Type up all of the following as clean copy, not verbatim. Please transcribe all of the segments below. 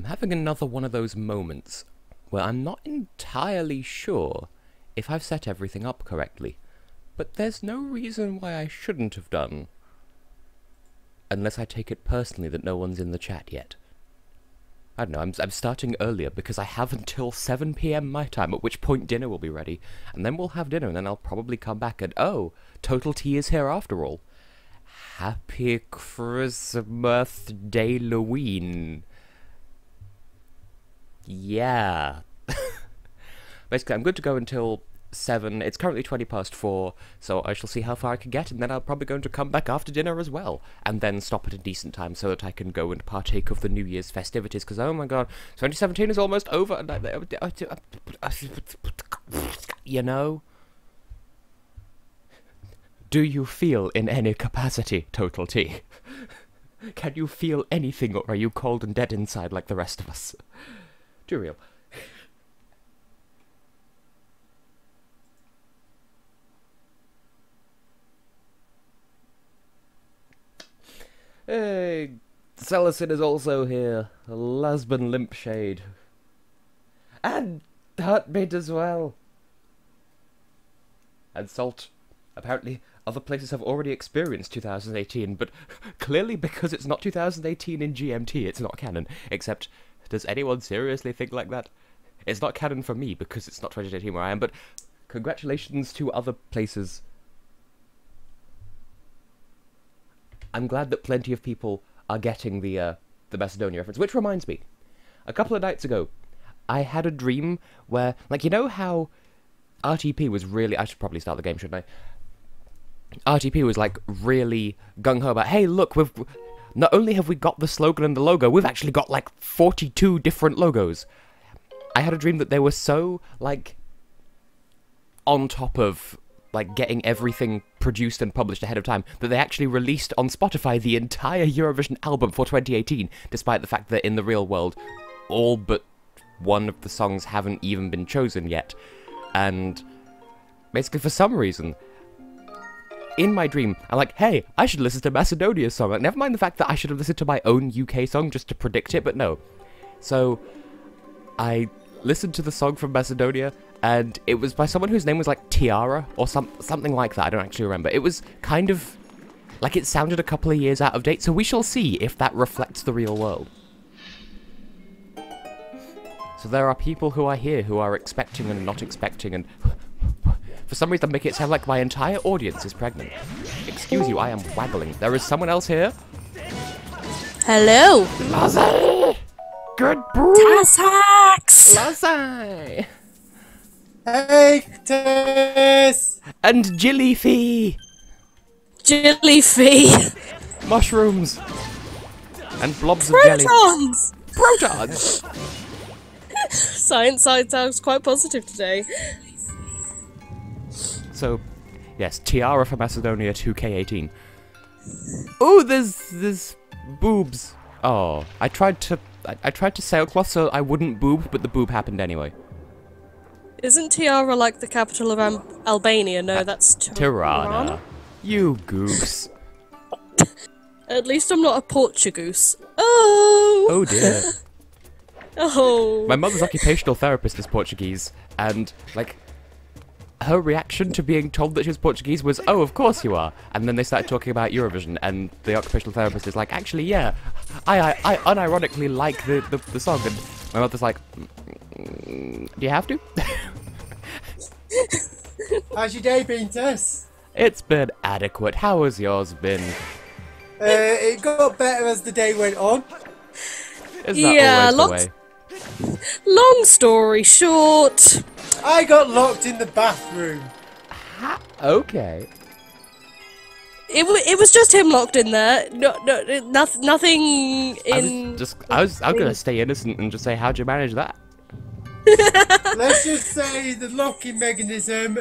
having another one of those moments where I'm not entirely sure if I've set everything up correctly, but there's no reason why I shouldn't have done, unless I take it personally that no one's in the chat yet. I don't know, I'm starting earlier because I have until 7 PM my time, at which point dinner will be ready, and then we'll have dinner, and then I'll probably come back and, oh, Total T is here after all. Happy Christmas Day, Halloween. Yeah. Basically, I'm good to go until 7. It's currently 4:20, so I shall see how far I can get, and then I'm probably going to come back after dinner as well, and then stop at a decent time so that I can go and partake of the New Year's festivities, because, oh my god, 2017 is almost over, and you know? Do you feel in any capacity, Total T? Can you feel anything, or are you cold and dead inside like the rest of us? Too real. Hey, Celicin is also here. Lasbon Limpshade. And Heartbeat as well. And Salt. Apparently, other places have already experienced 2018, but clearly because it's not 2018 in GMT, it's not canon. Except, does anyone seriously think like that? It's not canon for me because it's not 2018 where I am, but congratulations to other places. I'm glad that plenty of people are getting the Macedonia reference, which reminds me, a couple of nights ago, I had a dream where, like, you know how RTP was really, I should probably start the game, shouldn't I? RTP was, like, really gung-ho about, hey, look, not only have we got the slogan and the logo, we've actually got, like, 42 different logos. I had a dream that they were so, like, on top of, like, getting everything produced and published ahead of time, that they actually released on Spotify the entire Eurovision album for 2018, despite the fact that in the real world, all but one of the songs haven't even been chosen yet. And basically, for some reason, in my dream, I'm like, hey, I should listen to Macedonia's song. Like, never mind the fact that I should have listened to my own UK song just to predict it, but no. So, I listened to the song from Macedonia, and it was by someone whose name was like Tiara, or something like that, I don't actually remember. It was kind of, like, it sounded a couple of years out of date, so we shall see if that reflects the real world. So there are people who are here who are expecting and not expecting, and for some reason make it sound like my entire audience is pregnant. Excuse you, I am waggling. There is someone else here. Hello. Lazzy! Good brew! Tassax! Lazzy! Hey, Tess! And Jillyfee! Jillyfee! Mushrooms! And blobs of jelly. Protons! Protons! Science sounds quite positive today. So, yes, Tiara for Macedonia 2K18. Ooh, there's boobs. Oh, I tried to sailcloth so I wouldn't boob, but the boob happened anyway. Isn't Tiara like the capital of Albania? No, that's Tirana. You goose. At least I'm not a Portugoose. Oh! Oh dear. Oh. My mother's occupational therapist is Portuguese, and, like, her reaction to being told that she was Portuguese was, oh, of course you are. And then they started talking about Eurovision, and the occupational therapist is like, actually, yeah, I unironically like the song. And my mother's like, do you have to? How's your day been, Tess? It's been adequate. How has yours been? It got better as the day went on. Is that Yeah, always the way? Long story short. I got locked in the bathroom. Okay. It was just him locked in there. Nothing in. I was gonna stay innocent and just say, how'd you manage that? Let's just say the locking mechanism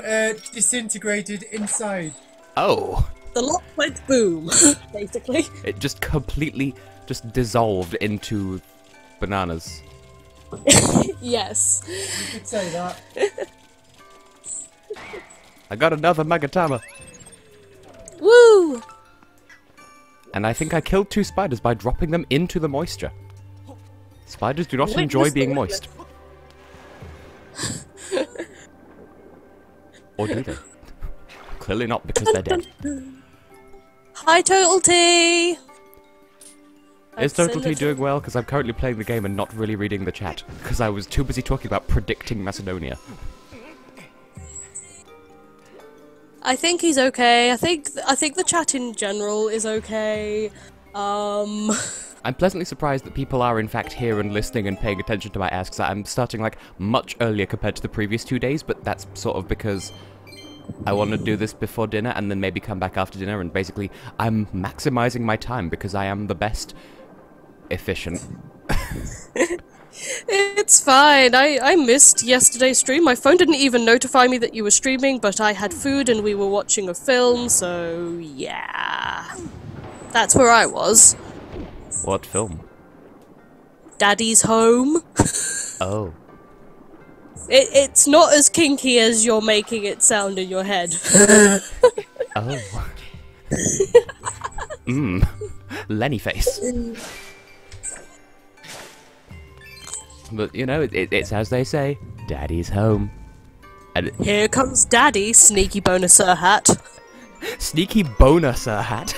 disintegrated inside. Oh. The lock went boom, basically. It just completely just dissolved into bananas. Yes. You could say that. I got another Magatama. Woo! And I think I killed 2 spiders by dropping them into the moisture. Spiders do not Witness enjoy the being witness. moist. Or do they? Clearly not, because they're dead. Hi, Total T! Is Total T doing well? Because I'm currently playing the game and not really reading the chat, because I was too busy talking about predicting Macedonia. I think he's okay. I think the chat in general is okay. I'm pleasantly surprised that people are in fact here and listening and paying attention to my asks. I'm starting like much earlier compared to the previous 2 days, but that's sort of because I want to do this before dinner and then maybe come back after dinner, and basically I'm maximizing my time because I am the best efficient. It's fine. I missed yesterday's stream. My phone didn't even notify me that you were streaming, but I had food and we were watching a film, so yeah. That's where I was. What film? Daddy's Home. Oh. It's not as kinky as you're making it sound in your head. Oh. Lenny face. But, you know, it's as they say, Daddy's home. And Here comes Daddy, sneaky boner sir hat. sneaky boner, sir hat.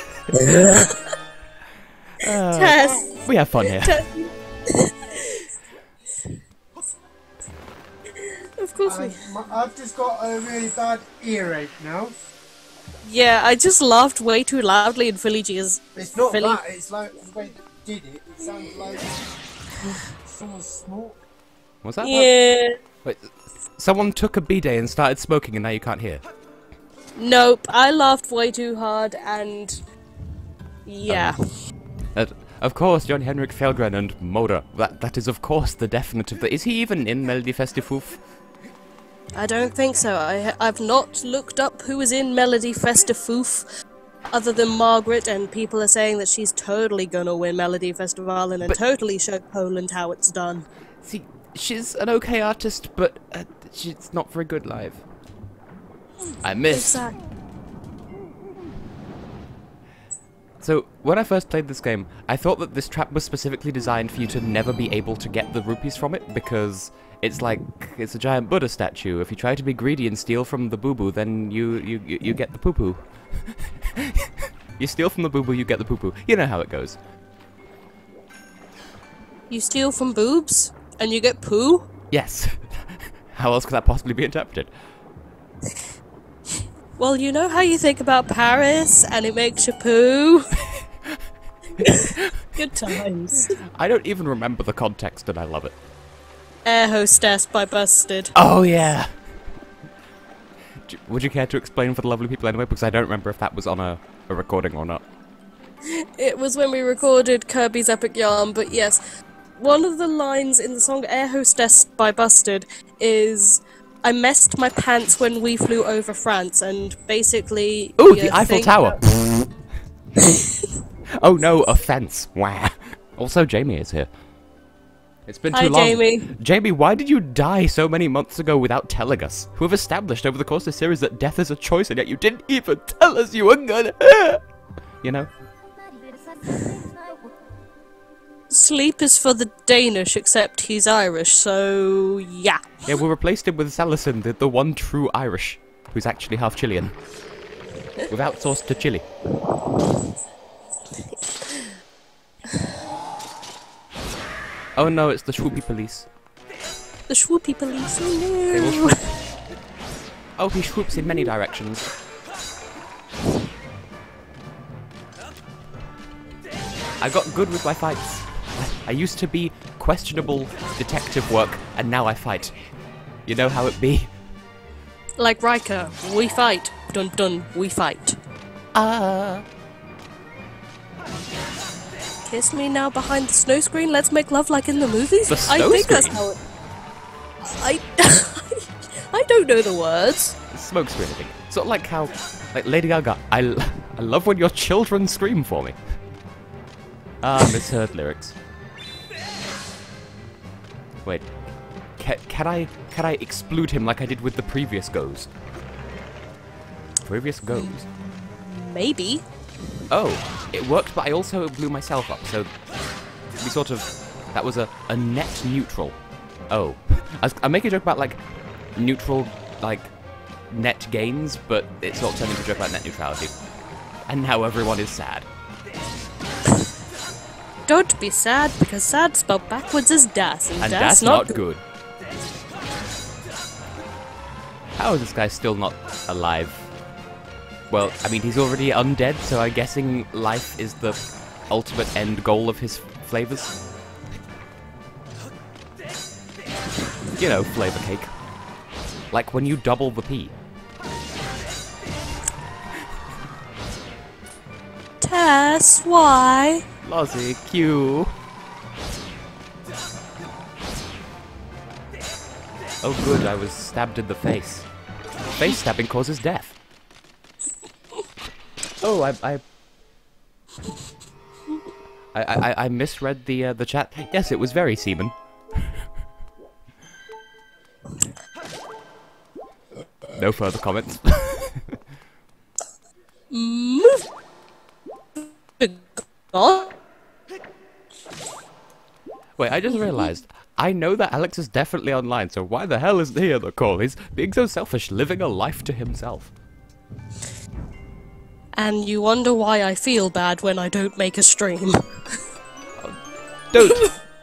Tess. We have fun here. Of course we... I've just got a really bad earache now. Yeah, I just laughed way too loudly in Philly G's. It's not Philly- that, it's like the way they did it. It sounds like someone snort. Was that? Yeah. Wait, someone took a B-day and started smoking and now you can't hear. Nope, I laughed way too hard and... Yeah. Of course, John Henrik Fjellgren and Moda. That is of course the definitive... Is he even in Melody Festifoof? I don't think so. I've not looked up who is in Melody Festifoof other than Margaret, and people are saying that she's totally gonna win Melody Festival and totally show Poland how it's done. See, she's an okay artist, but she's not very good live. I missed. Exactly. So, when I first played this game, I thought that this trap was specifically designed for you to never be able to get the rupees from it, because it's like, it's a giant Buddha statue. If you try to be greedy and steal from the boo-boo, then you get the poo-poo. You steal from the boo-boo, you get the poo-poo. You know how it goes. You steal from boobs and you get poo? Yes. How else could that possibly be interpreted? Well, you know how you think about Paris and it makes you poo? Good times. I don't even remember the context and I love it. Air Hostess by Busted. Oh, yeah! Would you care to explain for the lovely people anyway? Because I don't remember if that was on a recording or not. It was when we recorded Kirby's Epic Yarn, but yes. One of the lines in the song Air Hostess by Busted is... I messed my pants when we flew over France, and basically... Ooh, you the Eiffel think Tower! Oh no, offense. Wow. Also, Jamie is here. It's been too Hi, long. Jamie. Jamie, why did you die so many months ago without telling us? Who have established over the course of the series that death is a choice, and yet you didn't even tell us you were gonna... You know? Sleep is for the Danish, except he's Irish, so yeah. Yeah, we replaced him with Salison, the one true Irish, who's actually half Chilean. We've outsourced to Chile. Oh no, it's the Swoopy police. The Swoopy police, oh They will no. swoop. Oh, he swoops in many directions. I got good with my fights. I used to be questionable detective work, and now I fight. You know how it be. Like Riker, we fight. Dun dun, we fight. Kiss me now behind the snow screen, let's make love like in the movies? The I snow think that's screen? how it... I don't know the words. Smoke screen, I think. Sort of like how, like Lady Gaga, I love when your children scream for me. Ah, misheard lyrics. Wait, can I explode him like I did with the previous goes? Previous goes? Maybe. Oh, it worked, but I also blew myself up, so we sort of That was a net neutral. Oh. I'm making a joke about, like, neutral, like, net gains, but it sort of turned into a joke about net neutrality. And now everyone is sad. Don't be sad, because sad spelled backwards is das, and that's not good. How is this guy still not alive? Well, I mean, he's already undead, so I'm guessing life is the ultimate end goal of his flavors. You know, flavor cake. Like when you double the P. Tess, why? Lozzie, Q. Oh good, I was stabbed in the face. Face stabbing causes death. Oh, I misread the chat. Yes, it was very semen. No further comments. God. Wait, I just realized. I know that Alex is definitely online, so why the hell isn't he on the call? He's being so selfish, living a life to himself. And you wonder why I feel bad when I don't make a stream.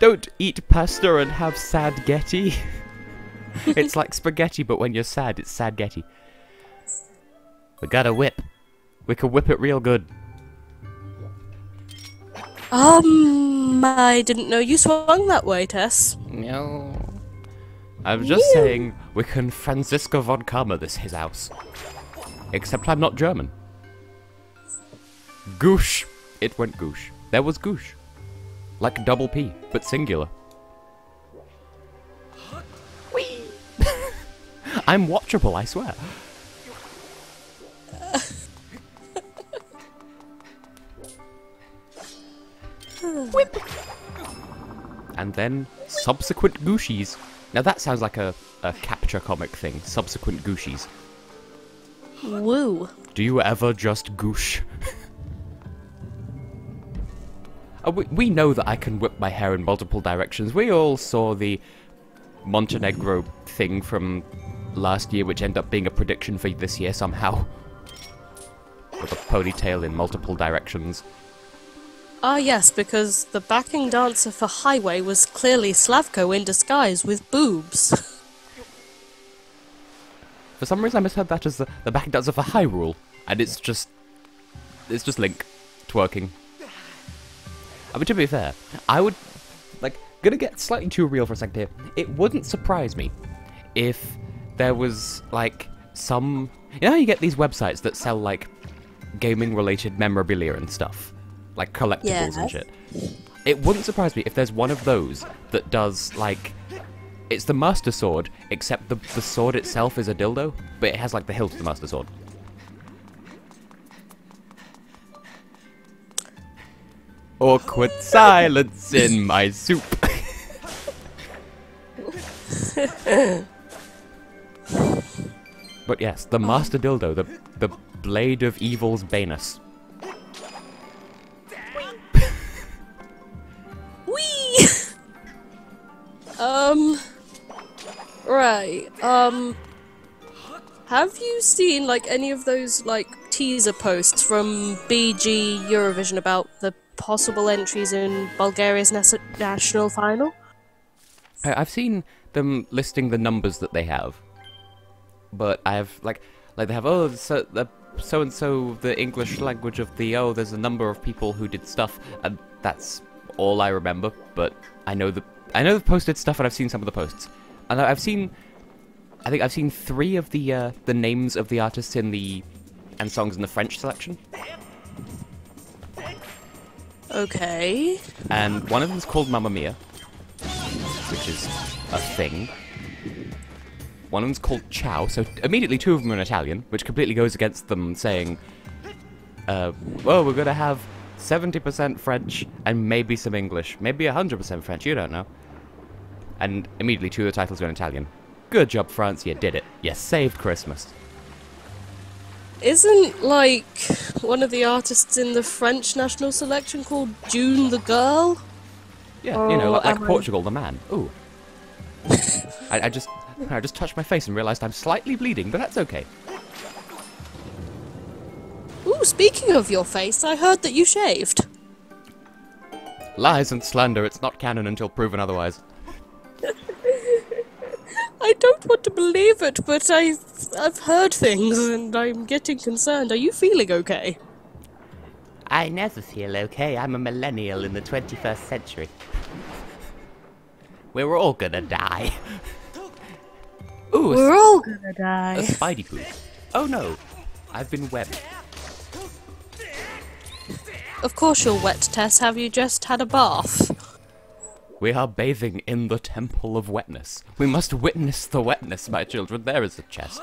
Don't eat pasta and have sad Getty. It's like spaghetti, but when you're sad, it's sad Getty. We got a whip. We can whip it real good. I didn't know you swung that way, Tess. No. I'm just saying, we can Franziska von Karma this his house. Except I'm not German. Goosh. It went goosh. There was goosh. Like double P, but singular. Whee! I'm watchable, I swear. Whip! And then, subsequent gooshies. Now that sounds like a capture comic thing. Subsequent gooshies. Woo. Do you ever just goosh? We know that I can whip my hair in multiple directions. We all saw the Montenegro thing from last year, which ended up being a prediction for this year somehow. With a ponytail in multiple directions. Ah yes, because the backing dancer for Highway was clearly Slavko in disguise with boobs. For some reason I misheard that as the backing dancer for Hyrule, and it's just Link twerking. I mean, to be fair, I would, like, gonna get slightly too real for a second here. It wouldn't surprise me if there was, like, some... You know how you get these websites that sell, like, gaming-related memorabilia and stuff? Like, collectibles and shit. It wouldn't surprise me if there's one of those that does, like... It's the Master Sword, except the sword itself is a dildo, but it has, like, the hilt of the Master Sword. Awkward silence in my soup. But yes, the Master Dildo, the Blade of Evil's Banus. Whee! Right, have you seen, like, any of those, like, teaser posts from BG Eurovision about the possible entries in Bulgaria's national final? I've seen them listing the numbers that they have, but I've like they have so and so the English language of the there's a number of people who did stuff, and that's all I remember. But I know they've posted stuff, and I've seen some of the posts, and I think I've seen 3 of the names of the artists and songs in the French selection. Okay. And one of them is called Mamma Mia, which is a thing. One of them's called Ciao, so immediately 2 of them are in Italian, which completely goes against them saying, well, we're gonna have 70% French and maybe some English. Maybe 100% French, you don't know. And immediately 2 of the titles are in Italian. Good job, France, you did it. You saved Christmas. Isn't, like, one of the artists in the French national selection called June the Girl? Yeah, you know, like am I- Portugal, the man. Ooh. I just touched my face and realised I'm slightly bleeding, but that's okay. Ooh, speaking of your face, I heard that you shaved. Lies and slander, it's not canon until proven otherwise. I don't want to believe it, but I've heard things and I'm getting concerned. Are you feeling okay? I never feel okay. I'm a millennial in the 21st century. We're all gonna die. Ooh, We're all gonna a die. spidey poop. Oh no, I've been webbed. Of course you're wet, Tess. Have you just had a bath? We are bathing in the temple of wetness. We must witness the wetness, my children. There is a chest.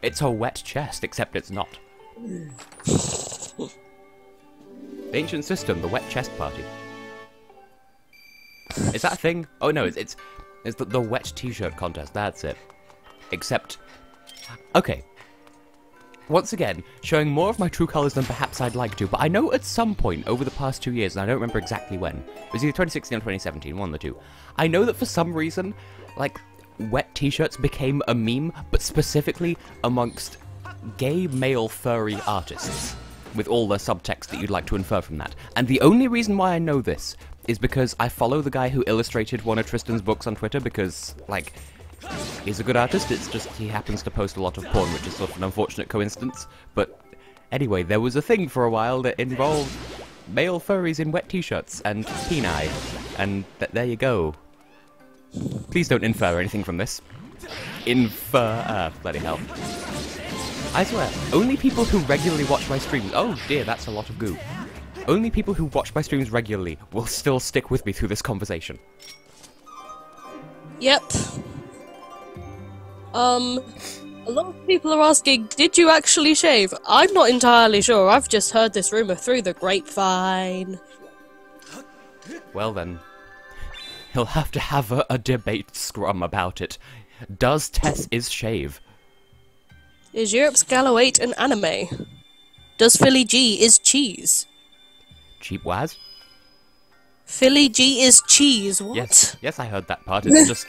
It's a wet chest, except it's not. The ancient system, the wet chest party. Is that a thing? Oh no, it's the wet t-shirt contest, that's it. Except, okay. Once again, showing more of my true colours than perhaps I'd like to, but I know at some point over the past 2 years, and I don't remember exactly when, it was either 2016 or 2017, one of the two, I know that for some reason, like, wet t-shirts became a meme, but specifically amongst gay male furry artists, with all the subtext that you'd like to infer from that. And the only reason why I know this is because I follow the guy who illustrated one of Tristan's books on Twitter because, like, he's a good artist, it's just he happens to post a lot of porn, which is sort of an unfortunate coincidence. But anyway, there was a thing for a while that involved male furries in wet t-shirts and peni, and there you go. Please don't infer anything from this. Infer, bloody hell. I swear, only people who regularly watch my streams, oh dear, that's a lot of goo. Only people who watch my streams regularly will still stick with me through this conversation. Yep. A lot of people are asking, did you actually shave? I'm not entirely sure. I've just heard this rumour through the grapevine. Well then, he'll have to have a debate scrum about it. Does Tess is shave? Is Europe's Gallo 8 an anime? Does Philly G is cheese? Cheap Waz? Philly G is cheese, what? Yes, I heard that part. It's just,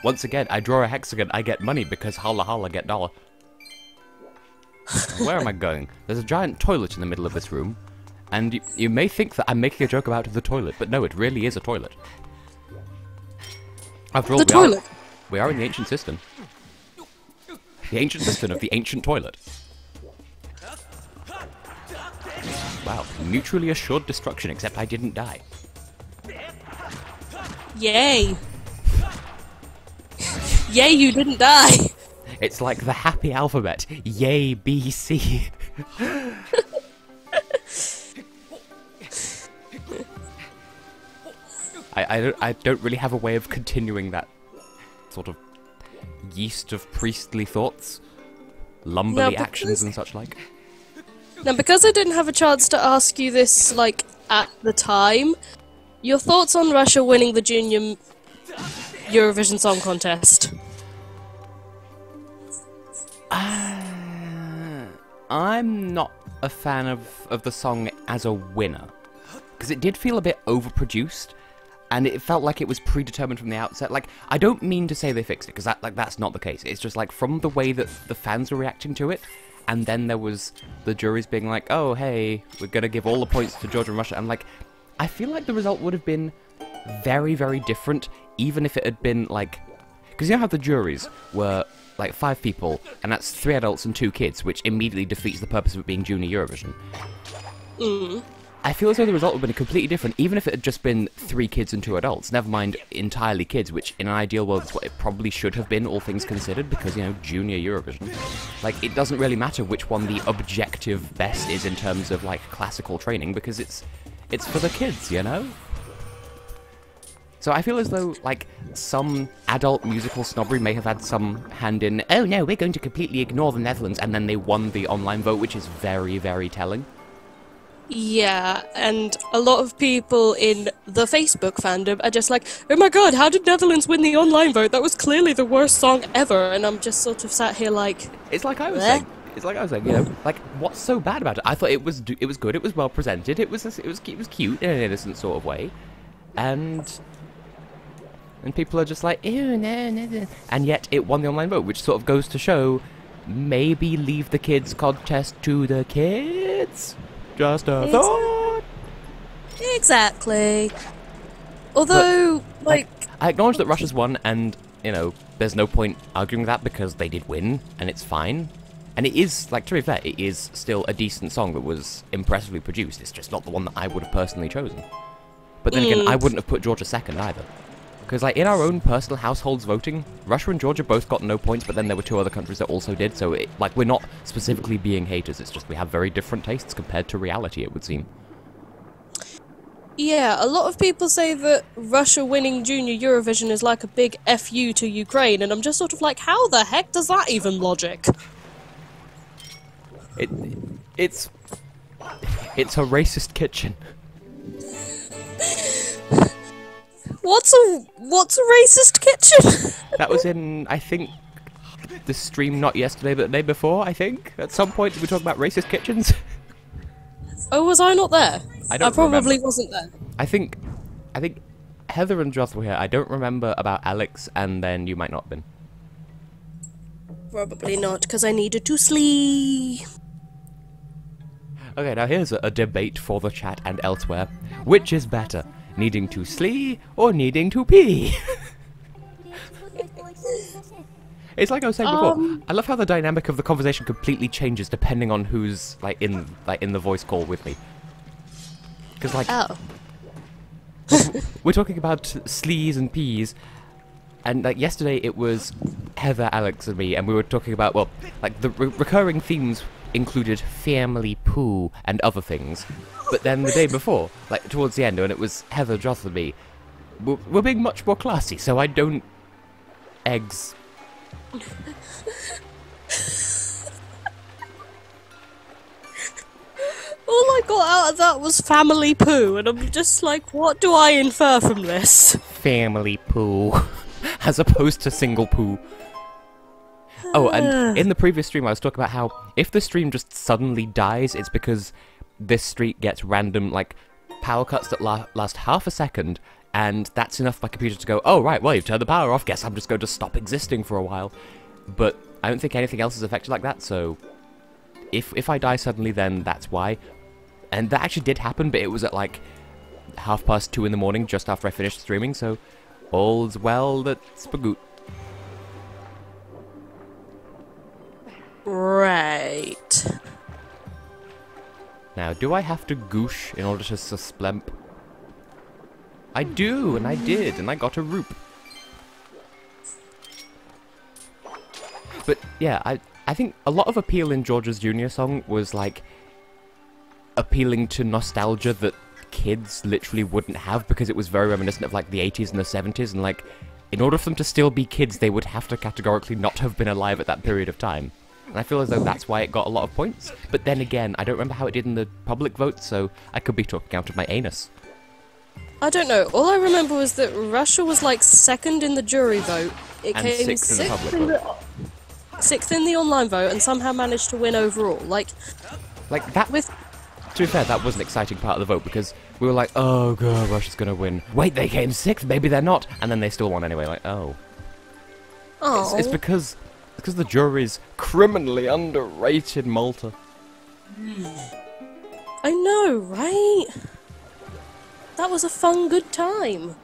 once again, I draw a hexagon, I get money because holla holla get dollar. Where am I going? There's a giant toilet in the middle of this room, and you may think that I'm making a joke about the toilet, but no, it really is a toilet. After all, The toilet? we are in the ancient system. The ancient system of the ancient toilet. Wow, mutually assured destruction, except I didn't die. Yay. Yay, you didn't die. It's like the happy alphabet. Yay, B, C. I don't really have a way of continuing that sort of yeast of priestly thoughts, lumberly No, actions because- and such like. Now, because I didn't have a chance to ask you this, like, at the time, your thoughts on Russia winning the Junior Eurovision Song Contest? I'm not a fan of the song as a winner, because it did feel a bit overproduced, and it felt like it was predetermined from the outset. Like, I don't mean to say they fixed it, because that's not the case. It's just like from the way that the fans were reacting to it, and then there was the juries being like, oh, hey, we're gonna give all the points to Georgia and Russia, and like, I feel like the result would have been very, very different, even if it had been like, because you know how the juries were like 5 people, and that's 3 adults and 2 kids, which immediately defeats the purpose of it being Junior Eurovision. I feel as though the result would have been completely different, even if it had just been 3 kids and 2 adults, never mind entirely kids, which in an ideal world is what it probably should have been, all things considered, because, you know, Junior Eurovision. Like, it doesn't really matter which one the objective best is in terms of, like, classical training, because it's for the kids, you know? So I feel as though, like, some adult musical snobbery may have had some hand in, oh no, we're going to completely ignore the Netherlands, and then they won the online vote, which is very, very telling. Yeah, and a lot of people in the Facebook fandom are just like, oh my god, how did Netherlands win the online vote? That was clearly the worst song ever. And I'm just sort of sat here like... It's like I was Bleh. saying. It's like I was saying, you know, like, what's so bad about it? I thought it was good, it was well presented, it was cute in an innocent sort of way. and people are just like, ew, no, no, no. And yet it won the online vote, which sort of goes to show, maybe leave the kids contest to the kids. Just a thought. Exactly. Although, like... I acknowledge that Russia's won, and, you know, there's no point arguing that because they did win, and it's fine. And it is, like, to be fair, it is still a decent song that was impressively produced. It's just not the one that I would have personally chosen. But then again, I wouldn't have put Georgia second either. Because, like, in our own personal households voting, Russia and Georgia both got no points, but then there were 2 other countries that also did, so, we're not specifically being haters, it's just we have very different tastes compared to reality, it would seem. Yeah, a lot of people say that Russia winning Junior Eurovision is like a big FU to Ukraine, and I'm just sort of like, how the heck does that even logic? It's a racist kitchen. What's a racist kitchen? That was in, I think, the stream not yesterday, but the day before, I think. At some point, we talked about racist kitchens. Oh, was I not there? I don't probably remember. wasn't there. I think Heather and Joth were here. I don't remember about Alex, and then you might not have been. Probably not, because I needed to sleep. Okay, now here's a debate for the chat and elsewhere. Which is better, needing to slee or needing to pee? It's like I was saying before. I love how the dynamic of the conversation completely changes depending on who's in the voice call with me. Because we're talking about slees and peas, and like yesterday it was Heather, Alex, and me, and we were talking about the recurring themes included family poo and other things. But then the day before, like towards the end, when it was Heather, Joth, and me, we're being much more classy. So I don't eggs. All I got out of that was family poo, and I'm just like, what do I infer from this? Family poo, as opposed to single poo. Oh, and in the previous stream I was talking about how if the stream just suddenly dies, it's because this streak gets random, power cuts that last half a second, and that's enough for my computer to go, oh right, well you've turned the power off, guess I'm just going to stop existing for a while. But I don't think anything else is affected like that, so if I die suddenly, then that's why. And that actually did happen, but it was at 2:30 in the morning, just after I finished streaming, so all's well that's spagoot. Right. Now, do I have to goosh in order to susplemp? I do, and I did, and I got a roop. But yeah, I think a lot of appeal in Georgia's Junior song was appealing to nostalgia that kids literally wouldn't have, because it was very reminiscent of the 80s and the 70s, and in order for them to still be kids, they would have to categorically not have been alive at that period of time. And I feel as though that's why it got a lot of points. But then again, I don't remember how it did in the public vote, so I could be talking out of my anus. I don't know. All I remember was that Russia was second in the jury vote. It And came sixth in the public vote. Sixth in the online vote, and somehow managed to win overall. That. To be fair, that was an exciting part of the vote, because we were like, oh god, Russia's gonna win. Wait, they came sixth, maybe they're not. And then they still won anyway, oh. Oh. It's because the jury's criminally underrated Malta. I know, right? That was a fun, good time.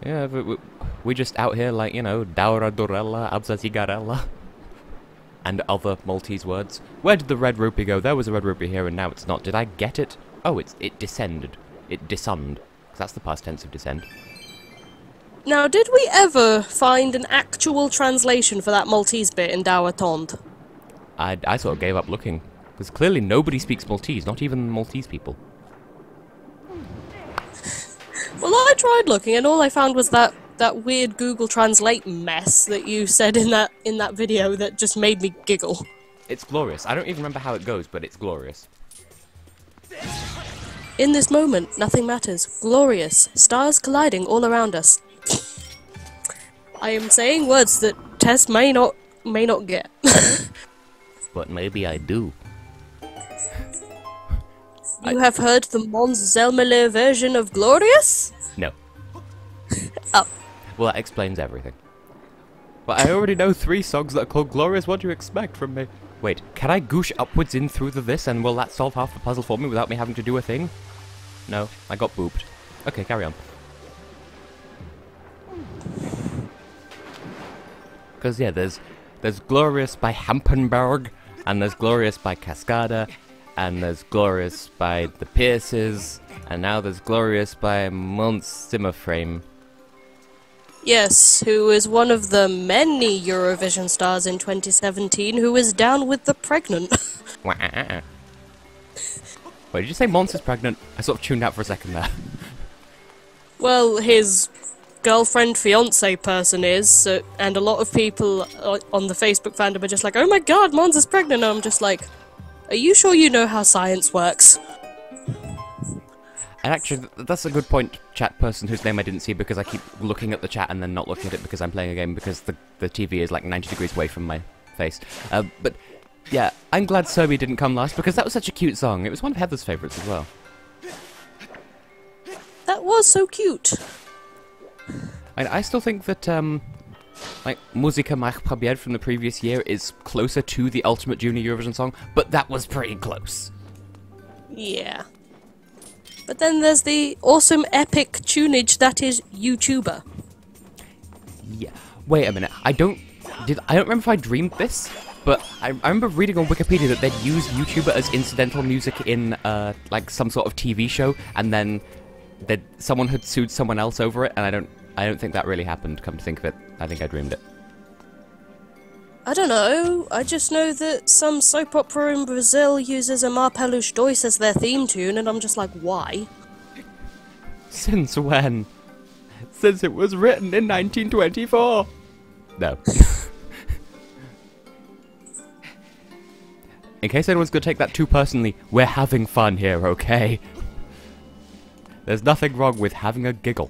Yeah, but we just out here Daura Dorella, Abza Zigarella, and other Maltese words. Where did the red rupee go? There was a red rupee here, and now it's not. Did I get it? Oh, it descended. It descend. 'Cause that's the past tense of descend. Now, did we ever find an actual translation for that Maltese bit in Dawa Tond? I sort of gave up looking, because clearly nobody speaks Maltese, not even Maltese people. Well, I tried looking, and all I found was that weird Google Translate mess that you said in that video that just made me giggle. It's glorious. I don't even remember how it goes, but it's glorious. In this moment, nothing matters. Glorious. Stars colliding all around us. I am saying words that Tess may not get. But maybe I do. You have heard the Mons Zelmerle version of Glorious? No. Oh. Well, that explains everything. But I already know 3 songs that are called Glorious. What do you expect from me? Wait, can I goosh upwards in through this, and will that solve half the puzzle for me without me having to do a thing? No, I got booped. Okay, carry on. Because, yeah, there's Glorious by Hampenberg, and there's Glorious by Cascada, and there's Glorious by The Pierces, and now there's Glorious by Mons Zimmerframe. Yes, who is one of the many Eurovision stars in 2017 who is down with the pregnant. Wait, did you say Mons is pregnant? I sort of tuned out for a second there. Well, his girlfriend, fiance person is, so, and a lot of people on the Facebook fandom are just like, oh my god, Mons is pregnant, and I'm just like, are you sure you know how science works? And actually, that's a good point, chat person whose name I didn't see because I keep looking at the chat and then not looking at it because I'm playing a game because the TV is like 90 degrees away from my face. But yeah, I'm glad Serby didn't come last because that was such a cute song. It was one of Heather's favourites as well. That was so cute. I still think that, like, Musica Mach Probiert from the previous year is closer to the Ultimate Junior Eurovision song, but that was pretty close. Yeah. But then there's the awesome epic tunage that is YouTuber. Yeah. Wait a minute. I don't remember if I dreamed this, but I remember reading on Wikipedia that they'd use YouTuber as incidental music in like some sort of TV show, and then someone had sued someone else over it, and I don't think that really happened. Come to think of it, I think I dreamed it. I don't know, I just know that some soap opera in Brazil uses Amar Peluche Dois as their theme tune, and I'm just like, why? Since when? Since it was written in 1924! No. In case anyone's gonna take that too personally, we're having fun here, okay? There's nothing wrong with having a giggle.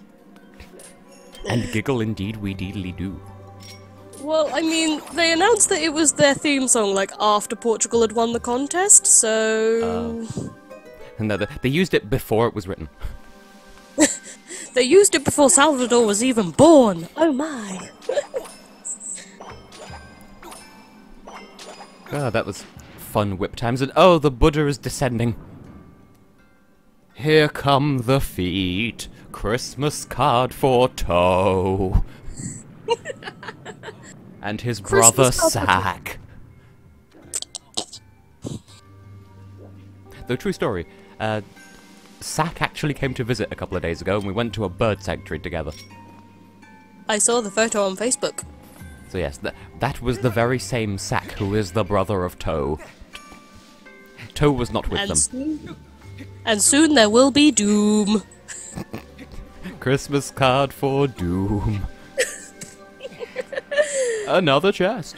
And giggle indeed we deedly do. Well, I mean, they announced that it was their theme song, like, after Portugal had won the contest, so... No, they used it before it was written. They used it before Salvador was even born! Oh my! God, that was fun whip times, and oh, the Buddha is descending. Here come the feet, Christmas card for Toe. And his brother Sack. Though, true story, Sack actually came to visit a couple of days ago, and we went to a bird sanctuary together. I saw the photo on Facebook. So yes, that was the very same Sack who is the brother of Toe. Toe was not with them. And soon there will be Doom. Christmas card for Doom. Another chest.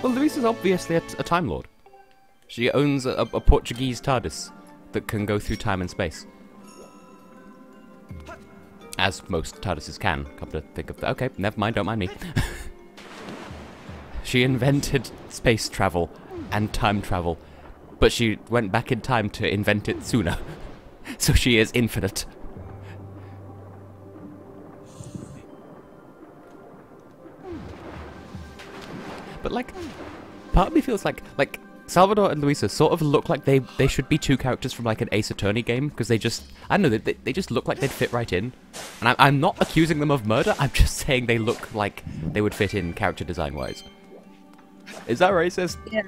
Well, Luisa's obviously a Time Lord. She owns a Portuguese TARDIS that can go through time and space. As most TARDISes can, come to think of that. Okay, never mind, don't mind me. She invented space travel and time travel, but she went back in time to invent it sooner. So she is infinite. But, like, part of me feels like Salvador and Luisa sort of look like they should be 2 characters from, like, an Ace Attorney game, because they just, I don't know, they just look like they'd fit right in. And I'm not accusing them of murder, I'm just saying they look like they would fit in character design-wise. Is that racist? Yeah.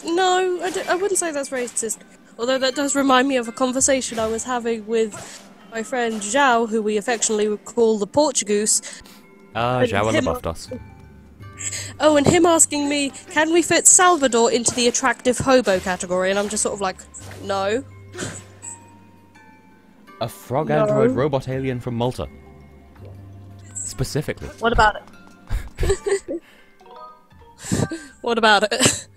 No, I wouldn't say that's racist. Although that does remind me of a conversation I was having with my friend João, who we affectionately call the Portugoose. Ah, João and the Buffdos. Oh, and him asking me, can we fit Salvador into the attractive hobo category? And I'm just sort of like, no. A frog android robot alien from Malta. Specifically. What about it? What about it?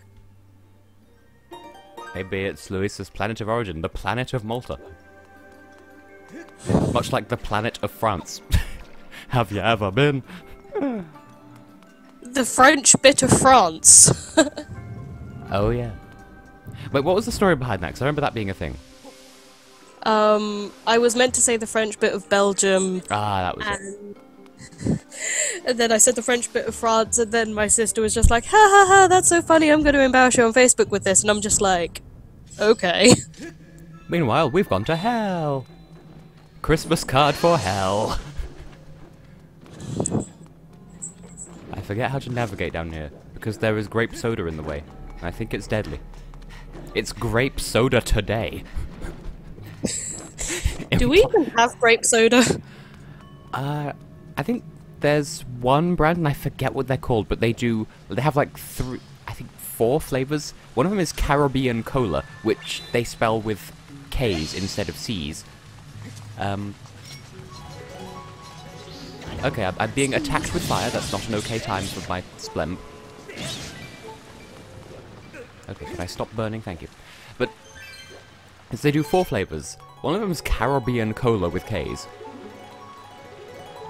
Maybe it's Luisa's planet of origin, the planet of Malta. Much like the planet of France. Have you ever been? The French bit of France. Oh yeah. Wait, what was the story behind that? Because I remember that being a thing. I was meant to say the French bit of Belgium, Ah, that was it. and then I said the French bit of France, and then my sister was just like, ha ha ha, that's so funny, I'm going to embarrass you on Facebook with this, and I'm just like, okay. Meanwhile, we've gone to hell. Christmas card for hell. I forget how to navigate down here, because there is grape soda in the way. I think it's deadly. It's grape soda today. Do we even have grape soda? I think there's one brand, and I forget what they're called, but they have like I think 4 flavors. One of them is Caribbean Cola, which they spell with K's instead of C's. Okay, I'm being attacked with fire. That's not an okay time for my splemp. Okay, can I stop burning? Thank you. But they do 4 flavors. One of them is Caribbean Cola with K's.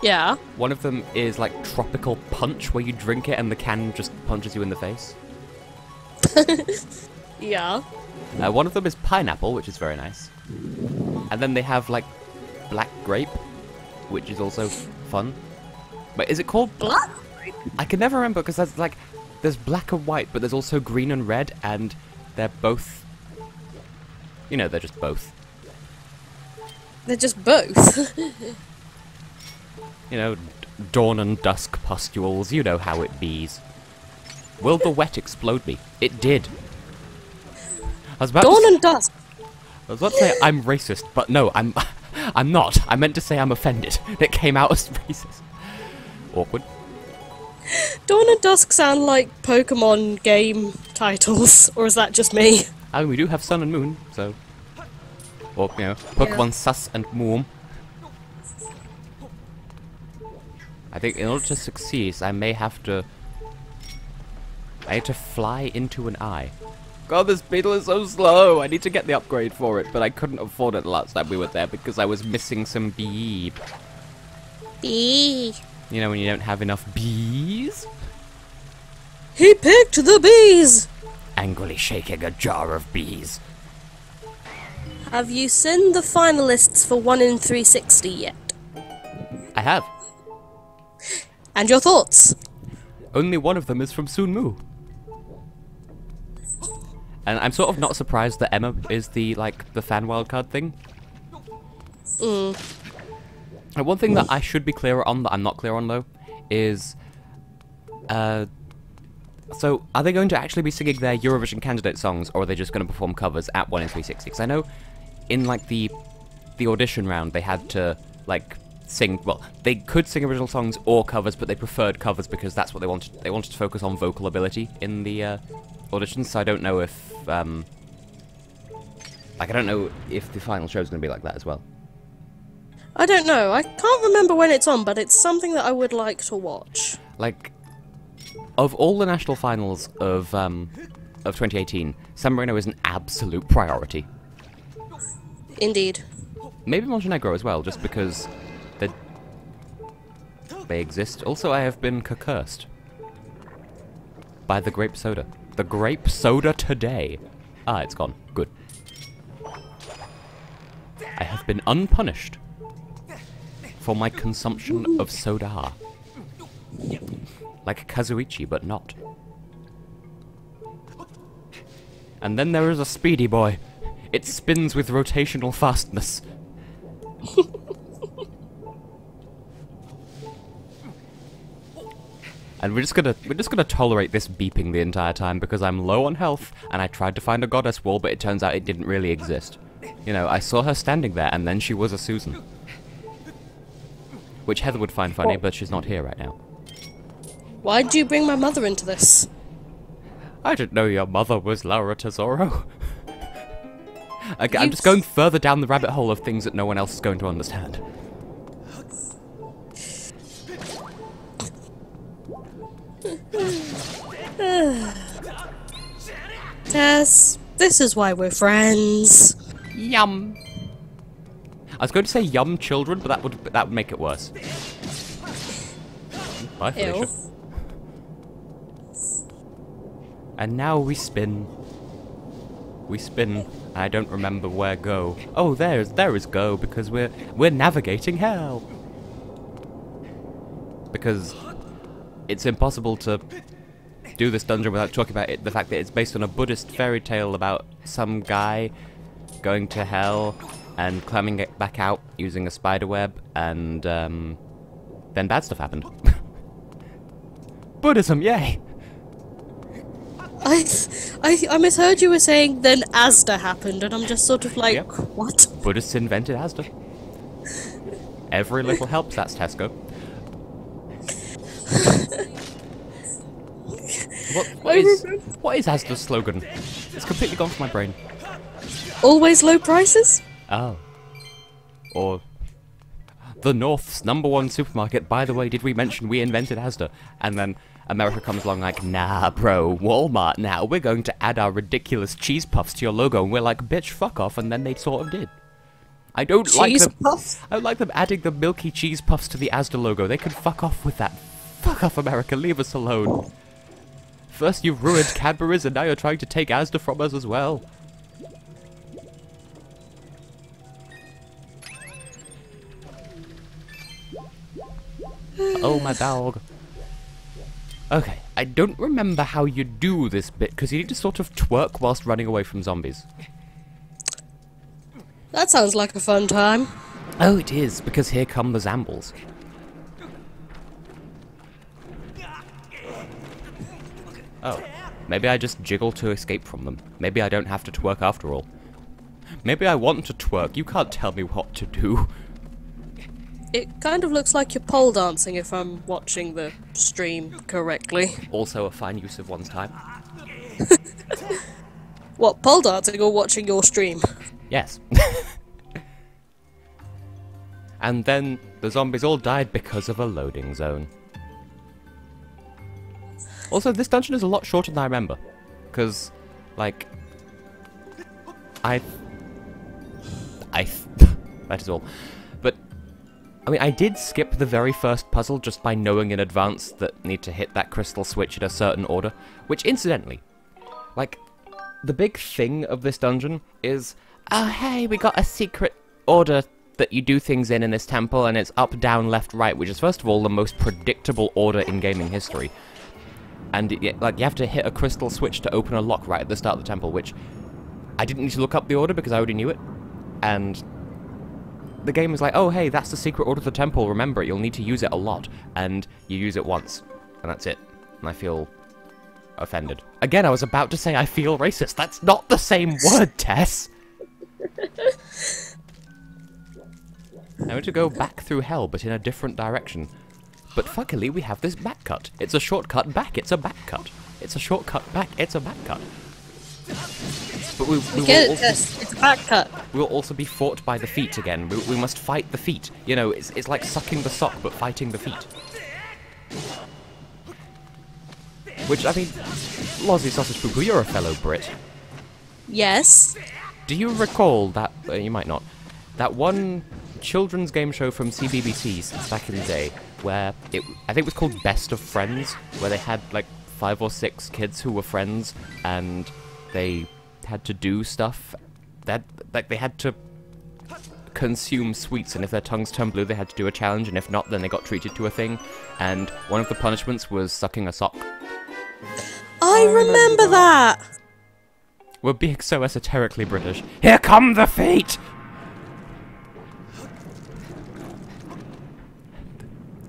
Yeah. One of them is like Tropical Punch, where you drink it and the can just punches you in the face. Yeah. One of them is Pineapple, which is very nice. And then they have like Black Grape, which is also fun. But is it called Black? I can never remember, because there's black and white, but there's also green and red, and they're both, you know, they're just both. They're just both. You know, dawn and dusk pustules, you know how it bees. Will the wet explode me? It did. I was about Dawn to and dusk. I was about to say I'm racist, but no, I'm not. I meant to say I'm offended. It came out as racist. Awkward. Dawn and dusk sound like Pokemon game titles, or is that just me? I mean, we do have Sun and Moon, so... Or, you know, Pokemon Sus and Moom. I think in order to succeed, I may have to... I need to fly into an eye. God, this beetle is so slow! I need to get the upgrade for it, but I couldn't afford it the last time we were there because I was missing some bee. Bee. You know when you don't have enough bees? He picked the bees! Angrily shaking a jar of bees. Have you seen the finalists for 1 in 360 yet? I have. And your thoughts? Only one of them is from Sunmu. And I'm sort of not surprised that Emma is the fan wildcard thing. And one thing that I should be clearer on, that I'm not clear on though, is... so, are they going to actually be singing their Eurovision candidate songs, or are they just going to perform covers at 1 in 360? Because I know in, the audition round, they had to, sing... Well, they could sing original songs or covers, but they preferred covers because that's what they wanted. They wanted to focus on vocal ability in the, auditions, so I don't know if, I don't know if the final show's going to be like that as well. I don't know. I can't remember when it's on, but it's something that I would like to watch. Of all the national finals of 2018, San Marino is an absolute priority. Indeed. Maybe Montenegro as well, just because they exist. Also, I have been cursed by the grape soda. The grape soda today. Ah, it's gone. Good. I have been unpunished for my consumption of soda. Like Kazuichi, but not. And then there is a speedy boy. It spins with rotational fastness. And we're just gonna tolerate this beeping the entire time because I'm low on health, and I tried to find a goddess wall, but it turns out it didn't really exist. You know, I saw her standing there, and then she was a Susan. Which Heather would find funny, but she's not here right now. Why did you bring my mother into this? I didn't know your mother was Laura Tesoro. Okay, I'm just going further down the rabbit hole of things that no one else is going to understand. Tess, this is why we're friends. Yum. I was going to say yum children, but that would make it worse. Bye, Felicia. Ew. And now we spin We spin, and I don't remember where go. Oh, there is go, because we're navigating hell. Because it's impossible to do this dungeon without talking about it, the fact that it's based on a Buddhist fairy tale about some guy going to hell and climbing it back out using a spider web, and then bad stuff happened. Buddhism, yay! I misheard you were saying then Asda happened, and I'm just sort of like, Yep. what? Buddhists invented Asda. Every little helps, that's Tesco. What is Asda's slogan? It's completely gone from my brain. Always low prices? Oh. Or the North's #1 supermarket. By the way, did we mention we invented Asda? And then America comes along like, nah, bro, Walmart now. We're going to add our ridiculous cheese puffs to your logo. And we're like, bitch, fuck off. And then they sort of did. I don't like them. Puffs? I don't like them adding the milky cheese puffs to the Asda logo. They could fuck off with that. Fuck off, America. Leave us alone. First you've ruined Cadbury's, and now you're trying to take Asda from us as well. Oh, my dog. Okay, I don't remember how you do this bit, because you need to sort of twerk whilst running away from zombies. That sounds like a fun time. Oh, it is, because here come the Zambles. Oh, maybe I just jiggle to escape from them. Maybe I don't have to twerk after all. Maybe I want to twerk, you can't tell me what to do. It kind of looks like you're pole dancing if I'm watching the stream correctly. Also a fine use of one's time. What, pole dancing or watching your stream? Yes. And then the zombies all died because of a loading zone. Also, this dungeon is a lot shorter than I remember. Because, like... that is all. But, I mean, I did skip the very first puzzle just by knowing in advance that need to hit that crystal switch in a certain order. Which, incidentally, like, the big thing of this dungeon is, oh, hey, we got a secret order that you do things in this temple, and it's up, down, left, right, which is, first of all, the most predictable order in gaming history. And, like, you have to hit a crystal switch to open a lock right at the start of the temple, which I didn't need to look up the order because I already knew it. And the game was like, oh, hey, that's the secret order of the temple, remember it, you'll need to use it a lot. And you use it once, and that's it. And I feel offended. Again, I was about to say I feel racist. That's not the same word, Tess! I want to go back through hell, but in a different direction. But fuckily, we have this back cut. It's a shortcut back, it's a back cut. It's a shortcut back, it's a back cut. But we Get will it, Tess. It's a back cut. we will also be fought by the feet again. We must fight the feet. You know, it's like sucking the sock, but fighting the feet. Which, I mean, Lozzie Sausage Poo Poo, you're a fellow Brit. Yes. Do you recall that, you might not, that one children's game show from CBBC back in the day, where I think it was called Best of Friends, where they had like 5 or 6 kids who were friends, and they had to do stuff that, like, they had to consume sweets, and if their tongues turned blue they had to do a challenge, and if not then they got treated to a thing, and one of the punishments was sucking a sock. I remember that. We're being so esoterically British. Here come the feet!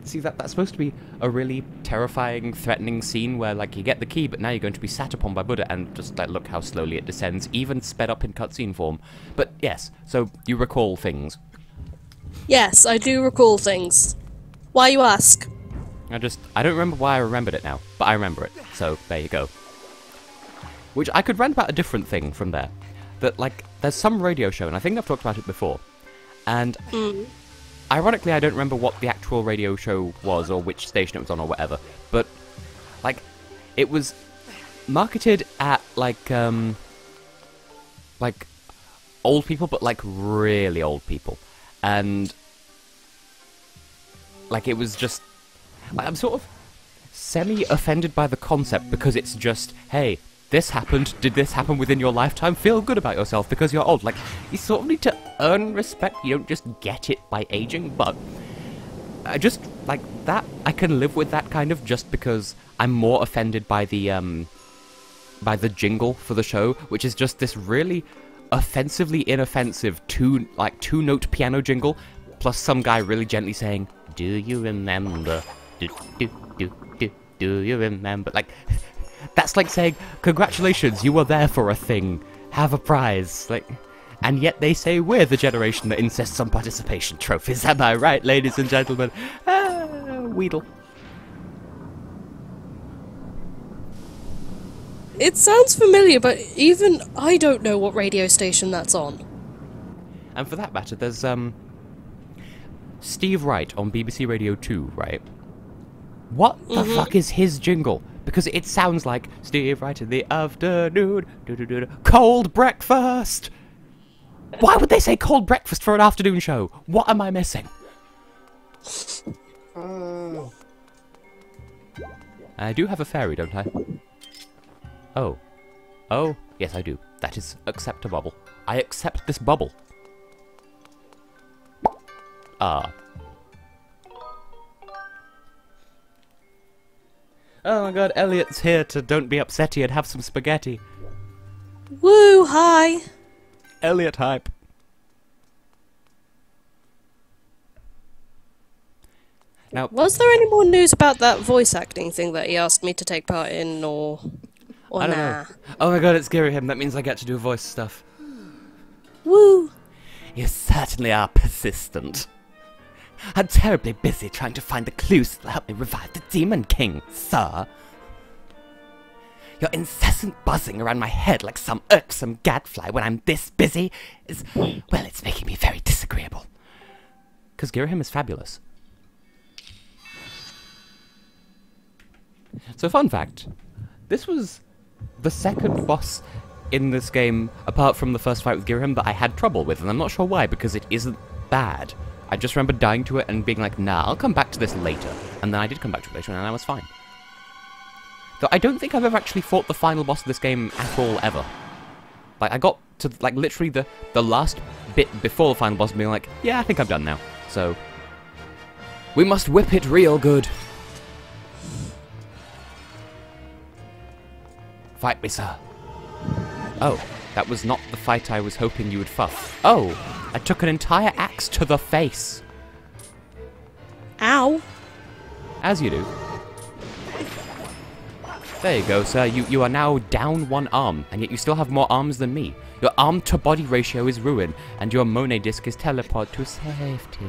See, that's supposed to be a really terrifying, threatening scene where, like, you get the key, but now you're going to be sat upon by Buddha, and just, like, look how slowly it descends, even sped up in cutscene form. But, yes, so you recall things. Yes, I do recall things. Why you ask? I don't remember why I remembered it now, but I remember it, so there you go. Which, I could rant about a different thing from there. That, like, there's some radio show, and I think I've talked about it before, and... Ironically, I don't remember what the actual radio show was, or which station it was on, or whatever. But, like, it was marketed at, like, old people, but, like, really old people. And, like, it was just... Like, I'm sort of semi-offended by the concept, because it's just, hey, this happened. Did this happen within your lifetime? Feel good about yourself because you're old. Like, you sort of need to earn respect. You don't just get it by aging, but I just, like, that, I can live with that kind of just because I'm more offended by the jingle for the show, which is just this really offensively inoffensive two-note piano jingle, plus some guy really gently saying, "Do you remember? Do you remember?" Like, that's like saying, "Congratulations, you were there for a thing. Have a prize." Like, and yet they say we're the generation that insists on participation trophies. Am I right, ladies and gentlemen? Weedle. It sounds familiar, but even I don't know what radio station that's on. And for that matter, there's Steve Wright on BBC Radio 2, right? What the fuck is his jingle? Because it sounds like Steve Wright in the afternoon, cold breakfast. Why would they say cold breakfast for an afternoon show? What am I missing? I do have a fairy, don't I? Oh. Oh, yes I do. That is accept a bubble. I accept this bubble. Ah. Oh my god, Elliot's here to don't be upsetty and have some spaghetti. Woo, hi! Elliot hype. Now, Was there any more news about that voice acting thing that he asked me to take part in, or I don't know. Oh my god, it's Girahim. That means I get to do voice stuff. Woo! You certainly are persistent. I'm terribly busy trying to find the clues that will help me revive the Demon King, sir. Your incessant buzzing around my head like some irksome gadfly when I'm this busy is, well, it's making me very disagreeable. Because Girahim is fabulous. So, fun fact, this was the second boss in this game, apart from the first fight with Girahim, that I had trouble with, and I'm not sure why, because it isn't bad. I just remember dying to it and being like, nah, I'll come back to this later. And then I did come back to it later, and I was fine. Though I don't think I've ever actually fought the final boss of this game at all, ever. Like, I got to, like, literally the last bit before the final boss and being like, yeah, I think I'm done now. So, we must whip it real good. Fight me, sir. Oh, that was not the fight I was hoping you would fight. Oh, I took an entire axe to the face. Ow! As you do. There you go, sir. You are now down one arm, and yet you still have more arms than me. Your arm-to-body ratio is ruined, and your Monet disc is teleport to safety.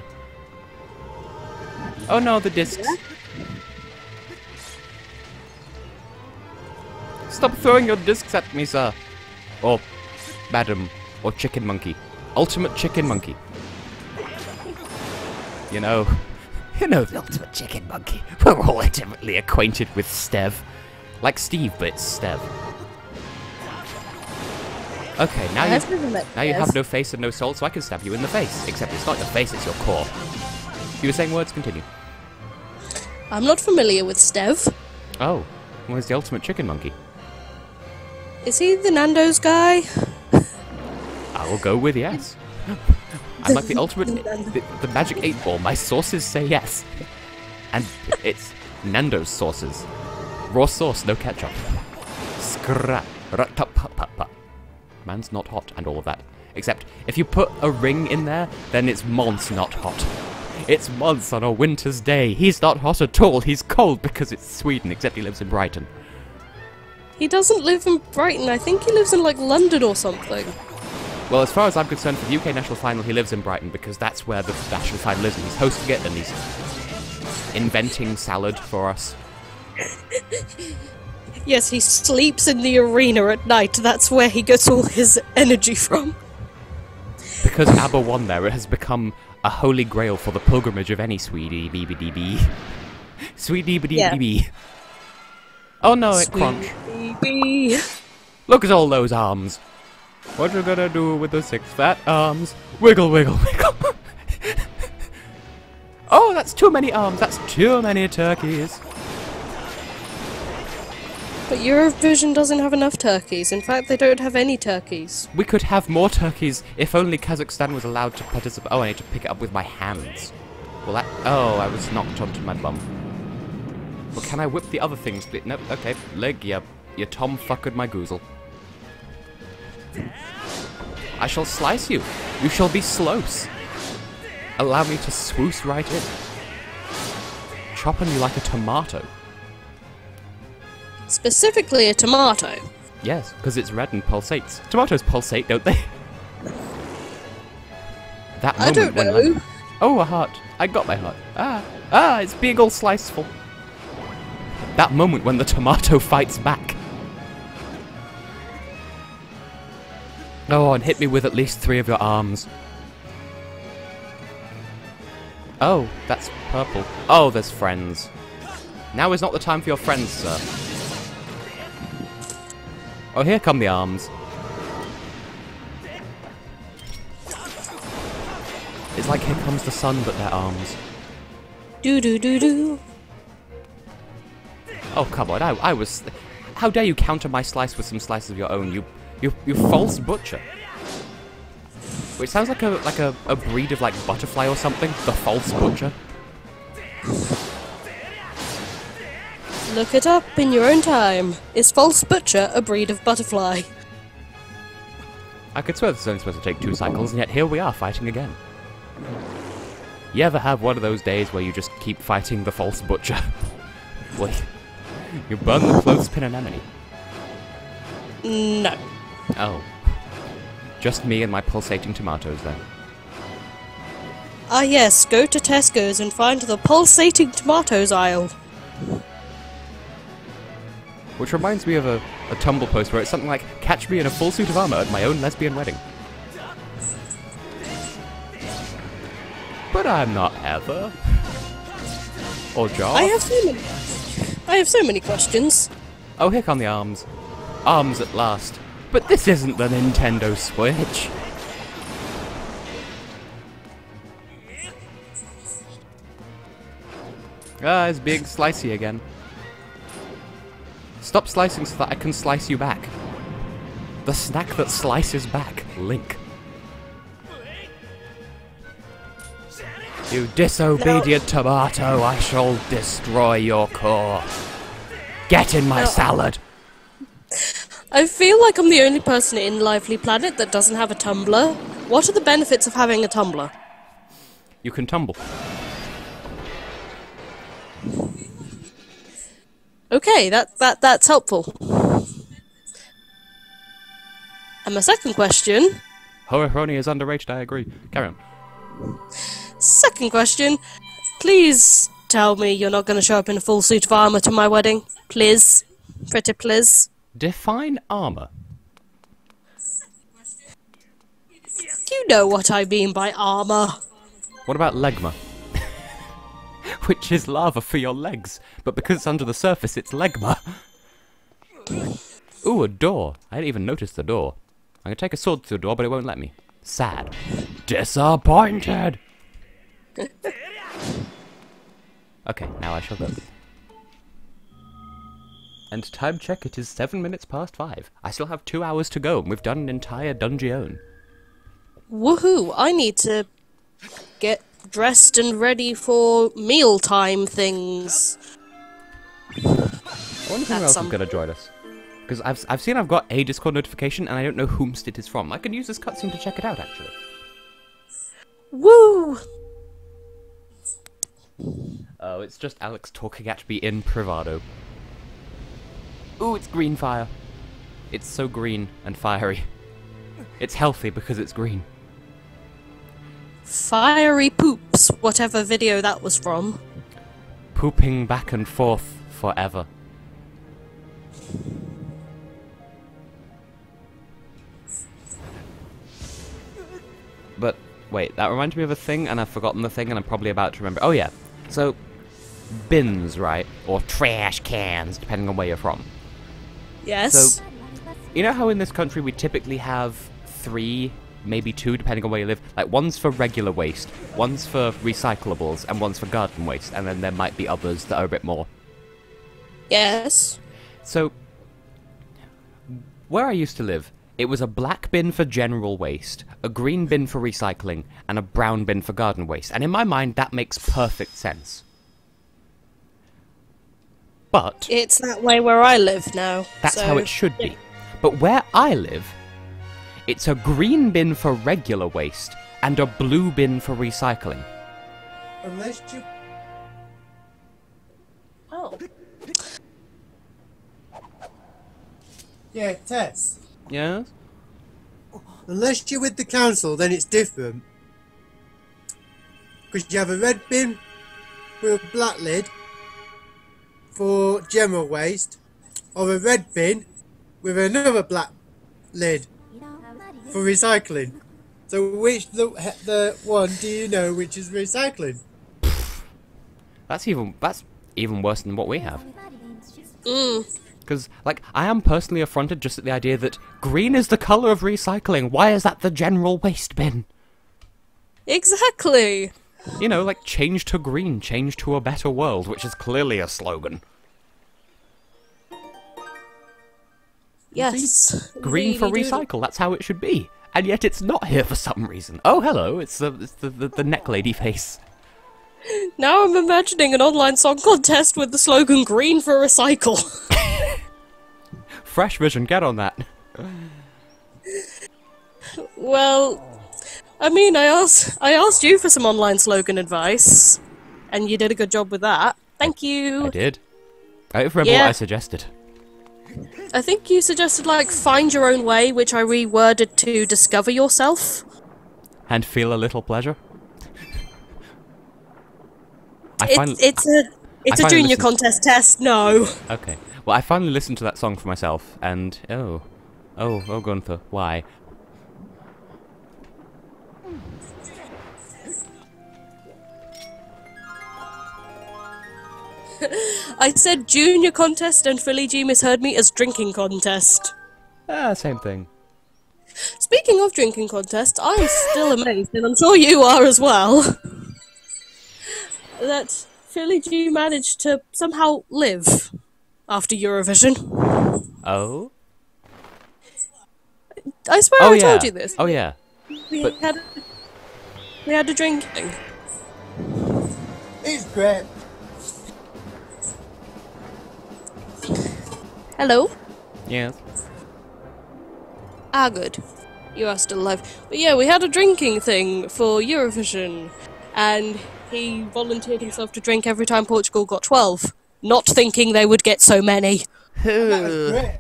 Oh no, the discs. Stop throwing your discs at me, sir. Or madam, or chicken monkey. Ultimate chicken monkey. You know the ultimate chicken monkey. We're all intimately acquainted with Stev. Like Steve, but it's Stev. Okay, now you have no face and no soul, so I can stab you in the face. Except it's not your face, it's your core. You were saying words, continue. I'm not familiar with Stev. Oh, where's the ultimate chicken monkey? Is he the Nando's guy? I will go with yes. I'm like the ultimate, the magic 8-ball. My sources say yes. And it's Nando's sauces. Raw sauce, no ketchup. Scrap. Man's not hot and all of that. Except, if you put a ring in there, then it's Mons not hot. It's Mons on a winter's day. He's not hot at all. He's cold because it's Sweden, except he lives in Brighton. He doesn't live in Brighton. I think he lives in, like, London or something. Well, as far as I'm concerned, for the UK National Final, he lives in Brighton, because that's where the National Final is, and he's hosting it, and he's inventing salad for us. Yes, he sleeps in the arena at night. That's where he gets all his energy from. Because ABBA won there, it has become a holy grail for the pilgrimage of any sweetie BBDB. Sweetie BBDB. Oh no, it crunch. Look at all those arms. What you gonna do with the 6 fat arms? Wiggle, wiggle, wiggle. Oh, that's too many arms. That's too many turkeys. But Eurovision doesn't have enough turkeys. In fact, they don't have any turkeys. We could have more turkeys if only Kazakhstan was allowed to participate. Oh, I need to pick it up with my hands. Well, that... Oh, I was knocked onto my bum. Well, can I whip the other things? Nope, okay. Leg, you Tom fuckered my goozle. I shall slice you. You shall be slose. Allow me to swoosh right in. Chopping you like a tomato. Specifically a tomato. Yes, because it's red and pulsates. Tomatoes pulsate, don't they? That I don't when know. Oh, a heart. I got my heart. Ah, it's being all sliceful. That moment when the tomato fights back. Oh, and hit me with at least 3 of your arms. Oh, that's purple. Oh, there's friends. Now is not the time for your friends, sir. Oh, here come the arms. It's like here comes the sun, but they're arms. Do do do do. Oh, come on, I was... How dare you counter my slice with some slices of your own, you false butcher. Which sounds like a breed of, like, butterfly or something. The false butcher. Look it up in your own time. Is false butcher a breed of butterfly? I could swear this is only supposed to take 2 cycles, and yet here we are fighting again. You ever have one of those days where you just keep fighting the false butcher? Wait. You burn the clothespin anemone. No. Oh. Just me and my pulsating tomatoes, then. Ah yes, go to Tesco's and find the pulsating tomatoes aisle. Which reminds me of a Tumblr post where it's something like, catch me in a full suit of armor at my own lesbian wedding. But I'm not Heather. Or Josh. I have so many questions. Oh, here come the arms. Arms at last. But this isn't the Nintendo Switch. Ah, it's being slicey again. Stop slicing so that I can slice you back. The snack that slices back, Link. You disobedient tomato, I shall destroy your core. Get in my salad. I feel like I'm the only person in Lively Planet that doesn't have a Tumblr. What are the benefits of having a Tumblr? You can tumble. Okay, that's helpful. And my second question... Horroroni is underrated, I agree. Carry on. Second question. Please tell me you're not going to show up in a full suit of armor to my wedding. Please. Pretty please. Define armor. You know what I mean by armor. What about legma? Which is lava for your legs, but because it's under the surface, it's legma. Ooh, a door. I didn't even notice the door. I'm gonna take a sword through the door, but it won't let me. Sad. Disappointed! Okay, now I shall go. And time check, it is 7 minutes past 5. I still have 2 hours to go, and we've done an entire dungeon. Woohoo! I need to get dressed and ready for mealtime things. I wonder who else is going to join us. Because I've seen I've got a Discord notification, and I don't know whomst it is from. I can use this cutscene to check it out, actually. Woo! Oh, it's just Alex talking at me in Privado. Ooh, it's green fire. It's so green and fiery. It's healthy because it's green. Fiery poops, whatever video that was from. Pooping back and forth forever. But, wait, that reminds me of a thing, and I've forgotten the thing, and I'm probably about to remember. Oh, yeah. So, bins, right? Or trash cans, depending on where you're from. Yes. So, you know how in this country we typically have 3, maybe 2, depending on where you live? Like, one's for regular waste, one's for recyclables, and one's for garden waste, and then there might be others that are a bit more. Yes. So, where I used to live, it was a black bin for general waste, a green bin for recycling, and a brown bin for garden waste. And in my mind, that makes perfect sense. But It's that way where I live now. that's so, how it should be. But where I live, it's a green bin for regular waste and a blue bin for recycling. Unless you... Oh. Yeah, Tess. Yes? Unless you're with the council, then it's different. Because you have a red bin with a black lid for general waste, or a red bin with another black lid for recycling. So which the one do you know which is recycling? That's even worse than what we have. Mm. Because, like, I am personally affronted just at the idea that green is the colour of recycling. Why is that the general waste bin? Exactly. You know, like, change to green, change to a better world, which is clearly a slogan. Yes. Green for really do. recycle, that's how it should be. And yet it's not here for some reason. Oh, hello, it's the neck lady face. Now I'm imagining an online song contest with the slogan "Green for Recycle." Fresh Vision, get on that. Well, I mean, I asked you for some online slogan advice, and you did a good job with that. Thank you. I did. I don't remember Yeah. what I suggested. I think you suggested like find your own way, which I reworded to discover yourself. And feel a little pleasure. It's a finally junior listened- contest test. No. Okay. Well, I finally listened to that song for myself, and oh, Gunther, why? I said junior contest, and Philly G misheard me as drinking contest. Same thing. Speaking of drinking contest, I am still amazed, and I'm sure you are as well, that Philly G managed to somehow live after Eurovision. Oh? I swear Oh I yeah. told you this. Oh yeah. We but- had a drinking. It's great. Hello? Yes. Ah, good. You are still alive. But yeah, we had a drinking thing for Eurovision, and he volunteered himself to drink every time Portugal got 12, not thinking they would get so many. That's great.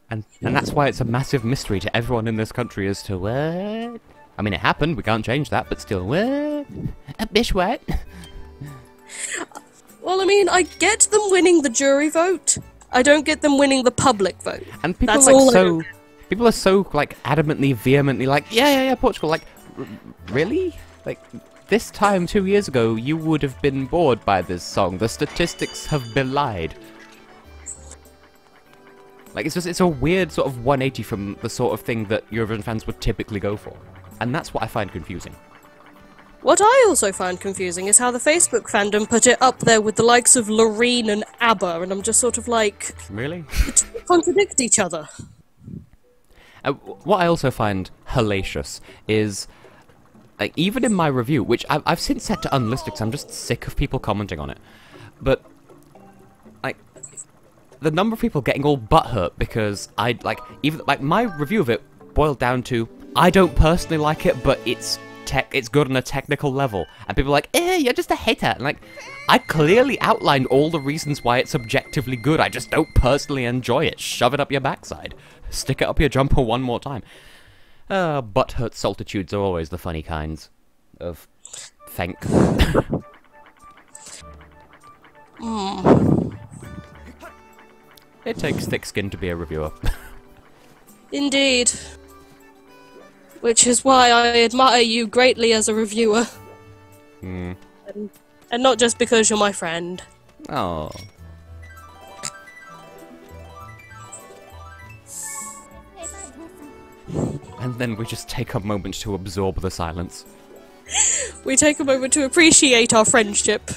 And that's why it's a massive mystery to everyone in this country as to what. I mean, it happened. We can't change that, but still, what? A bish what? Well, I mean, I get them winning the jury vote. I don't get them winning the public vote. And people That's are all I so. People are so like adamantly, vehemently like, yeah, Portugal. Like, really? Like, this time 2 years ago, you would have been bored by this song. The statistics have belied. Like, it's a weird sort of 180 from the sort of thing that Eurovision fans would typically go for. And that's what I find confusing. What I also find confusing is how the Facebook fandom put it up there with the likes of Loreen and ABBA, and I'm just sort of like, Really? the two contradict each other. What I also find hellacious is, like, even in my review, which I've since set to unlisted because I'm just sick of people commenting on it, but, like, the number of people getting all butthurt because my review of it boiled down to, I don't personally like it, but it's good on a technical level. And people are like, you're just a hater. And like, I clearly outlined all the reasons why it's objectively good. I just don't personally enjoy it. Shove it up your backside. Stick it up your jumper one more time. Butthurt saltitudes are always the funny kinds of thank. It takes thick skin to be a reviewer. Indeed. Which is why I admire you greatly as a reviewer. Hmm. And not just because you're my friend. Oh. And then we just take a moment to absorb the silence. We take a moment to appreciate our friendship.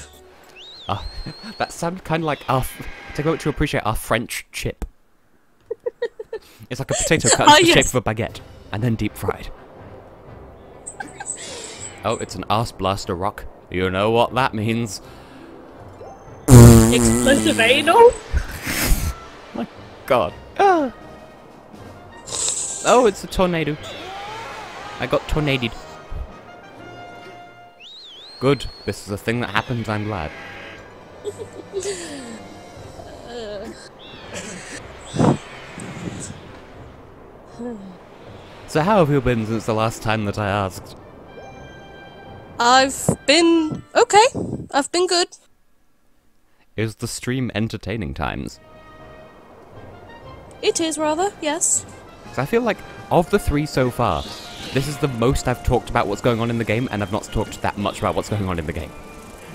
That sounded kind of like take a moment to appreciate our French chip. It's like a potato cut Ah, into the yes. shape of a baguette, and then deep fried. Oh, it's an arse blaster rock. You know what that means. Explosive anal? My god. Ah. Oh, it's a tornado. I got tornadoed. Good. This is a thing that happens, I'm glad. So how have you been since the last time that I asked? I've been okay. I've been good. Is the stream entertaining times? It is rather, yes. 'Cause I feel like, of the three so far, this is the most I've talked about what's going on in the game, and I've not talked that much about what's going on in the game.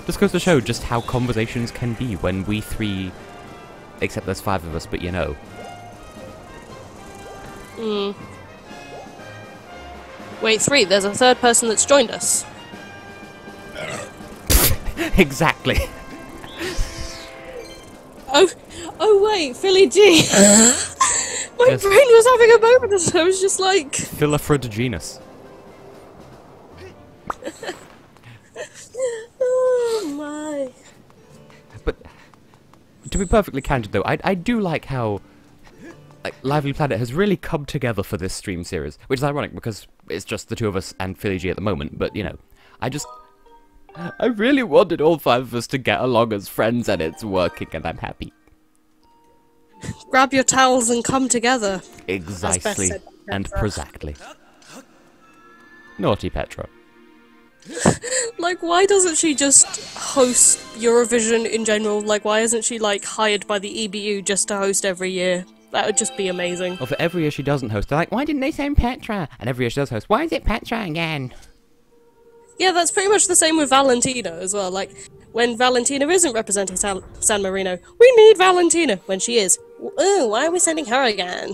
Just goes to show just how conversations can be when we three... Except there's 5 of us, but you know. Wait, 3. There's a third person that's joined us. Exactly. Oh wait, Philly G. My Yes. brain was having a moment, and I was just like, Philifrid genus. oh my. But, to be perfectly candid though, I do like how... Like, Lively Planet has really come together for this stream series, which is ironic because it's just the 2 of us and Philly G at the moment, but, you know, I really wanted all 5 of us to get along as friends, and it's working, and I'm happy. Grab your towels and come together. Exactly, said, and Petra. prosactly. Naughty Petra. Like, why doesn't she just host Eurovision in general? Like, why isn't she, like, hired by the EBU just to host every year? That would just be amazing. Well, for every year she doesn't host, they're like, why didn't they send Petra? And every year she does host, why is it Petra again? Yeah, that's pretty much the same with Valentina as well. Like, when Valentina isn't representing San Marino, we need Valentina. When she is, oh, why are we sending her again?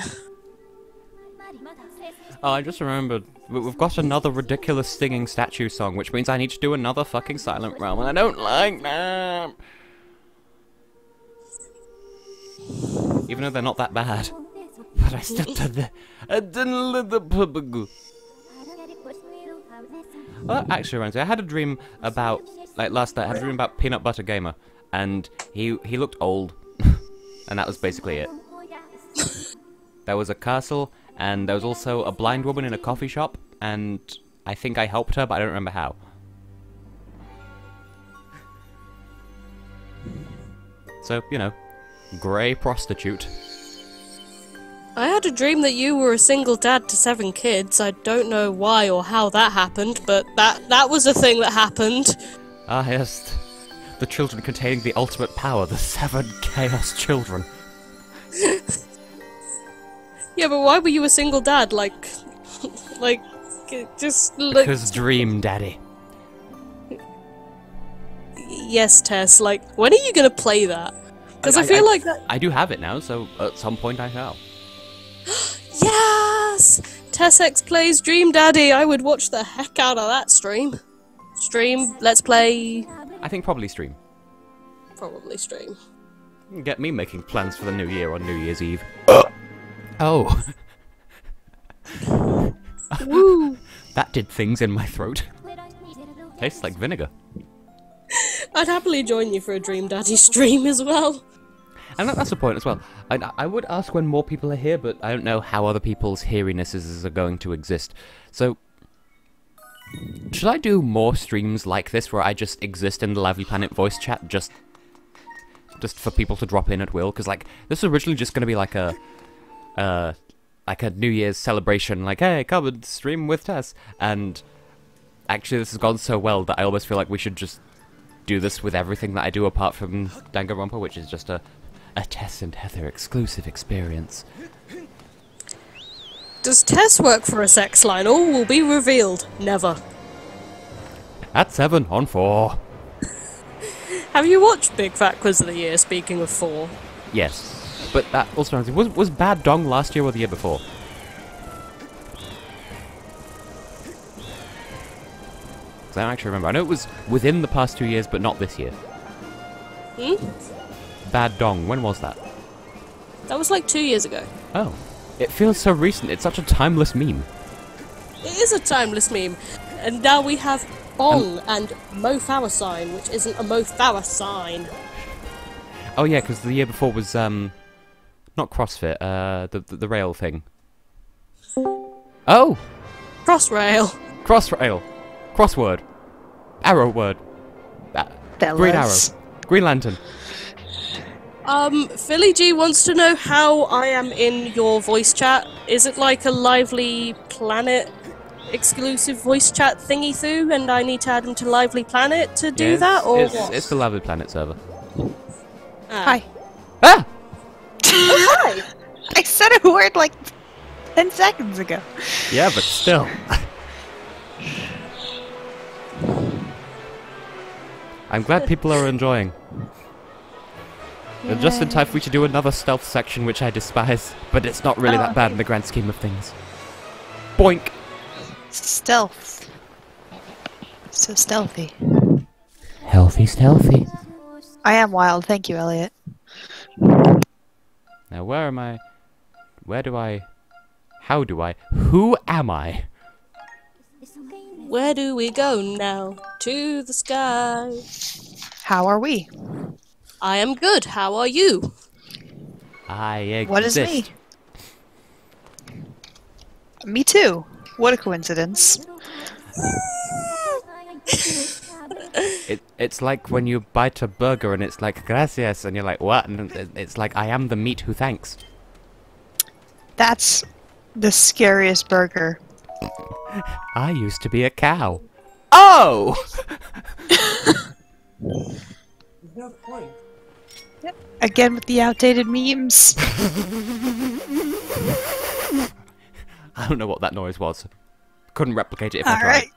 Oh, I just remembered, we've got another ridiculous singing statue song, which means I need to do another fucking Silent Realm, and I don't like that! Even though they're not that bad. But I still did the... I didn't let the public go. Well, that actually reminds me, I had a dream about, like last night, I had a dream about Peanut Butter Gamer, and he looked old, and that was basically it. There was a castle, and there was also a blind woman in a coffee shop, and I think I helped her, but I don't remember how. So, you know, grey prostitute. I had a dream that you were a single dad to 7 kids. I don't know why or how that happened, but that was a thing that happened. Ah, yes. The children containing the ultimate power, the 7 Chaos Children. Yeah, but why were you a single dad? Like, just like... Because Dream Daddy. Yes, Tess, like, when are you gonna play that? Because I feel like that... I do have it now, so at some point I shall. Yes! Tessex plays Dream Daddy. I would watch the heck out of that stream. Stream, let's play... I think probably stream. Probably stream. Get me making plans for the new year on New Year's Eve. Oh. Woo! That did things in my throat. Tastes like vinegar. I'd happily join you for a Dream Daddy stream as well. And that's the point as well. I would ask when more people are here, but I don't know how other people's hearinesses are going to exist. So, should I do more streams like this where I just exist in the Lively Planet voice chat just for people to drop in at will? Because, like, this was originally just going to be like a New Year's celebration, like, hey, come and stream with Tess. And actually this has gone so well that I almost feel like we should just do this with everything that I do apart from Danganronpa, which is just a Tess and Heather exclusive experience. Does Tess work for a sex line? All will be revealed. Never. At 7 on 4. Have you watched Big Fat Quiz of the Year, speaking of 4? Yes. But that also reminds me, was Bad Dong last year or the year before? I don't actually remember. I know it was within the past 2 years, but not this year. Hmm? Bad Dong, when was that? That was like 2 years ago. Oh. It feels so recent. It's such a timeless meme. It is a timeless meme. And now we have Bong and Mo Farah sign, which isn't a Mo Farah sign. Oh yeah, because the year before was not CrossFit, the rail thing. Oh, Crossrail. Crossrail, crossword, arrow word, Green Arrow, Green Lantern. Philly G wants to know how I am in your voice chat. Is it like a Lively Planet exclusive voice chat thingy-thoo, and I need to add him to Lively Planet to do that, or what? It's the Lively Planet server. Hi. Ah! Hi! I said a word like 10 seconds ago. Yeah, but still. I'm glad people are enjoying. And just in time for me to do another stealth section, which I despise, but it's not really that bad in the grand scheme of things. Boink! Stealth. So stealthy. Healthy, stealthy. I am wild, thank you, Elliot. Now where am I? Where do I? How do I? Who am I? Where do we go now? To the sky. How are we? I am good. How are you? I exist. What is me? Me too. What a coincidence. It's like when you bite a burger and it's like, gracias, and you're like, what? And it's like, I am the meat who thanks. That's the scariest burger. I used to be a cow. Oh! No point. Again with the outdated memes. I don't know what that noise was. Couldn't replicate it if I tried. Alright.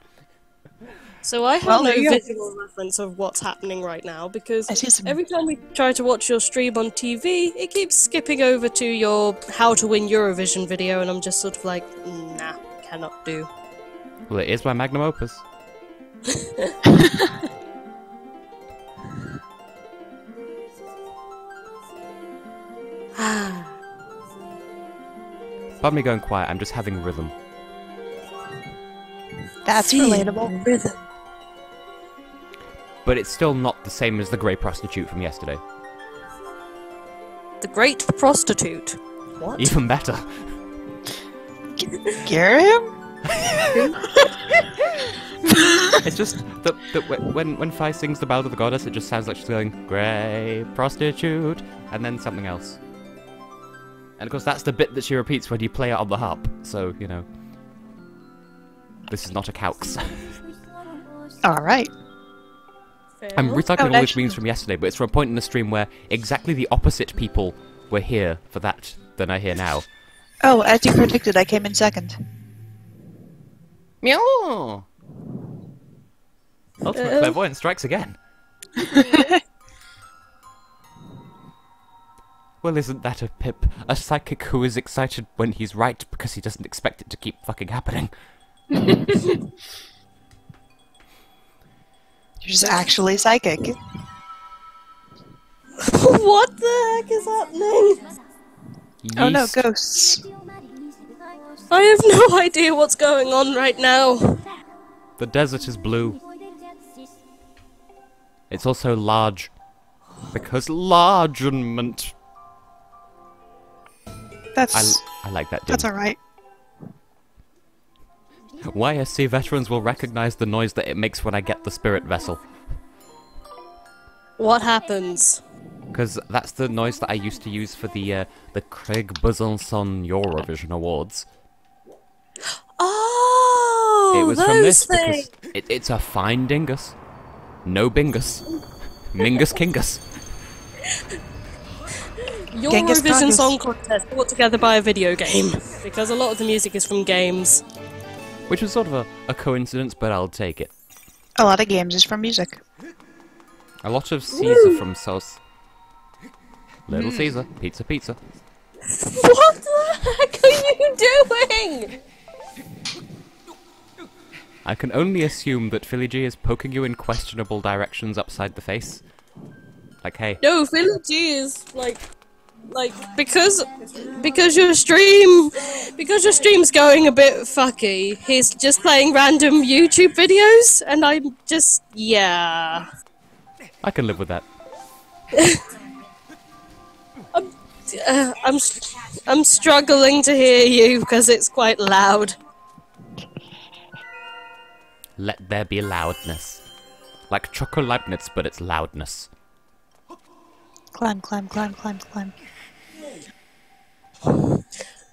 So I have Well, no there you go. visual reference of what's happening right now, because I see some- every time we try to watch your stream on TV, it keeps skipping over to your How to Win Eurovision video, and I'm just sort of like, nah, cannot do. Well, it is my magnum opus. Pardon me going quiet, I'm just having rhythm. That's relatable. Rhythm. But it's still not the same as the grey prostitute from yesterday. The Great Prostitute. What? Even better. Garium? It's just that when Fi sings the Ballad of the Goddess, it just sounds like she's going, grey prostitute, and then something else. And of course that's the bit that she repeats when you play it on the harp, so, you know. This is not a calx. Alright. I'm recycling all these actually- memes from yesterday, but it's from a point in the stream where exactly the opposite people were here for that than are here now. Oh, as you predicted, I came in second. Meow! Ultimate clairvoyance strikes again. Well, isn't that a pip? A psychic who is excited when he's right because he doesn't expect it to keep fucking happening. You're just actually psychic. What the heck is happening? Oh no, Yeast. ghosts. I have no idea what's going on right now. The desert is blue. It's also large. Because largement. That's I like that, that's dim. alright. YSC veterans will recognize the noise that it makes when I get the spirit vessel. What happens? Because that's the noise that I used to use for the Craig Besançon Eurovision Awards. Oh, It was those from this things. because it's a fine dingus. No bingus. Mingus kingus. Genghis Eurovision Khan. Song Contest put together by a video game, because a lot of the music is from games. Which was sort of a coincidence, but I'll take it. A lot of games is from music. A lot of Caesar from Sauce. Little Caesar. Pizza, pizza. What the heck are you doing? I can only assume that Philly G is poking you in questionable directions upside the face. Like, hey, No, Philly G is like Like, because your stream's going a bit fucky, he's just playing random YouTube videos, and I'm just, yeah. I can live with that. I'm struggling to hear you because it's quite loud. Let there be loudness. Like Choco Leibniz, but it's loudness. Climb, climb, climb, climb, climb.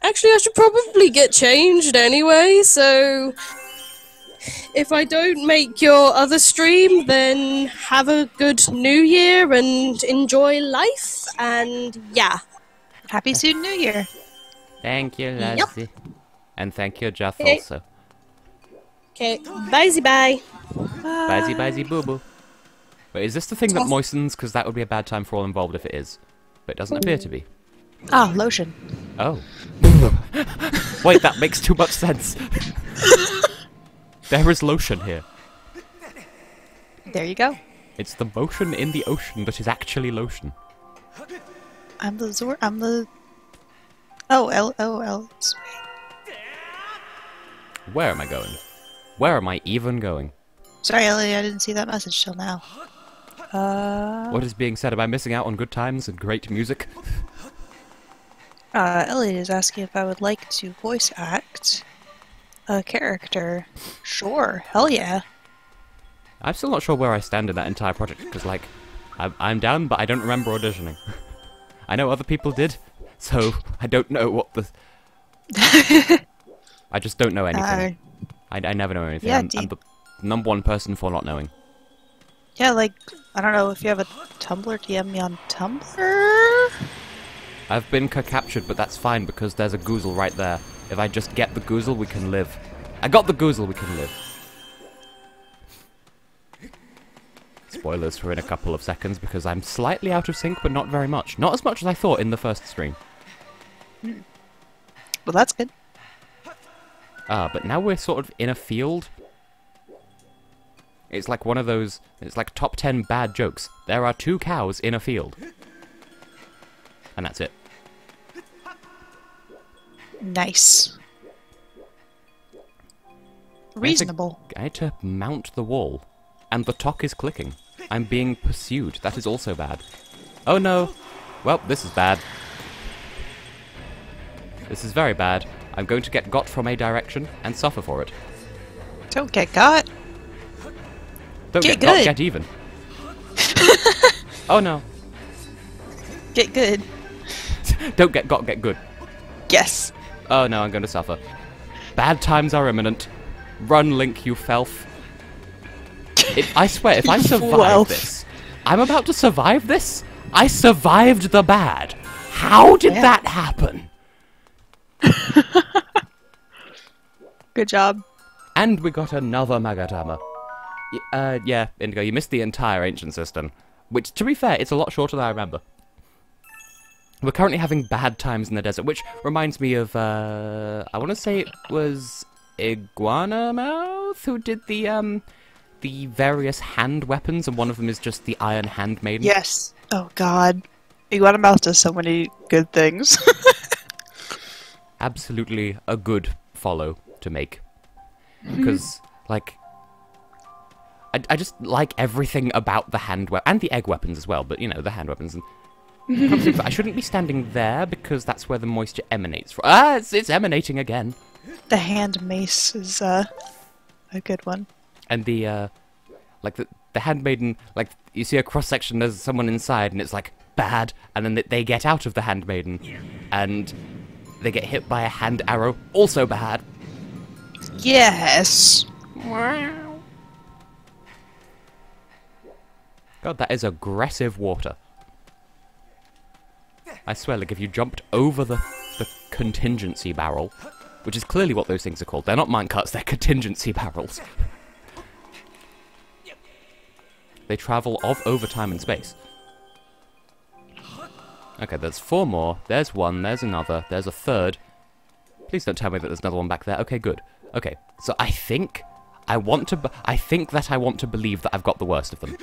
Actually, I should probably get changed anyway, so if I don't make your other stream, then have a good new year and enjoy life, and yeah. Happy soon New Year. Thank you, Yep. Leslie. And thank you, Jeff, Okay. also. Okay, bye. Bye, bye, boo boo. Wait, is this the thing that moistens? Because that would be a bad time for all involved if it is. But it doesn't appear to be. Ah, lotion. Oh. Wait, that makes too much sense. There is lotion here. There you go. It's the motion in the ocean that is actually lotion. I'm the... Oh, L. Where am I going? Where am I even going? Sorry, Ellie, I didn't see that message till now. What is being said? Am I missing out on good times and great music? Elliot is asking if I would like to voice act a character. Sure, hell yeah. I'm still not sure where I stand in that entire project, because, like, I'm down, but I don't remember auditioning. I know other people did, so I don't know what the... I just don't know anything. I never know anything. Yeah, I'm the #1 person for not knowing. Yeah, like, I don't know if you have a Tumblr, DM me on Tumblr? I've been captured, but that's fine because there's a Goozle right there. If I just get the Goozle, we can live. I got the Goozle, we can live. Spoilers for in a couple of seconds because I'm slightly out of sync, but not very much. Not as much as I thought in the first stream. Well, that's good. But now we're sort of in a field. It's like one of those... It's like top 10 bad jokes. There are 2 cows in a field. And that's it. Nice. Reasonable. I had to mount the wall. And the talk is clicking. I'm being pursued. That is also bad. Oh no. Well, this is bad. This is very bad. I'm going to get got from a direction and suffer for it. Don't get got. Don't Get get got, good. get even. Oh no. Get good. Don't get got, get good. Yes. Oh no, I'm going to suffer. Bad times are imminent. Run, Link, you felf. I swear, if I survive Felf. this... I'm about to survive this? I survived the bad. How did Yeah. that happen? Good job. And we got another Magatama. Yeah, Indigo, you missed the entire ancient system. Which, to be fair, it's a lot shorter than I remember. We're currently having bad times in the desert, which reminds me of, I want to say it was Iguana Mouth who did the various hand weapons, and one of them is just the Iron Handmaiden. Yes. Oh god. Iguana Mouse does so many good things. Absolutely a good follow to make. Because, like... I just like everything about the hand weapon, and the egg weapons as well, but, you know, the hand weapons. And I shouldn't be standing there, because that's where the moisture emanates from. Ah, it's emanating again! The hand mace is a good one. And the, like, the handmaiden, like, you see a cross-section, there's someone inside, and it's like, bad, and then they get out of the handmaiden, and they get hit by a hand arrow, also bad. Yes. God, that is aggressive water. I swear, like, if you jumped over the contingency barrel, which is clearly what those things are called. They're not minecarts, they're contingency barrels. They travel over time and space. Okay, there's 4 more. There's 1, there's another, there's a 3rd. Please don't tell me that there's another one back there. Okay, good. Okay, so I think that I want to believe that I've got the worst of them.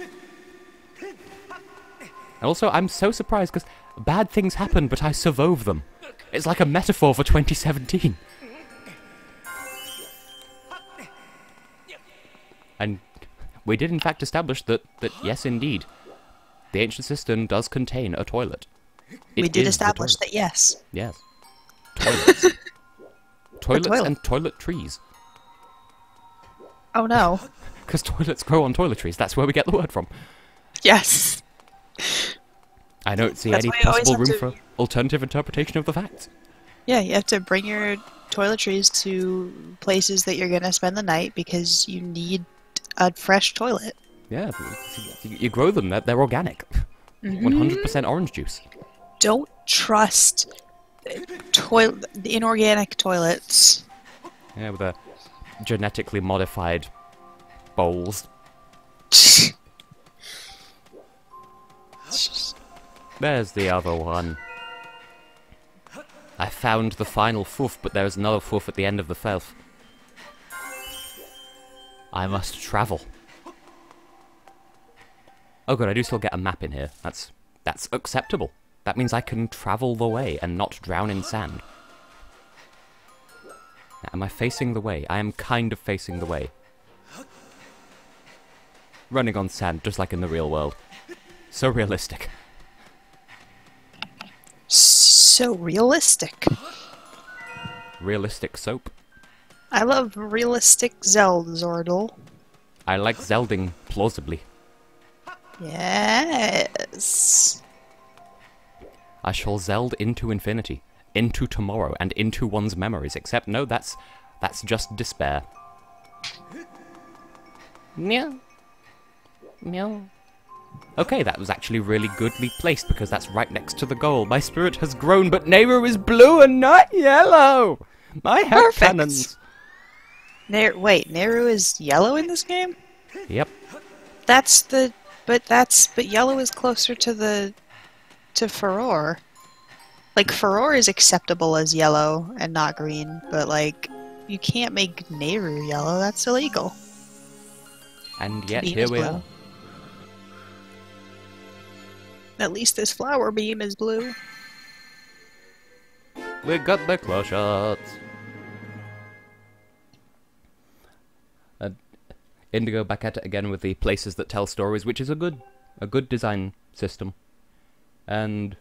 And also, I'm so surprised, because bad things happen, but I survive them. It's like a metaphor for 2017. And we did in fact establish that yes, indeed, the ancient cistern does contain a toilet. We It did is the establish toilet. that, yes. Yes. Toilets. Toilets toilet. and toilet trees. Oh no. Because toilets grow on toiletries. That's where we get the word from. Yes. I don't see That's any why you always possible have room to- for alternative interpretation of the facts. Yeah, you have to bring your toiletries to places that you're going to spend the night because you need a fresh toilet. Yeah, you grow them. They're organic. 100% orange juice. Don't trust the inorganic toilets. Yeah, with a genetically modified bowls. There's the other one. I found the final foof, but there's another foof at the end of the felf. I must travel. Oh good, I do still get a map in here. That's acceptable. That means I can travel the way and not drown in sand. Now, am I facing the way? I am kind of facing the way. Running on sand, just like in the real world. So realistic. So realistic. Realistic soap. I love realistic Zordle. I like Zelding plausibly. Yes. I shall Zeld into infinity, into tomorrow, and into one's memories. Except, no, that's just despair. Meow. Meow. Okay, that was actually really goodly placed, because that's right next to the goal. My spirit has grown, but Nehru is blue and not yellow! My head Perfect. cannons! Wait, Nehru is yellow in this game? Yep. But yellow is closer to Furore. Like, Furore is acceptable as yellow and not green, but like, you can't make Nehru yellow, that's illegal. And yet, Beam here is we blue. are. At least this flower beam is blue. We got the claw shots. Indigo back at it again with the places that tell stories, which is a good design system. And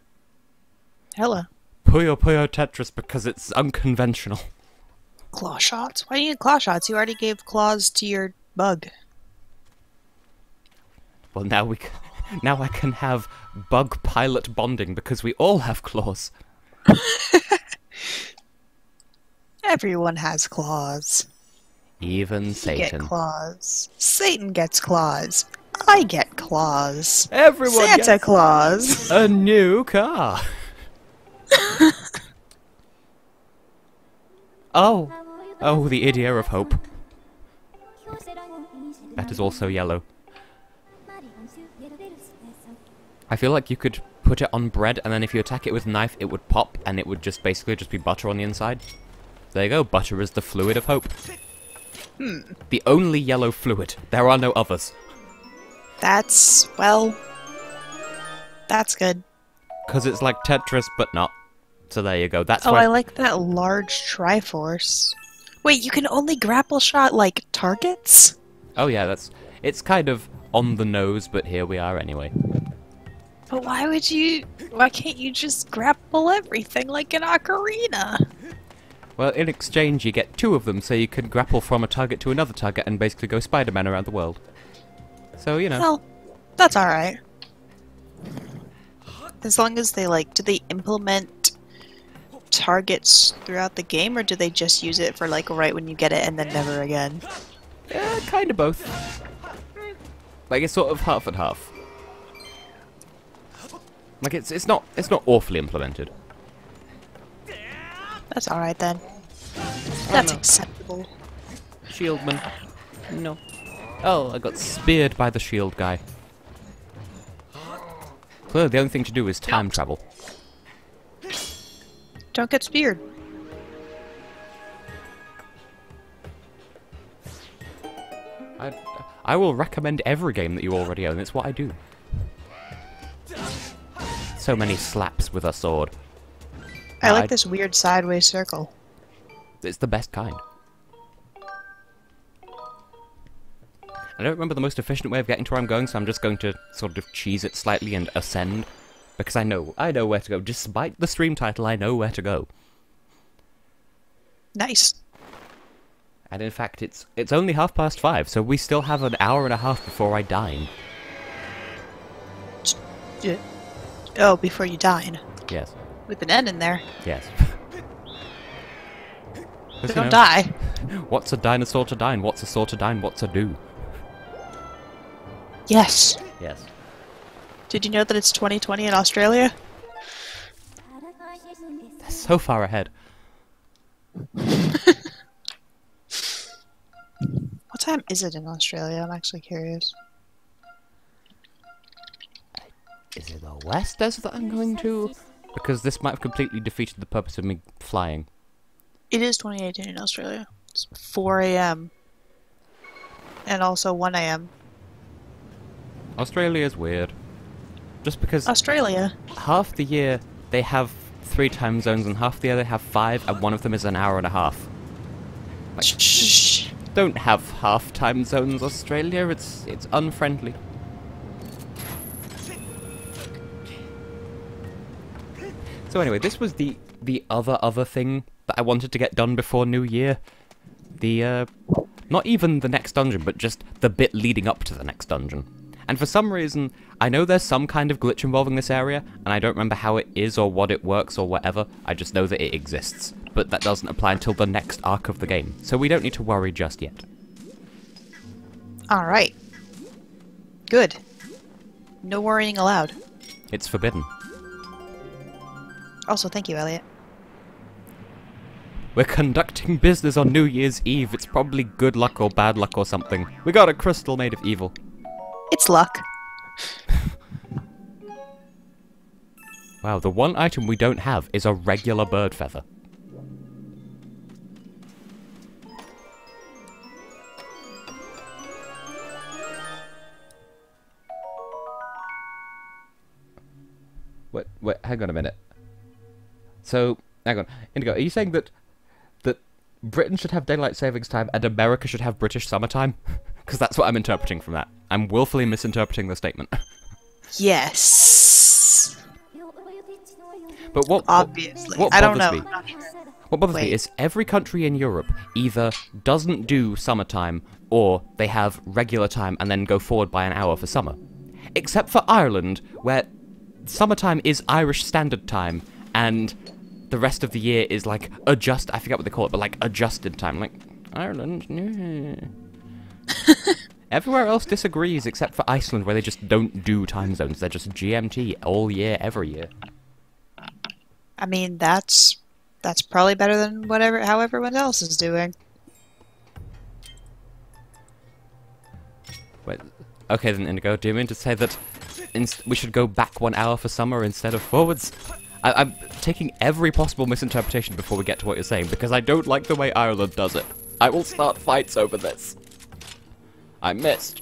Hella. Puyo Puyo Tetris because it's unconventional. Claw shots? Why do you need claw shots? You already gave claws to your bug. Well, now I can have bug pilot bonding because we all have claws. Everyone has claws. Even You Satan. get claws. Satan gets claws. I get claws. Everyone Santa gets Claus. a new car. Oh, the idea of hope. That is also yellow. I feel like you could put it on bread, and then if you attack it with a knife, it would pop, and it would basically be butter on the inside. There you go, butter is the fluid of hope. The only yellow fluid. There are no others. That's good. Because it's like Tetris, but not. So there you go. That's Oh, why... I like that large Triforce. Wait, you can only grapple shot, like, targets? Oh yeah, it's kind of on the nose, but here we are anyway. But why can't you just grapple everything like an ocarina? Well, in exchange, you get two of them, so you can grapple from a target to another target and basically go Spider-Man around the world. So, you know. Well, that's alright. As long as they, do they implement targets throughout the game, or do they just use it for, right when you get it and then never again? Yeah, kind of both. Like, it's sort of half and half. Like, it's not awfully implemented. That's alright then. That's no. acceptable. Shieldman. No. Oh, I got speared by the shield guy. Clearly, the only thing to do is time travel. Don't get speared. I will recommend every game that you already own. It's what I do. so many slaps with a sword. I like this weird sideways circle. It's the best kind. I don't remember the most efficient way of getting to where I'm going, so I'm just going to sort of cheese it slightly and ascend. Because I know where to go. Despite the stream title, I know where to go. Nice. And in fact, it's only 5:30, so we still have an hour and a half before I dine. Oh, before you dine. Yes. With an N in there. Yes. So don't die. What's a dinosaur to dine? What's a saw to dine? What's a do? Yes. Yes. Did you know that it's 2020 in Australia? That's so far ahead. What time is it in Australia? I'm actually curious. Is it the West Desert that I'm going to? Because this might have completely defeated the purpose of me flying. It is 2018 in Australia. It's 4 a.m. And also 1 a.m. Australia's weird. Just because Australia. half the year they have 3 time zones and half the year they have 5, and one of them is an hour and a half. Like, Shh. don't have half time zones, Australia. It's unfriendly. So anyway, this was the other thing that I wanted to get done before New Year. The not even the next dungeon, but just the bit leading up to the next dungeon. And for some reason, I know there's some kind of glitch involving this area, and I don't remember how it is or what it works or whatever. I just know that it exists. But that doesn't apply until the next arc of the game, so we don't need to worry just yet. Alright. Good. No worrying allowed. It's forbidden. Also, thank you, Elliot. We're conducting business on New Year's Eve. It's probably good luck or bad luck or something. We got a crystal made of evil. It's luck. Wow, the one item we don't have is a regular bird feather. Wait, hang on a minute. So, hang on. Indigo, are you saying that Britain should have daylight savings time and America should have British summertime? Because that's what I'm interpreting from that. I'm willfully misinterpreting the statement. Yes. But what Obviously. what I don't bothers know. me- I'm not sure. What bothers me Wait. is every country in Europe either doesn't do summertime or they have regular time and then go forward by an hour for summer. Except for Ireland, where summertime is Irish Standard Time and the rest of the year is like I forget what they call it, but like adjusted time. Like, Ireland, no. Everywhere else disagrees except for Iceland, where they just don't do time zones. They're just GMT all year, every year. I mean, that's probably better than how everyone else is doing. Wait, okay then, Indigo, do you mean to say that we should go back 1 hour for summer instead of forwards? I'm taking every possible misinterpretation before we get to what you're saying, because I don't like the way Ireland does it. I will start fights over this. I missed.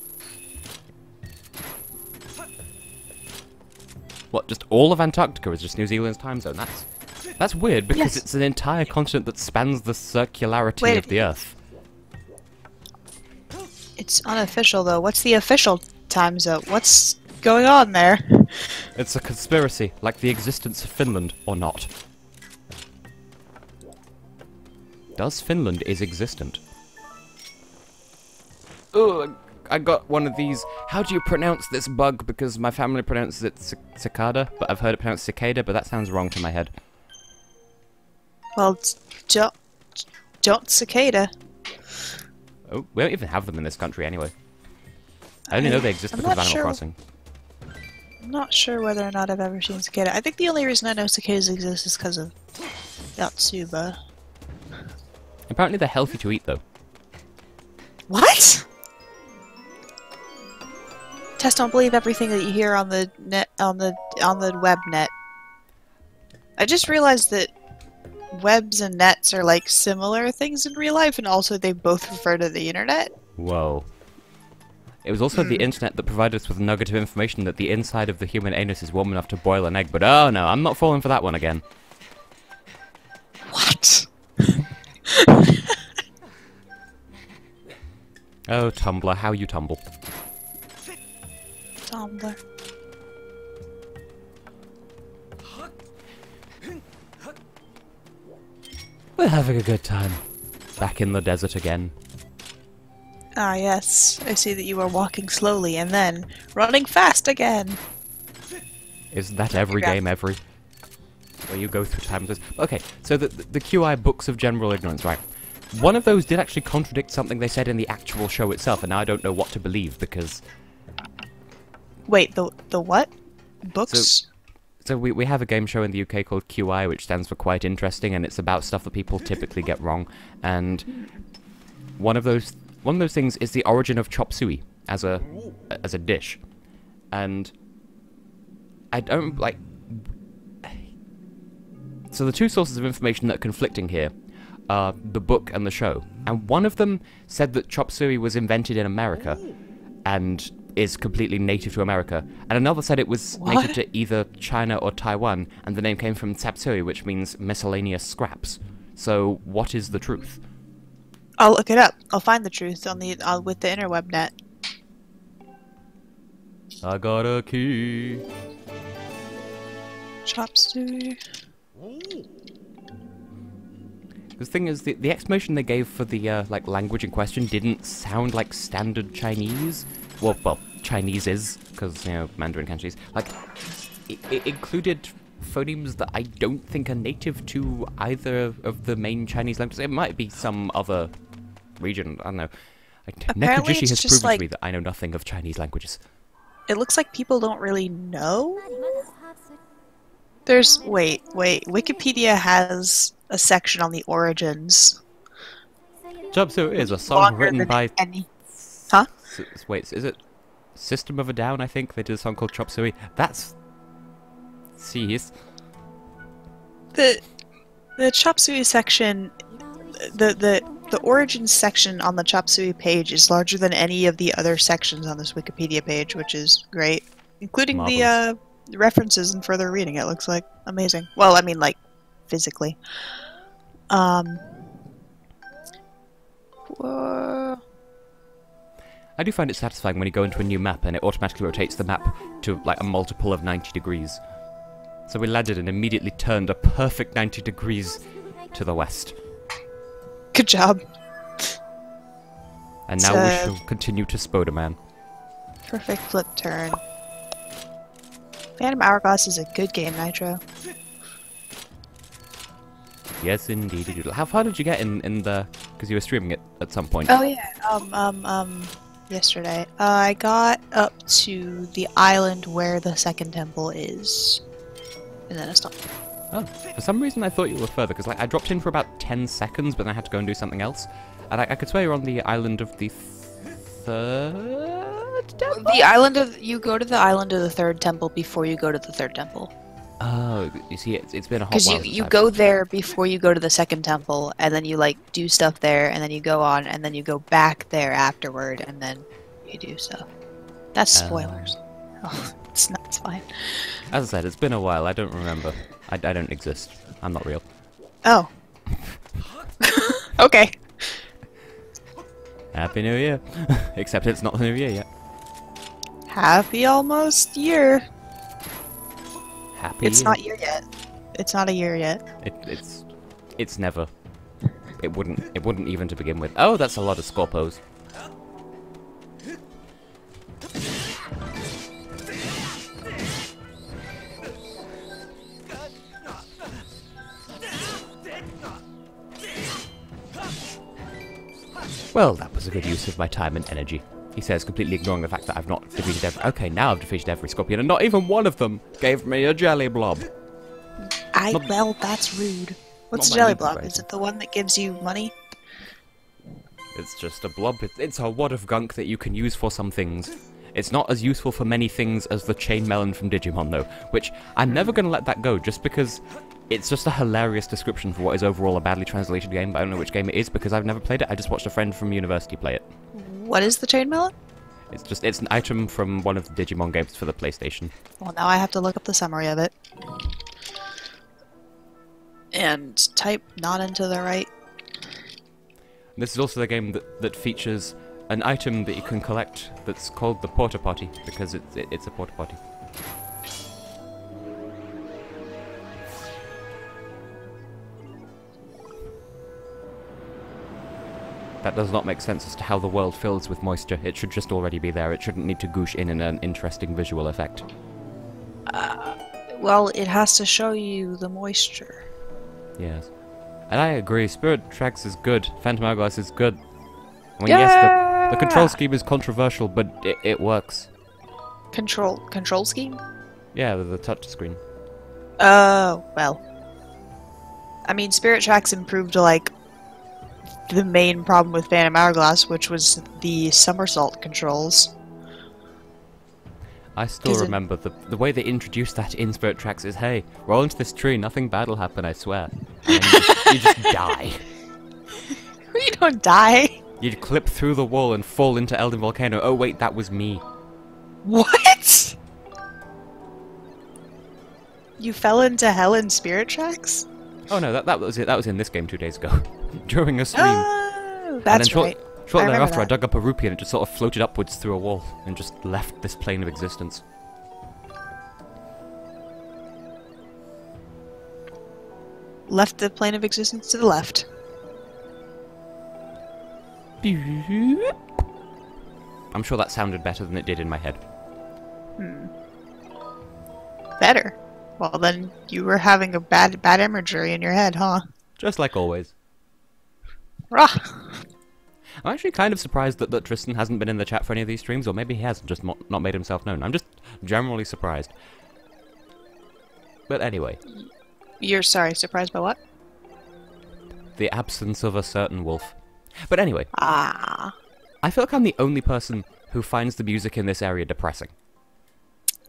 What, just all of Antarctica is just New Zealand's time zone? That's weird, because Yes. it's an entire continent that spans the circularity Wait. of the Earth. It's unofficial, though. What's the official time zone? What's going on there? It's a conspiracy, like the existence of Finland, or not. Does Finland is existent? Oh, I got one of these. How do you pronounce this bug? Because my family pronounces it cicada, but I've heard it pronounced cicada, but that sounds wrong to my head. Well, it's don't cicada. Oh, we don't even have them in this country anyway. I only know they exist I'm because of not Animal sure. Crossing. I'm not sure whether or not I've ever seen cicada. I think the only reason I know cicadas exist is because of Yotsuba. Apparently they're healthy to eat, though. What? Tess, don't believe everything that you hear on the net on the web net. I just realized that webs and nets are like similar things in real life, and also they both refer to the internet. Whoa. It was also the internet that provided us with a nugget of information that the inside of the human anus is warm enough to boil an egg, but oh no, I'm not falling for that one again. What? Oh, Tumblr, how you tumble. Tumblr. We're having a good time. Back in the desert again. Ah, yes. I see that you are walking slowly and then running fast again. Isn't that every game every? Where you go through times. Okay, so the QI Books of General Ignorance, right? One of those did actually contradict something they said in the actual show itself, and now I don't know what to believe because. Wait, the what? Books? So we have a game show in the UK called QI, which stands for Quite Interesting, and it's about stuff that people typically get wrong. And one of those things is the origin of chop suey as a dish, and I don't like. So the two sources of information that are conflicting here are the book and the show, and one of them said that chop suey was invented in America, and is completely native to America, and another said it was native to either China or Taiwan, and the name came from sapsui, which means miscellaneous scraps. So, what is the truth? I'll look it up. I'll find the truth on the with the interweb net. I got a key. Chop suey. The thing is, the explanation they gave for the like language in question didn't sound like standard Chinese. Well, Chinese is, because, you know, Mandarin Cantonese. Like, it included phonemes that I don't think are native to either of the main Chinese languages. It might be some other region, I don't know. Like, Apparently Nekajishi it's has just proven to me that I know nothing of Chinese languages. It looks like people don't really know. There's wait. Wikipedia has a section on the origins. Chop Suey is a song Longer written than by... any. Huh? Wait, is it System of a Down, I think? They did a song called Chop Suey. That's... Jeez. The Chop Suey section, the origins section on the Chop Suey page is larger than any of the other sections on this Wikipedia page, which is great, including the references and further reading. It looks like amazing. Well, I mean, like physically. Whoa. I do find it satisfying when you go into a new map and it automatically rotates the map to like a multiple of 90 degrees. So we landed and immediately turned a perfect 90 degrees to the west. Good job. And now we shall continue to Spoderman. Perfect flip turn. Phantom Hourglass is a good game, Nitro. Yes, indeed. How far did you get in the... Because you were streaming it at some point. Oh yeah, yesterday. I got up to the island where the second temple is. And then I stopped. Oh, for some reason I thought you were further, because like, I dropped in for about 10 seconds, but then I had to go and do something else. And I could swear you're on the island of the third temple? You go to the island of the third temple before you go to the third temple. Oh, you see, it's been a hot while. Because you go there before you go to the second temple, and then you like do stuff there, and then you go on, and then you go back there afterward, and then you do stuff. That's spoilers. Oh, it's fine. As I said, it's been a while. I don't remember. I don't exist. I'm not real. Oh. Okay. Happy New Year. Except it's not the New Year yet. Happy almost year. Happy. It's not year yet. It's not a year yet. It's never. It wouldn't even to begin with. Oh, that's a lot of Scorpos. Well, that was a good use of my time and energy. He says, completely ignoring the fact that I've not defeated every... Okay, now I've defeated every Scorpion, and not even one of them gave me a jelly blob. Well, that's rude. What's a jelly blob? Is it the one that gives you money? It's just a blob. It's a wad of gunk that you can use for some things. It's not as useful for many things as the chain melon from Digimon, though, which I'm never going to let that go, just because it's just a hilarious description for what is overall a badly translated game, but I don't know which game it is because I've never played it. I just watched a friend from university play it. What is the chain melon? It's an item from one of the Digimon games for the PlayStation. Well, now I have to look up the summary of it. And type not into the right. This is also the game that features an item that you can collect that's called the Porta Potty, because it's a Porta Potty. That does not make sense as to how the world fills with moisture. It should just already be there. It shouldn't need to goosh in an interesting visual effect. Well, it has to show you the moisture. Yes. And I agree, Spirit Tracks is good, Phantom Hourglass is good. I mean, Yeah! yes, the control scheme is controversial, but it works. Control scheme? Yeah, the touch screen. Oh, well. I mean, Spirit Tracks improved, like, the main problem with Phantom Hourglass, which was the somersault controls. I still remember the way they introduced that in Spirit Tracks is, hey, roll into this tree, nothing bad will happen, I swear. And you just die. You don't die. You'd clip through the wall and fall into Elden Volcano. Oh wait, that was me. What? You fell into hell in Spirit Tracks? Oh no, that was it. That was in this game 2 days ago. During a stream. Oh, that's and then right. Shortly I remember thereafter, I that. dug up a rupee and it just sort of floated upwards through a wall and just left this plane of existence. Left the plane of existence to the left. I'm sure that sounded better than it did in my head. Better. Well, then you were having a bad imagery in your head, huh? Just like always. Rah! I'm actually kind of surprised that Tristan hasn't been in the chat for any of these streams, or maybe he has just not made himself known. I'm just generally surprised. But anyway, You're surprised by what? the absence of a certain wolf. But anyway, Ah. I feel like I'm the only person who finds the music in this area depressing.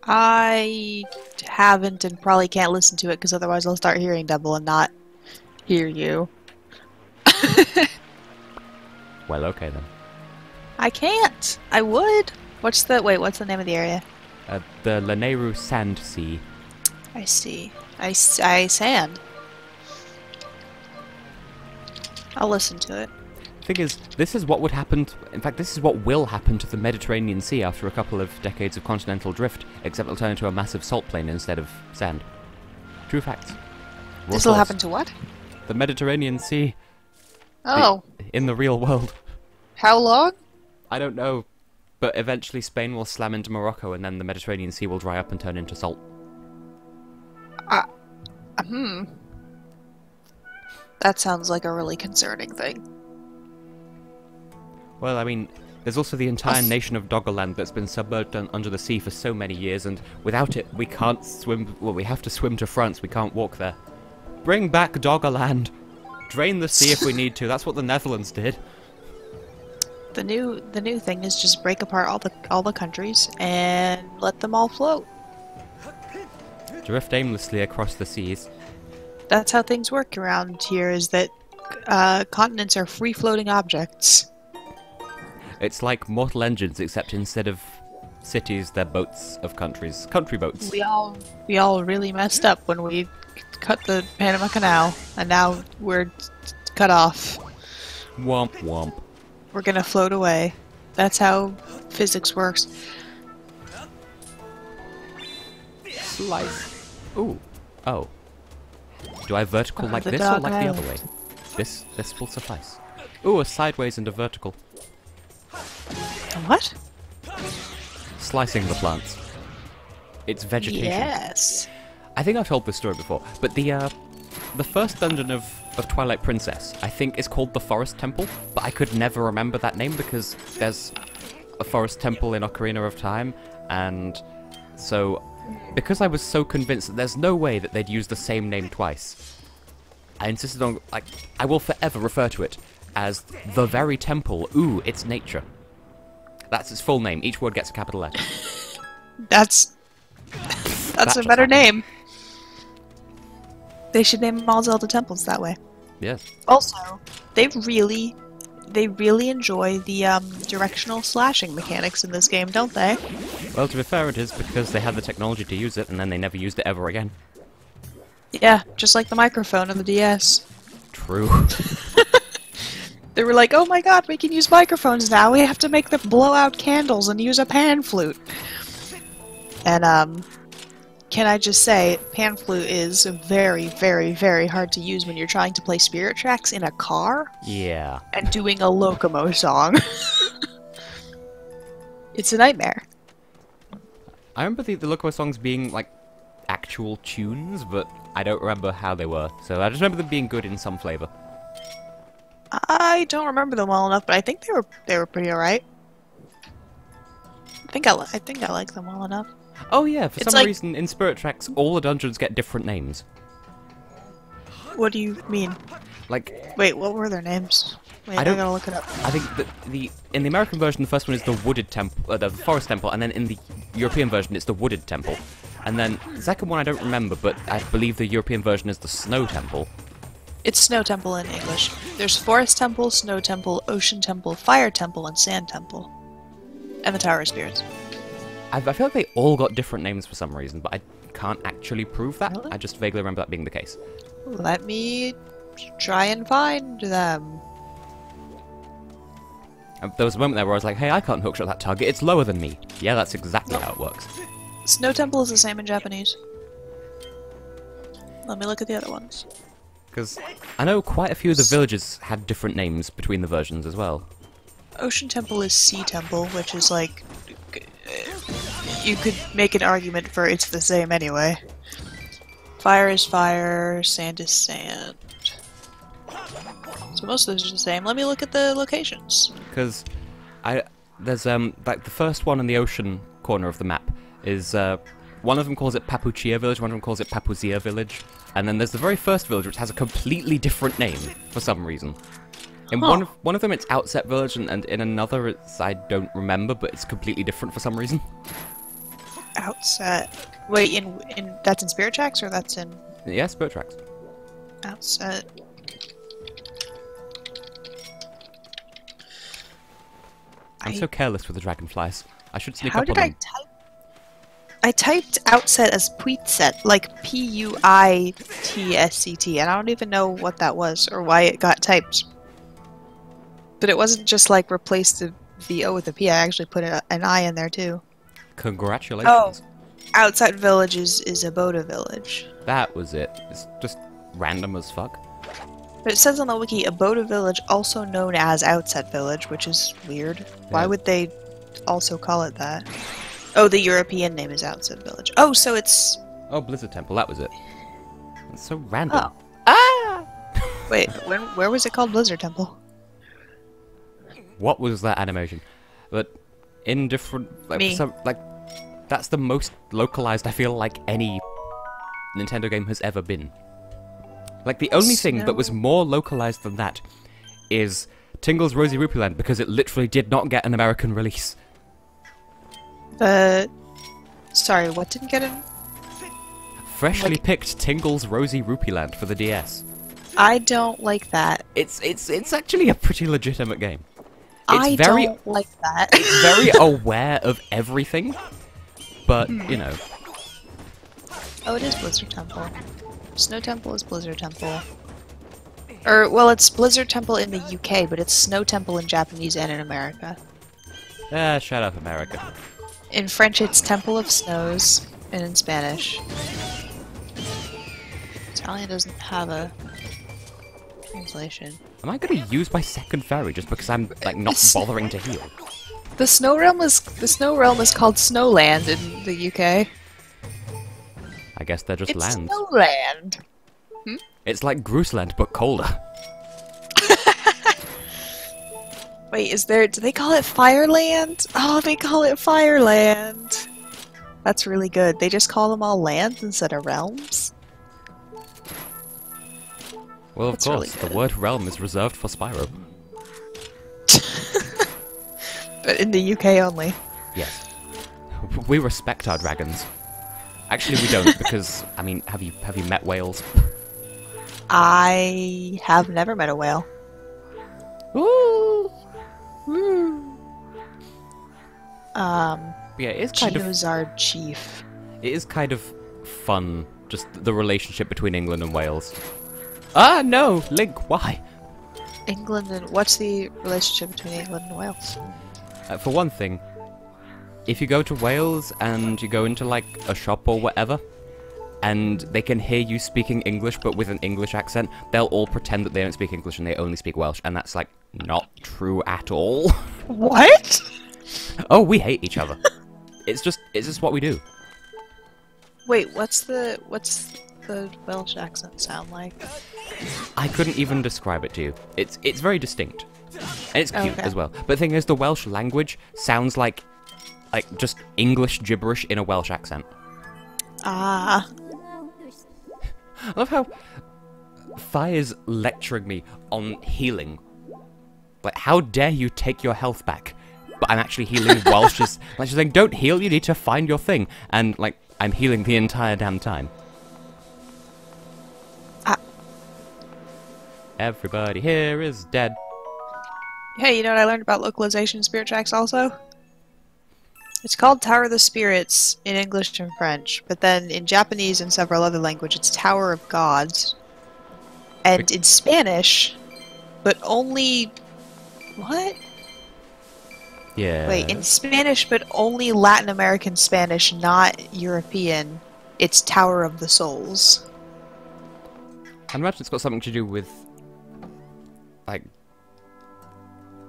I haven't and probably can't listen to it because otherwise I'll start hearing double and not hear you. Well, okay then. I can't. I would. What's the name of the area? The Lanayru Sand Sea. I see. I sand. I'll listen to it. Thing is, this is what would happen. In fact, this is what will happen to the Mediterranean Sea after a couple of decades of continental drift, except it'll turn into a massive salt plain instead of sand. True facts. Raw This will source. happen to what? The Mediterranean Sea Oh. in the real world. How long? I don't know, but eventually Spain will slam into Morocco, and then the Mediterranean Sea will dry up and turn into salt. That sounds like a really concerning thing. Well, I mean, there's also the entire nation of Doggerland that's been submerged under the sea for so many years, and without it, we can't swim. Well, we have to swim to France. We can't walk there. Bring back Doggerland. Drain the sea if we need to. That's what the Netherlands did. The new thing is just break apart all the countries and let them all float. Drift aimlessly across the seas. That's how things work around here. Is that continents are free floating objects. It's like Mortal Engines, except instead of cities, they're boats of countries. Country boats. We all really messed up when we cut the Panama Canal, and now we're cut off. Womp womp. We're gonna float away. That's how physics works. Slice. Ooh. Oh. Do I vertical like the this or Dog like the other Island. way? This will suffice. Ooh, a sideways and a vertical. What? Slicing the plants. It's vegetation. Yes. I think I've told this story before, but the first dungeon of Twilight Princess, I think, is called the Forest Temple, but I could never remember that name because there's a Forest Temple in Ocarina of Time, and so, because I was so convinced that there's no way that they'd use the same name twice, I insisted on, like, I will forever refer to it as the very temple. Ooh, it's nature. That's its full name. Each word gets a capital letter. That's a just better happened. name. They should name all Zelda temples that way. Yes. Also, they really they really enjoy the directional slashing mechanics in this game, don't they? Well, to be fair, it is because they had the technology to use it, and then they never used it ever again. Yeah, just like the microphone of the DS. True. They were like, oh my god, we can use microphones now, we have to make them blow out candles and use a pan flute. And, can I just say, pan flute is very, very, very hard to use when you're trying to play Spirit Tracks in a car Yeah. and doing a Locomo song. It's a nightmare. I remember the Locomo songs being, like, actual tunes, but I don't remember how they were. So I just remember them being good in some flavor. I don't remember them well enough, but I think they were pretty alright. I think I like them well enough. Oh yeah, for It's some like- reason in Spirit Tracks, all the dungeons get different names. What do you mean? Like, Wait, what were their names? Wait, I don't- gotta look it up. I think that in the American version, the first one is the Wooded Temple, the Forest Temple, and then in the European version, it's the Wooded Temple. And then the second one I don't remember, but I believe the European version is the Snow Temple. It's Snow Temple in English. There's Forest Temple, Snow Temple, Ocean Temple, Fire Temple, and Sand Temple. And the Tower of Spirits. I feel like they all got different names for some reason, but I can't actually prove that. Really? I just vaguely remember that being the case. Let me try and find them. And there was a moment there where I was like, hey, I can't hookshot that target, it's lower than me. Yeah, that's exactly how it works. Snow Temple is the same in Japanese. Let me look at the other ones. Because I know quite a few of the villages had different names between the versions as well. Ocean Temple is Sea Temple, which is like... You could make an argument for it's the same anyway. Fire is fire, sand is sand. So most of those are the same. Let me look at the locations. Because there's like the first one in the ocean corner of the map is one of them calls it Papuchia Village, one of them calls it Papuzia Village, and then there's the very first village which has a completely different name for some reason. In Huh. one of them it's Outset Village, and in another it's I don't remember, but it's completely different for some reason. Outset. Wait, in that's in Spirit Tracks or that's in Yeah, Spirit Tracks. Outset? I'm so careless with the dragonflies. I should sneak How up on did I them. type? I typed Outset as Puitset, like Puitsct, and I don't even know what that was or why it got typed. But it wasn't just like replace the O with a P. I actually put an I in there too. Congratulations. Outside Village is Aboda Village. That was it. It's just random as fuck. But it says on the wiki, Aboda Village, also known as Outset Village, which is weird. Why Yeah. would they also call it that? Oh, the European name is Outset Village. Oh, so it's... Oh, Blizzard Temple, that was it. It's so random. Oh. Ah! Wait, where was it called Blizzard Temple? What was that animation? But in different like Me. that's the most localized I feel like any Nintendo game has ever been. Like the only thing that was more localized than that is Tingle's Rosy Rupee Land because it literally did not get an American release. Sorry, what didn't get in? Freshly picked Tingle's Rosy Rupee Land for the DS. I don't like that. It's actually a pretty legitimate game. I very don't like that. it's very aware of everything, but you know. Oh, it is Blizzard Temple. Snow Temple is Blizzard Temple. Or, well, it's Blizzard Temple in the UK, but it's Snow Temple in Japanese and in America. Ah, shut up, America. In French, it's Temple of Snows, and in Spanish. Italian doesn't have a translation. Am I gonna use my second fairy just because I'm like not bothering to heal? The Snow Realm is called Snowland in the UK. I guess they're just It's lands. Snowland. It's like Grooseland, but colder. Wait, do they call it Fireland? Oh, they call it Fireland. That's really good. They just call them all lands instead of realms. Well, of That's really course, the good. word realm is reserved for Spyro. But in the UK only. Yes. We respect our dragons. Actually, we don't, because, I mean, have you met whales? I have never met a whale. Ooh! Yeah, it is kind of Geozard Chief. it is kind of fun, just the relationship between England and Wales. Ah, no, Link, why? England and what's the relationship between England and Wales? For one thing, if you go to Wales and you go into like a shop or whatever, and they can hear you speaking English but with an English accent, they'll all pretend that they don't speak English and they only speak Welsh, and that's like not true at all. What? Oh, we hate each other. It's just what we do. Wait, what's the Welsh accent sound like? I couldn't even describe it to you. It's very distinct. And it's cute Okay. as well. But the thing is, the Welsh language sounds like just English gibberish in a Welsh accent. Ah. I love how Fire's lecturing me on healing. Like, how dare you take your health back? But I'm actually healing while she's saying, don't heal, you need to find your thing. And, like, I'm healing the entire damn time. Everybody here is dead. Hey, you know what I learned about localization in Spirit Tracks also? It's called Tower of the Spirits in English and French, but then in Japanese and several other languages it's Tower of Gods. And in Spanish, but only... What? Yeah. Wait, in Spanish, but only Latin American Spanish, not European, it's Tower of the Souls. I imagine it's got something to do with, like,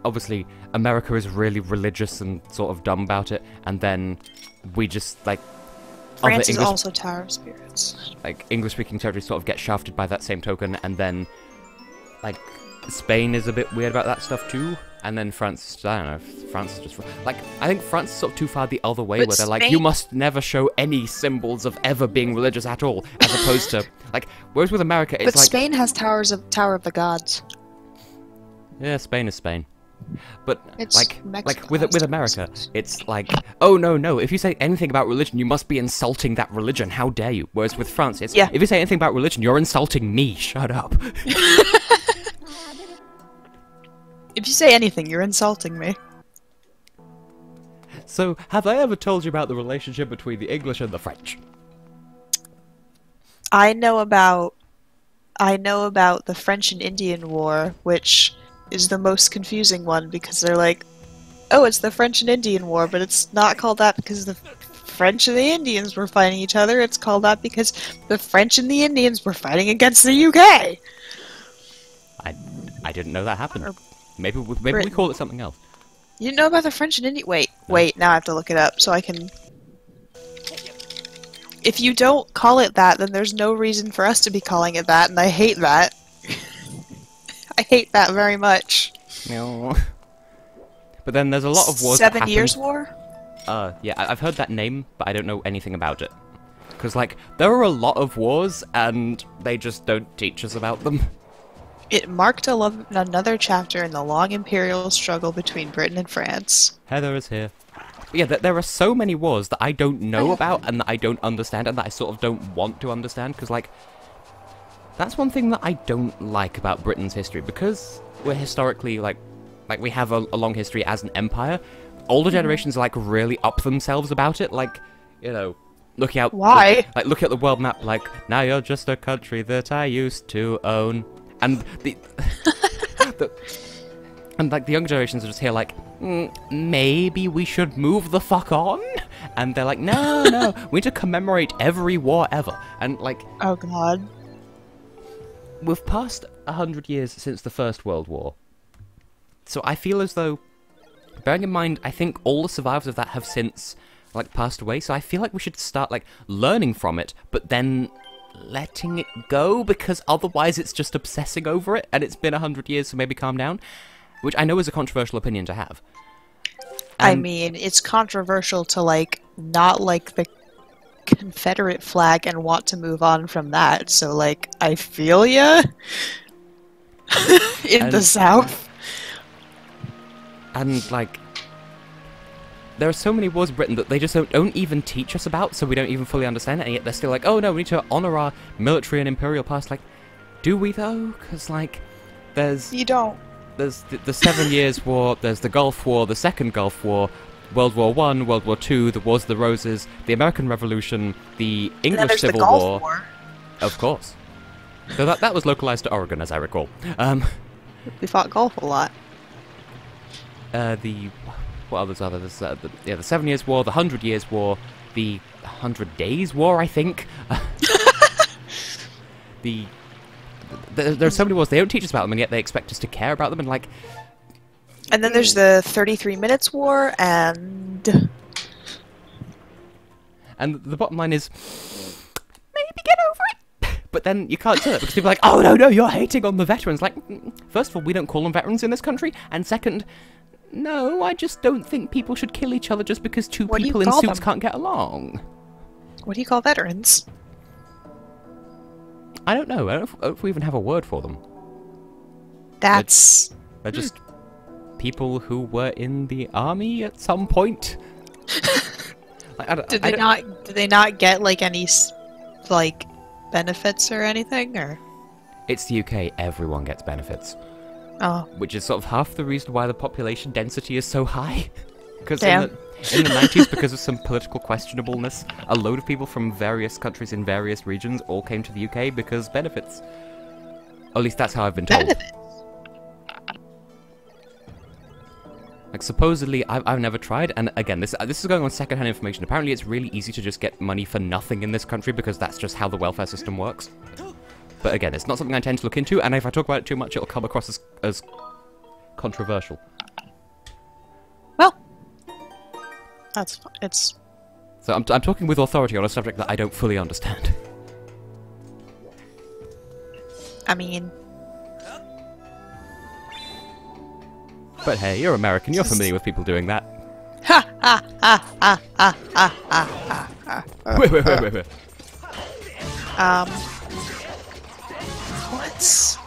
obviously America is really religious and sort of dumb about it, and then we just, like, France is English, also Tower of Spirits. like, English-speaking territories sort of get shafted by that same token, and then, like, Spain is a bit weird about that stuff too, and then France, I don't know, France is just, like, I think France is sort of too far the other way, But where they're like, Spain- you must never show any symbols of ever being religious at all, as opposed to, like, whereas with America, it's But like... Spain has Tower of the Gods. Yeah, Spain is Spain. But, It's Mexico with has America, Texas. it's like, oh, no, if you say anything about religion, you must be insulting that religion, how dare you? Whereas with France, it's, Yeah. if you say anything about religion, you're insulting me, shut up. If you say anything, you're insulting me. So, have I ever told you about the relationship between the English and the French? I know about the French and Indian War, which is the most confusing one because they're like, oh, it's the French and Indian War, but it's not called that because the French and the Indians were fighting each other. It's called that because the French and the Indians were fighting against the UK. I didn't know that happened. Or Maybe we Britain. call it something else. You know about the French and Indian? Wait, now I have to look it up so I can... If you don't call it that, then there's no reason for us to be calling it that, and I hate that. I hate that very much. No. But then there's a lot of wars that 7 happened- Years War? Yeah, I've heard that name, but I don't know anything about it. Because, like, there are a lot of wars, and they just don't teach us about them. It marked another chapter in the long imperial struggle between Britain and France. Heather is here. But yeah, there are so many wars that I don't know about, and that I don't understand, and that I sort of don't want to understand, because, like, that's one thing that I don't like about Britain's history, because we're historically, like we have a long history as an empire. Older generations, like, really up themselves about it, like, you know, looking out... Why? Look at the world map, like, now you're just a country that I used to own. And the... and, like, the younger generations are just here, like, maybe we should move the fuck on? And they're like, no, we need to commemorate every war ever. And, like... Oh god. We've passed 100 years since the First World War. So I feel as though, bearing in mind, I think all the survivors of that have since, like, passed away, so I feel like we should start, like, learning from it, but then letting it go, because otherwise it's just obsessing over it, and it's been 100 years, so maybe calm down. Which I know is a controversial opinion to have. I And- mean, it's controversial to, like, not like the Confederate flag and want to move on from that, so, like, I feel ya? In the And- South. And, like, there are so many wars in Britain that they just don't even teach us about, so we don't even fully understand it, and yet they're still like, oh no, we need to honor our military and imperial past. Like, do we though? Because, like, there's You don't. the 7 Years' War, there's the Gulf War, the Second Gulf War, World War One, World War Two, the Wars of the Roses, the American Revolution, the And then English there's Civil the Gulf War. War. Of course. So that was localized to Oregon, as I recall. We fought Gulf a lot. What others are there? There's, the 7 Years' War, the 100 Years' War, the 100 Days' War, I think. There are so many wars. They don't teach us about them, and yet they expect us to care about them. And like, And then there's the 33 Minutes War, and the bottom line is, maybe get over it. But then you can't do it because people are like, oh no, you're hating on the veterans. Like, first of all, we don't call them veterans in this country, and second, no, I just don't think people should kill each other just because two What do you people in call suits them? can't get along. what do you call veterans? I don't know. I don't know if we even have a word for them. That's... They're just people who were in the army at some point. Like, Did they not get, like, any, like, benefits or anything, or...? It's the UK. Everyone gets benefits, Oh. which is sort of half the reason why the population density is so high. Because Damn. in the 90s, because of some political questionableness, a load of people from various countries in various regions all came to the UK because benefits. Or at least that's how I've been told. Benefits? Like, supposedly, I've never tried, and again, this is going on secondhand information. Apparently, it's really easy to just get money for nothing in this country because that's just how the welfare system works. But again, it's not something I intend to look into, and if I talk about it too much, it'll come across as controversial. Well, that's... it's... So I'm talking with authority on a subject that I don't fully understand. I mean... But hey, you're American, you're familiar with people doing that. Ha ha ha ha ha ha ha ha ha. Wait. What's...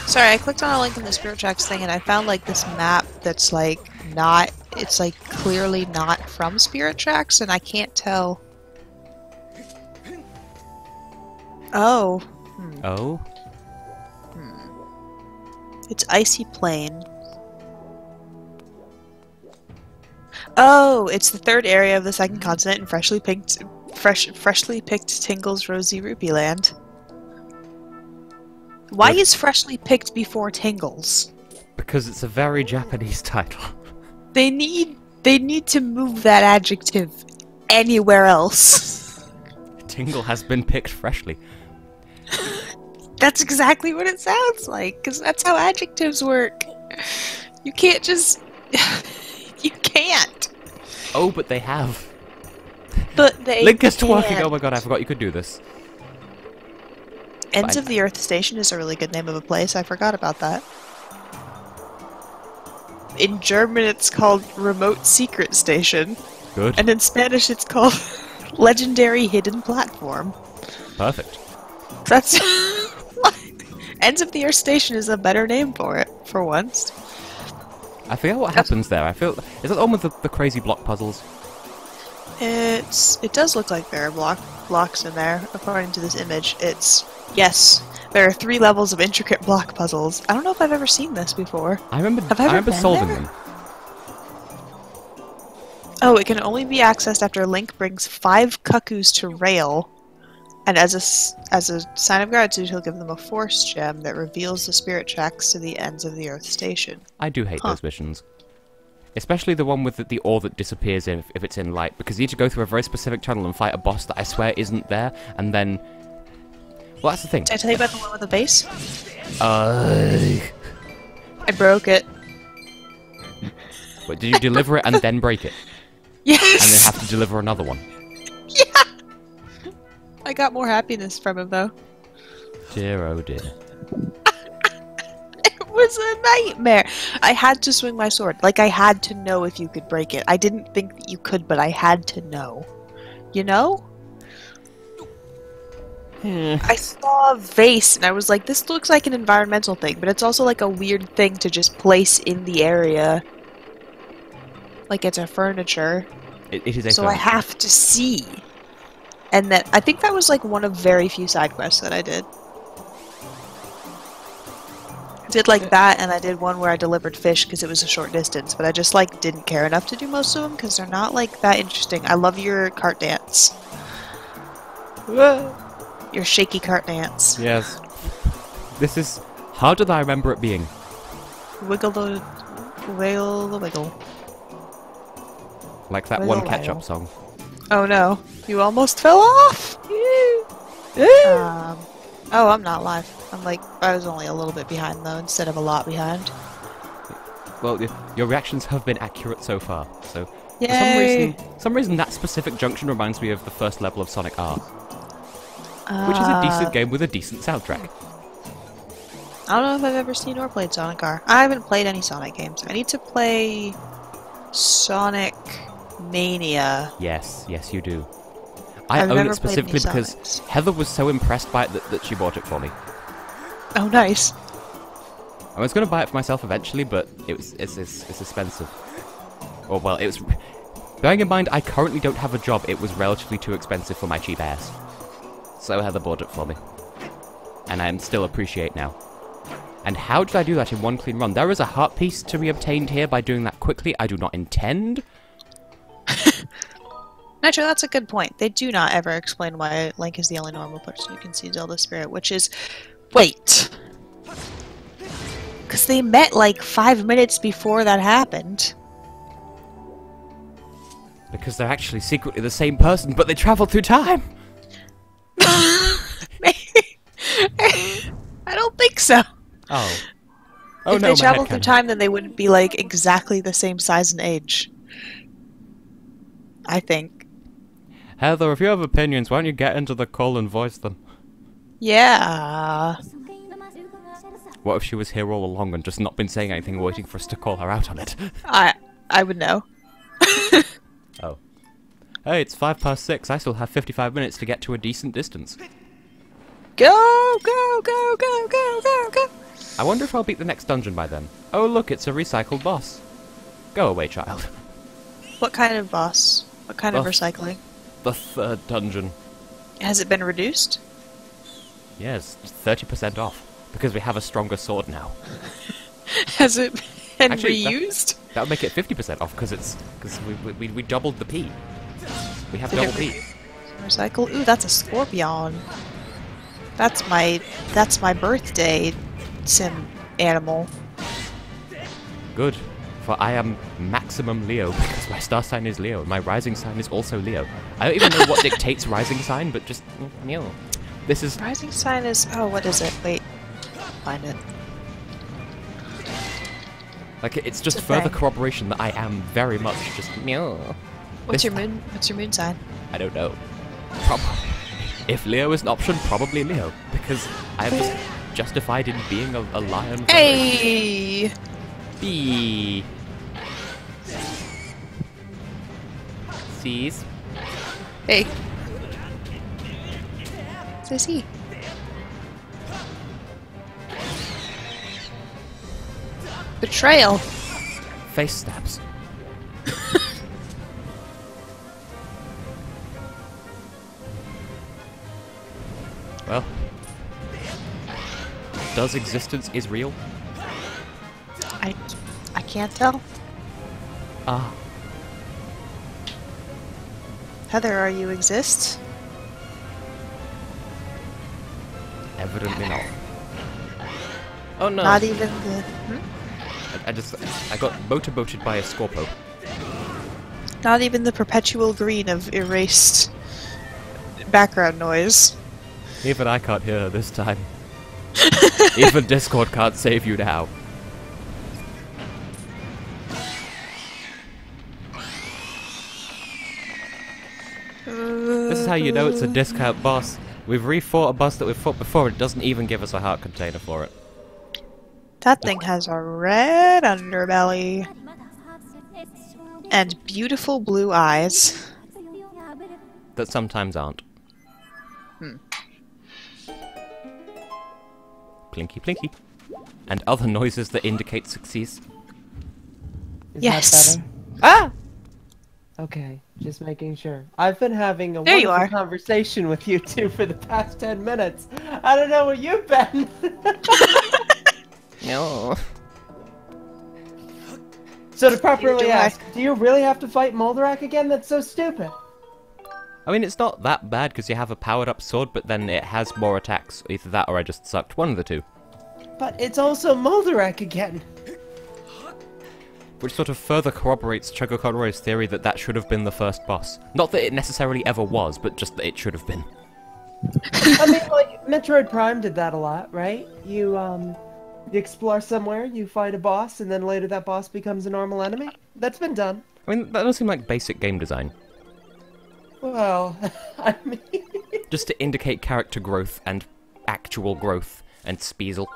Sorry, I clicked on a link in the Spirit Tracks thing and I found, like, this map that's, like, not... It's, like, clearly not from Spirit Tracks, and I can't tell... Oh. Oh? It's Icy Plain. Oh, it's the third area of the second continent in freshly picked Tingle's Rosy Rupee Land. Why is freshly picked before Tingles? Because it's a very Japanese title. They need to move that adjective anywhere else. Tingle has been picked freshly. That's exactly what it sounds like, because that's how adjectives work. You can't just... you can't. Oh, but they have. But they Link is twerking. can't. Oh my god, I forgot you could do this. Ends Fine. of the Earth Station is a really good name of a place. I forgot about that. In German, it's called Remote Secret Station. Good. And in Spanish, it's called Legendary Hidden Platform. Perfect. That's... Ends of the Earth Station is a better name for it, for once. I forget what happens there. I feel... Is that the one with the crazy block puzzles? It does look like there are blocks in there, according to this image. Yes, there are 3 levels of intricate block puzzles. I don't know if I've ever seen this before. I remember Have I ever been solving there? them. Oh, it can only be accessed after Link brings 5 cuckoos to Rail, and as a sign of gratitude, he'll give them a Force Gem that reveals the Spirit Tracks to the ends of the Earth Station. I do hate those missions. Especially the one with the ore that disappears if it's in light, because you need to go through a very specific tunnel and fight a boss that I swear isn't there, and then... Well, that's the thing. Did I tell you about the one with the base? I broke it. But did you deliver it and then break it? Yes! And then have to deliver another one? Yeah! I got more happiness from him, though. Dear, oh dear. It was a nightmare! I had to swing my sword. Like, I had to know if you could break it. I didn't think that you could, but I had to know. You know? I saw a vase, and I was like, this looks like an environmental thing, but it's also like a weird thing to just place in the area. Like it's a furniture. It is a So I have to see. And I think that was like one of very few side quests that I did. Did like that, and I did one where I delivered fish because it was a short distance, but I just like didn't care enough to do most of them because they're not like that interesting. I love your cart dance. Your shaky cart dance. Yes. This is harder than I remember it being. Wiggle the wiggle. Like that Wiggle one ketchup wiggle. song. Oh no, you almost fell off! Oh, I'm not live. I was only a little bit behind though, instead of a lot behind. Well, your reactions have been accurate so far. So, Yay! for some reason, that specific junction reminds me of the first level of Sonic R, which is a decent game with a decent soundtrack. I don't know if I've ever seen or played Sonic R. I haven't played any Sonic games. I need to play Sonic Mania. Yes, you do. I I've own never it played any specifically because Sonics. Heather was so impressed by it that she bought it for me. Oh, nice. I was going to buy it for myself eventually, but it's expensive. Or well, it was. Bearing in mind, I currently don't have a job. It was relatively too expensive for my cheap ass. So Heather bought it for me, and I still appreciate now. And how did I do that in one clean run? There is a heart piece to be obtained here by doing that quickly. I do not intend. Actually, that's a good point. They do not ever explain why Link is the only normal person who can see Zelda's spirit, which is... Wait! Because they met like 5 minutes before that happened. Because they're actually secretly the same person, but they travel through time! I don't think so. Oh. Oh If no, they my traveled head through cannon. time, then they wouldn't be like exactly the same size and age. I think. Heather, if you have opinions, why don't you get into the call and voice them? Yeah. What if she was here all along and just not been saying anything, waiting for us to call her out on it? I would know. Oh. Hey, it's 6:05. I still have 55 minutes to get to a decent distance. Go, go, go, go, go, go, go. I wonder if I'll beat the next dungeon by then. Oh look, it's a recycled boss. Go away, child. What kind of boss? What kind of Buff. recycling? The third dungeon. Has it been reduced? Yes, 30% off. Because we have a stronger sword now. Has it been Actually, reused? That would make it 50% off, because we doubled the P. We have Did double it P. Recycle? Ooh, that's a scorpion. That's my birthday sim animal. Good. For I am maximum Leo, because my star sign is Leo, and my rising sign is also Leo. I don't even know what dictates rising sign, but just... This is... Rising sign is... Oh, what is it? Wait. Find it. Like, it's just It's a further thing. corroboration that I am very much just... What's This- your moon? What's your moon sign? I don't know. If Leo is an option, probably Leo, because I am just justified in being a lion. Hey! B. C's. Hey. Sissy. Betrayal. Face stabs. Well, does existence is real? I can't tell. Ah, Heather, are you exist? evidently not. Oh no! Not even the... I got motorboated by a Scorpo. Not even the perpetual green of erased background noise. Even I can't hear her this time. Even Discord can't save you now. This is how you know it's a discount boss. We've refought a boss that we've fought before, and it doesn't even give us a heart container for it. That thing has a red underbelly. And beautiful blue eyes. That sometimes aren't. Plinky plinky. And other noises that indicate success. Is Yes. that better? Ah! Okay, just making sure. I've been having a There you wonderful are. conversation with you two for the past 10 minutes. I don't know where you've been. No. So to properly Do I? ask, do you really have to fight Moldarak again? That's so stupid. I mean, it's not that bad because you have a powered-up sword, but then it has more attacks. Either that or I just sucked. One of the two. But it's also Moldarak again. Which sort of further corroborates Choco Conroy's theory that that should have been the first boss. Not that it necessarily ever was, but just that it should have been. I mean, like, Metroid Prime did that a lot, right? You explore somewhere, you fight a boss, and then later that boss becomes a normal enemy. That's been done. I mean, that does seem like basic game design. Well, I mean... Just to indicate character growth and actual growth and speasel.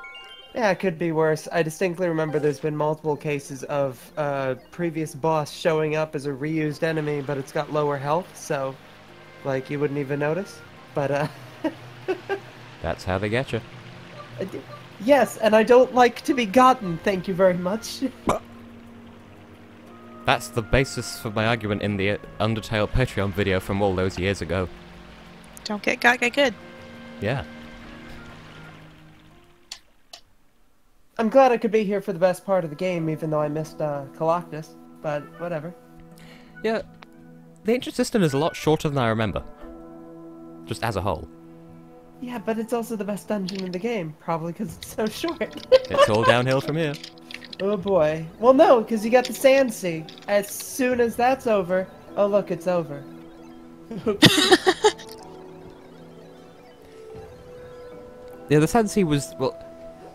Yeah, it could be worse. I distinctly remember there's been multiple cases of a previous boss showing up as a reused enemy, but it's got lower health, so, like, you wouldn't even notice. But, That's how they get you. Yes, and I don't like to be gotten, thank you very much. That's the basis for my argument in the Undertale Patreon video from all those years ago. Don't get good. Yeah. I'm glad I could be here for the best part of the game, even though I missed Colossus, but whatever. Yeah. The Ancient System is a lot shorter than I remember. Just as a whole. Yeah, but it's also the best dungeon in the game, probably because it's so short. It's all downhill from here. Oh boy. Well, no, because you got the Sand Sea. As soon as that's over... Oh, look, it's over. Yeah, the Sand Sea was, well,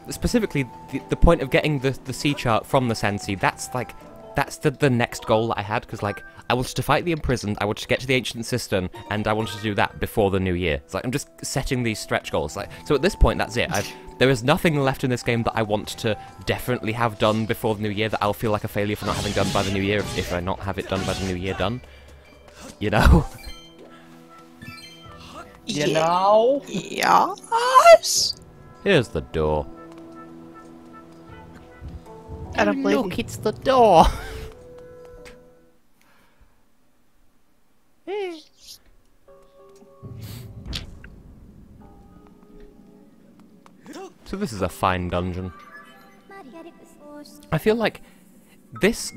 specifically, the point of getting the sea chart from the Sand Sea, that's the next goal that I had, because, like, I wanted to fight the Imprisoned, I wanted to get to the Ancient Cistern, and I wanted to do that before the new year. It's like, I'm just setting these stretch goals. Like, so at this point, that's it. There is nothing left in this game that I want to definitely have done before the new year that I'll feel like a failure for not having done by the new year if I not have it done by the new year done. You know? You know? Yes. Here's the door. I don't believe Look, you. it's the door! So this is a fine dungeon. I feel like this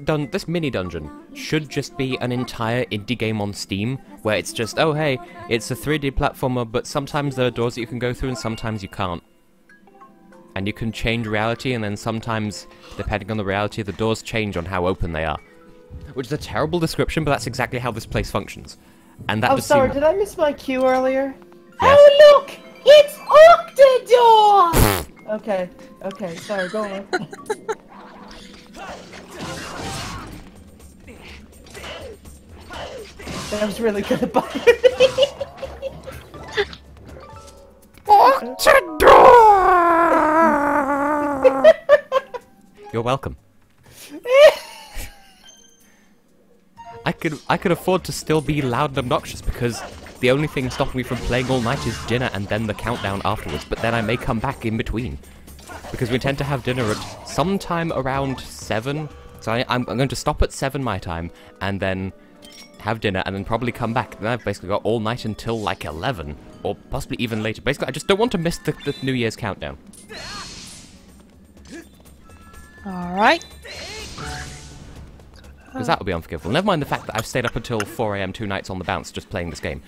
mini dungeon should just be an entire indie game on Steam, where it's just, oh hey, it's a 3D platformer, but sometimes there are doors that you can go through and sometimes you can't. And you can change reality, and then sometimes, depending on the reality, the doors change on how open they are. Which is a terrible description, but that's exactly how this place functions. And that Oh, just sorry, seemed- did I miss my cue earlier? Yes. Oh, look! It's Octodore! Okay, sorry, go on. That was really good about You're welcome. I could afford to still be loud and obnoxious because the only thing stopping me from playing all night is dinner and then the countdown afterwards, but then I may come back in between. Because we tend to have dinner at sometime around 7, so I'm going to stop at 7 my time, and then have dinner, and then probably come back. Then I've basically got all night until like 11, or possibly even later. Basically, I just don't want to miss the New Year's countdown. Alright. Because that would be unforgivable. Never mind the fact that I've stayed up until 4 AM 2 nights on the bounce just playing this game.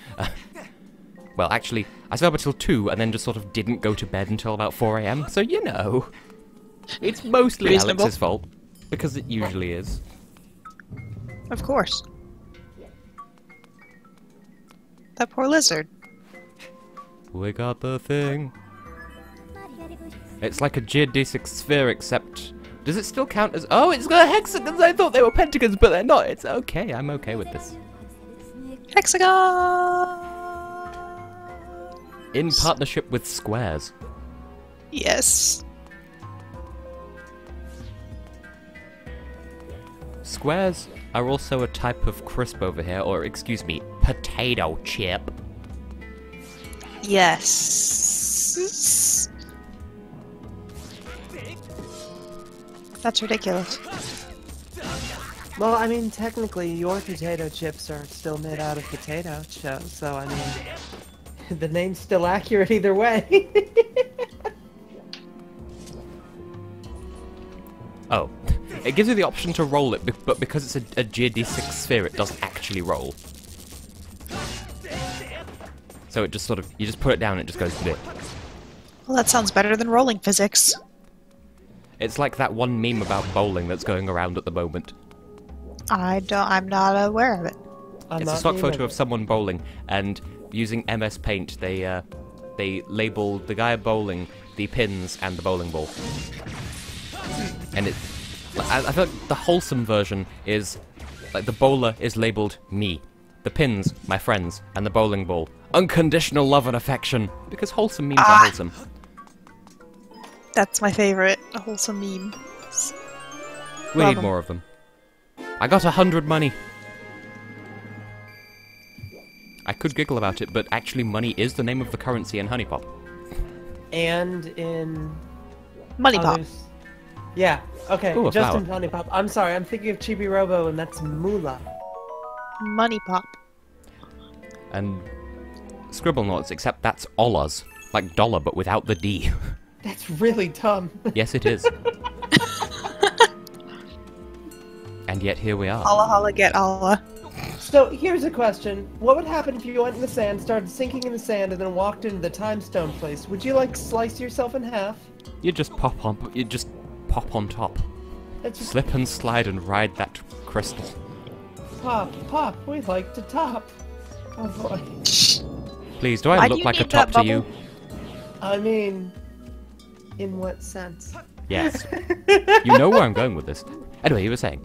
Well, actually, I stayed up until 2 and then just sort of didn't go to bed until about 4 AM, so you know. It's mostly Reasonable. Alex's fault. Because it usually is. Of course. That poor lizard. We got the thing. It's like a geodesic sphere, except... Does it still count as... Oh, it's got hexagons! I thought they were pentagons, but they're not. It's okay. I'm okay with this. Hexagon! In partnership with squares. Yes. Squares are also a type of crisp over here, or excuse me, potato chip. Yes. That's ridiculous. Well, I mean, technically, your potato chips are still made out of potato, so I mean, the name's still accurate either way. Oh. It gives you the option to roll it, but because it's a GD6 sphere, it doesn't actually roll. So it just sort of, you just put it down and it just goes blip. Well, that sounds better than rolling physics. It's like that one meme about bowling that's going around at the moment. I'm not aware of it. It's a stock photo of someone bowling, and using MS Paint, they label the guy bowling, the pins, and the bowling ball. And I feel like the wholesome version is, like, the bowler is labeled me, the pins, my friends, and the bowling ball, unconditional love and affection, because wholesome memes are wholesome. That's my favorite, a wholesome meme. We Love need 'em. more of them. I got 100 money. I could giggle about it, but actually money is the name of the currency in Honeypop. And in Money Pop. others- Yeah, okay, Ooh, a just flower. in Honey Pop. I'm sorry, I'm thinking of Chibi Robo, and that's Moolah. Money Pop. And Scribble Knots, except that's Ollars. Like dollar, but without the D. That's really dumb. Yes, it is. And yet here we are. Holla holla get Allah. So, here's a question. What would happen if you went in the sand, started sinking in the sand, and then walked into the time stone place? Would you, like, slice yourself in half? You just pop on top. That's just Slip and slide and ride that crystal. pop, we like to top. Oh boy. Please, do I Why do look you like a need top that to you? bubble? I mean, in what sense? Yes. You know where I'm going with this. Anyway, you were saying.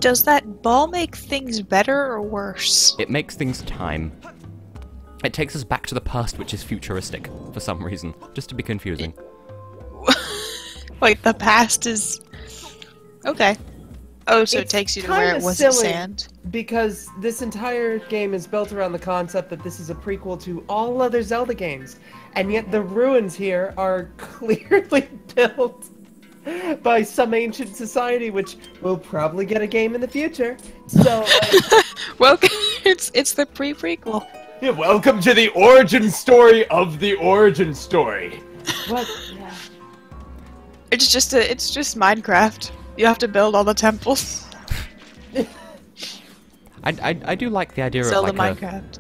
Does that ball make things better or worse? It makes things time. It takes us back to the past, which is futuristic, for some reason. Just to be confusing. Like, the past is... Okay. Oh, so it It's takes you to where it kinda wasn't silly. sand? Because this entire game is built around the concept that this is a prequel to all other Zelda games, and yet the ruins here are clearly built by some ancient society, which will probably get a game in the future. So, Well, it's the pre-prequel. Yeah, welcome to the origin story of the origin story. what? Yeah. It's just Minecraft. You have to build all the temples. I do like the idea Zelda of like Minecraft.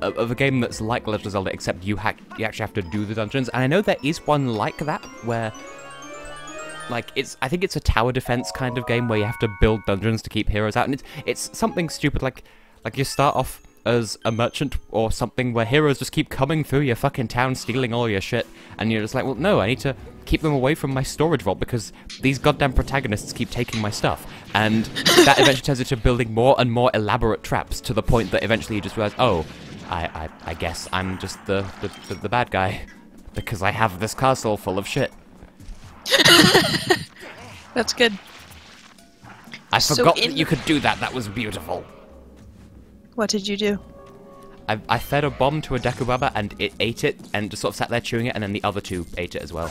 of a game that's like Legend of Zelda, except you actually have to do the dungeons. And I know there is one like that where, like, I think it's a tower defense kind of game where you have to build dungeons to keep heroes out, and it's something stupid like you start off as a merchant or something where heroes just keep coming through your fucking town stealing all your shit, and you're just like, well, no, I need to keep them away from my storage vault because these goddamn protagonists keep taking my stuff. And that eventually turns into building more and more elaborate traps to the point that eventually you just realize, oh, I guess I'm just the bad guy because I have this castle full of shit. That's good. I So forgot in that you could do that. That was beautiful. What did you do? I fed a bomb to a Dekubaba and it ate it and just sort of sat there chewing it, and then the other two ate it as well.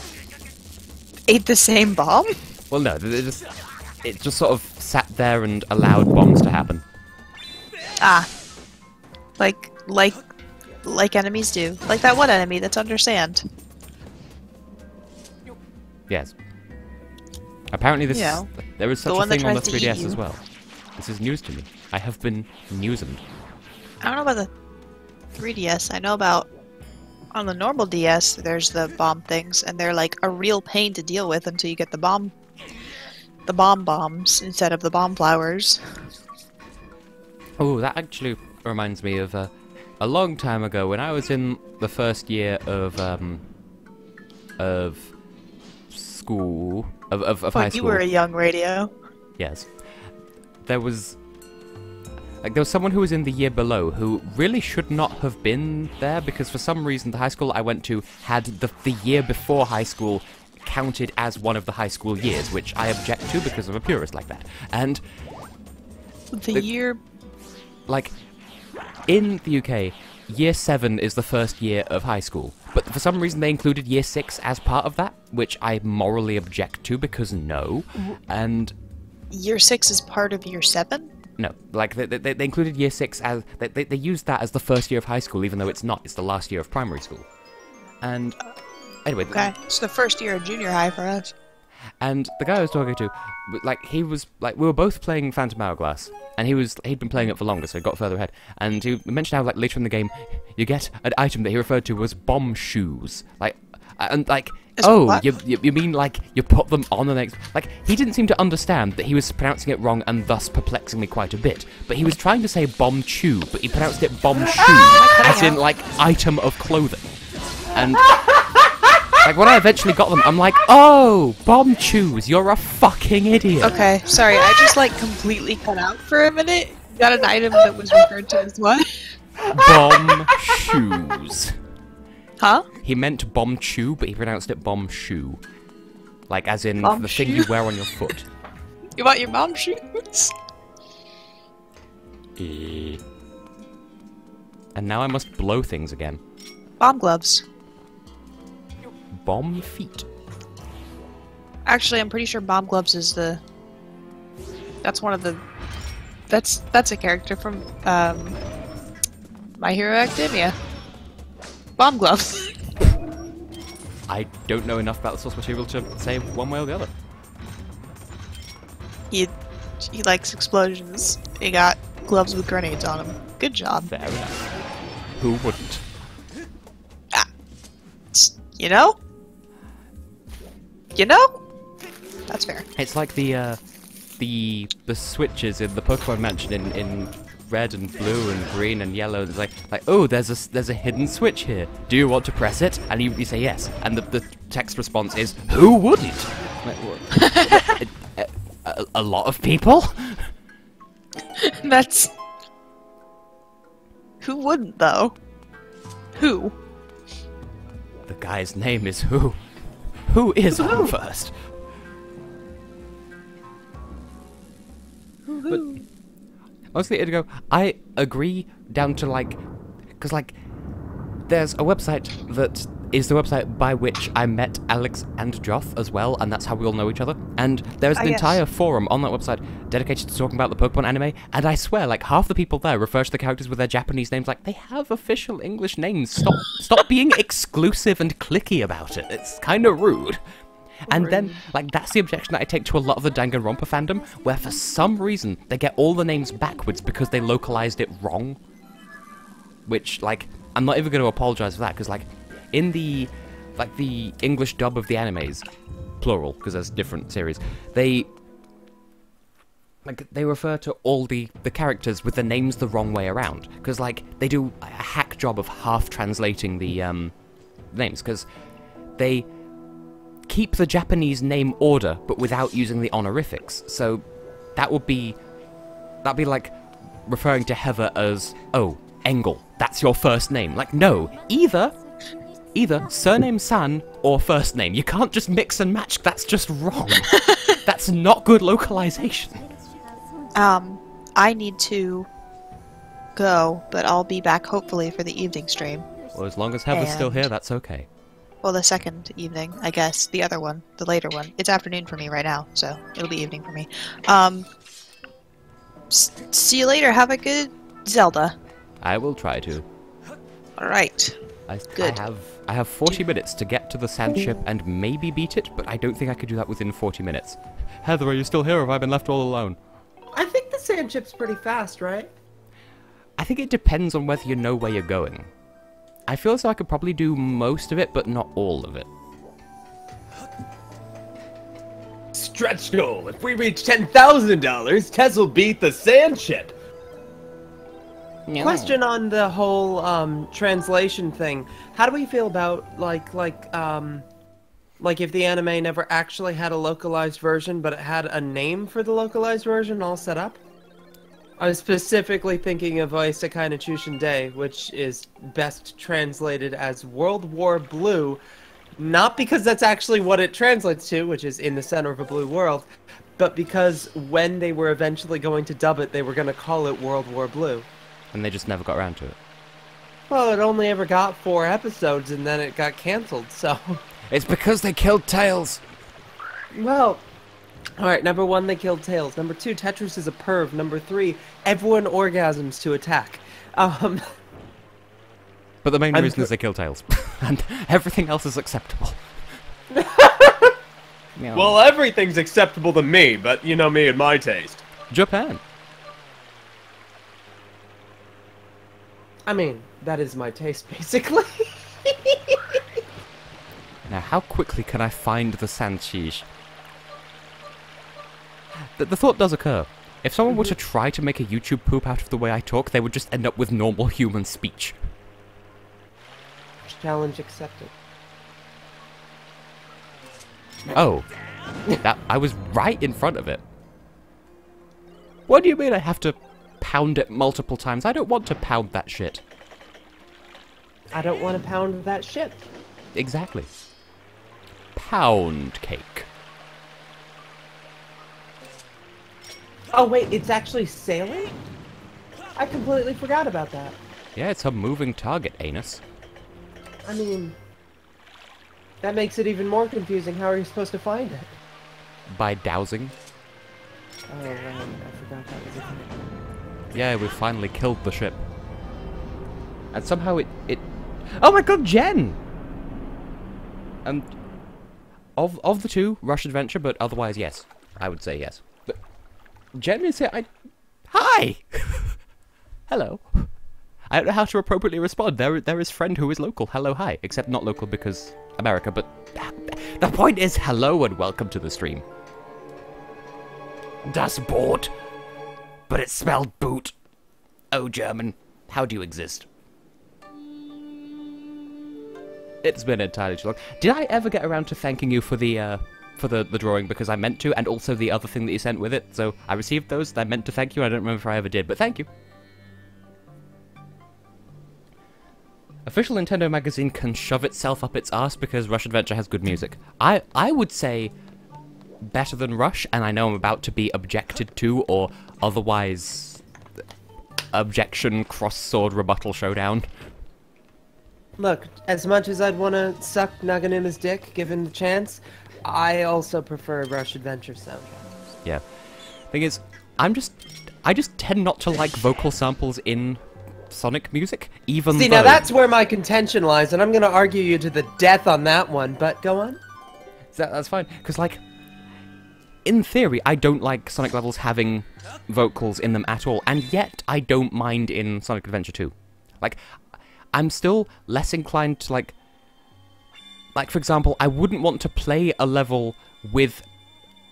Ate the same bomb? Well, no, it just sort of sat there and allowed bombs to happen. Ah. Like enemies do. Like that one enemy that's under sand. Yes. Apparently this Yeah. there is The such a one that thing on the tries to eat 3DS as you. well. This is news to me. I have been newsened. I don't know about the 3DS. I know about on the normal DS there's the bomb things, and they're like a real pain to deal with until you get the bombs instead of the bomb flowers. Oh, that actually reminds me of a long time ago when I was in the first year of school of high Well, school. you were a young radio. Yes. There was someone who was in the year below who really should not have been there because for some reason the high school I went to had the year before high school counted as one of the high school years, which I object to because I'm a purist like that. And The year. like in the UK, year 7 is the first year of high school, but for some reason they included year 6 as part of that, which I morally object to because no. And Year 6 is part of year 7? no, like they included year 6 as they used that as the first year of high school, even though it's not. It's the last year of primary school. And anyway, Okay. It's the first year of junior high for us. And the guy I was talking to, like, he was, like, we were both playing Phantom Hourglass, and he'd been playing it for longer, so he got further ahead. And he mentioned how, like, later in the game, you get an item that he referred to as bomb shoes. Like, and, like, What? you mean, like, you put them on the next... Like, he didn't seem to understand that he was pronouncing it wrong and thus perplexing me quite a bit. But he was trying to say bomb chew, but he pronounced it bomb shoe, as in, like, item of clothing. And... Like, when I eventually got them, I'm like, oh, bomb chews, you're a fucking idiot. Okay, sorry, I just like completely cut out for a minute. You got an item that was referred to as what? Bomb shoes. Huh? He meant bomb chew, but he pronounced it bomb shoe. Like, as in Bomb the thing shoe? you wear on your foot. You want your mom shoes? And now I must blow things again. Bomb gloves. Bomb feet. Actually, I'm pretty sure bomb gloves is the... That's one of the... That's a character from, My Hero Academia. Bomb gloves. I don't know enough about the source material to say one way or the other. He likes explosions. He got gloves with grenades on them. Good job. Fair enough. Who wouldn't? You know? You know? That's fair. It's like the switches in the Pokemon Mansion in red and blue and green and yellow. It's like oh, there's a hidden switch here. Do you want to press it? And you say yes. And the text response is, who wouldn't? Like, what? a lot of people? That's... Who wouldn't, though? Who? The guy's name is Who. Who is on first? But honestly, Indigo, I agree down to because there's a website that is the website by which I met Alex and Joth as well, and that's how we all know each other. And there's an yes. entire forum on that website dedicated to talking about the Pokemon anime, and I swear, like, half the people there refer to the characters with their Japanese names like they have official English names. Stop being exclusive and cliquey about it. It's kind of rude. And then, like, that's the objection that I take to a lot of the Danganronpa fandom, where for some reason they get all the names backwards because they localized it wrong. Which, like, I'm not even going to apologize for that, because, like, in the English dub of the animes, plural, because there's different series, they refer to all the characters with the names the wrong way around, because, like, they do a hack job of half translating the names, because they keep the Japanese name order, but without using the honorifics. So that'd be like referring to Heather as, oh, Engel, that's your first name. Like, no, either surname San or first name. You can't just mix and match. That's just wrong. That's not good localization. I need to go, but I'll be back hopefully for the evening stream. Well, as long as Heather's still here, that's okay. Well, the second evening, I guess. The other one, the later one. It's afternoon for me right now, so it'll be evening for me. See you later. Have a good Zelda. I will try to. Alright. Good. I have 40 minutes to get to the sand ship and maybe beat it, but I don't think I could do that within 40 minutes. Heather, are you still here, or have I been left all alone? I think the sand chip's pretty fast, right? I think it depends on whether you know where you're going. I feel as though I could probably do most of it, but not all of it. Stretch goal. If we reach $10,000, Tez will beat the sand ship. Question on the whole translation thing. How do we feel about like if the anime never actually had a localized version, but it had a name for the localized version all set up? I was specifically thinking of Isekai no Chushin Day, which is best translated as World War Blue, not because that's actually what it translates to, which is in the center of a blue world, but because when they were eventually going to dub it, they were going to call it World War Blue. And they just never got around to it. Well, it only ever got 4 episodes, and then it got cancelled, so... It's because they killed Tails! Well... Alright, number 1, they killed Tails. Number 2, Tetris is a perv. Number 3, everyone orgasms to attack. But the main reason is they kill Tails. And everything else is acceptable. Well, everything's acceptable to me, but you know me and my taste. Japan. I mean, that is my taste, basically. Now, how quickly can I find the Sanchish? The thought does occur. If someone were to try to make a YouTube poop out of the way I talk, they would just end up with normal human speech. Challenge accepted. Oh. I was right in front of it. What do you mean I have to pound it multiple times? I don't want to pound that shit. I don't want to pound that shit. Exactly. Pound cake. Oh wait, it's actually sailing? I completely forgot about that. Yeah, it's a moving target, anus. I mean, that makes it even more confusing. How are you supposed to find it? By dowsing. Oh, right. I forgot that was a thing. Yeah, we finally killed the ship. And somehow it... Oh my god, Jen! And of the two, Rush Adventure, but otherwise, yes. I would say yes. But Jen is here. Hi! Hello. I don't know how to appropriately respond. There is friend who is local. Hello, hi. Except not local because America, but the point is hello and welcome to the stream. Das Boot. But it spelled boot. Oh, German. How do you exist? It's been entirely too long. Did I ever get around to thanking you for the drawing? Because I meant to, and also the other thing that you sent with it. So I received those, and I meant to thank you. I don't remember if I ever did, but thank you. Official Nintendo magazine can shove itself up its ass because Rush Adventure has good music. I would say better than Rush, and I know I'm about to be objected to or otherwise objection cross-sword rebuttal showdown. Look, as much as I'd want to suck Naganuma's dick given the chance, I also prefer Rush Adventure soundtracks. Yeah. Thing is, I just tend not to like vocal samples in Sonic music, even See, though... now that's where my contention lies, and I'm gonna argue you to the death on that one, but go on. That's fine, because, like, in theory, I don't like Sonic levels having vocals in them at all, and yet I don't mind in Sonic Adventure 2. Like, I'm still less inclined to, like, for example, I wouldn't want to play a level with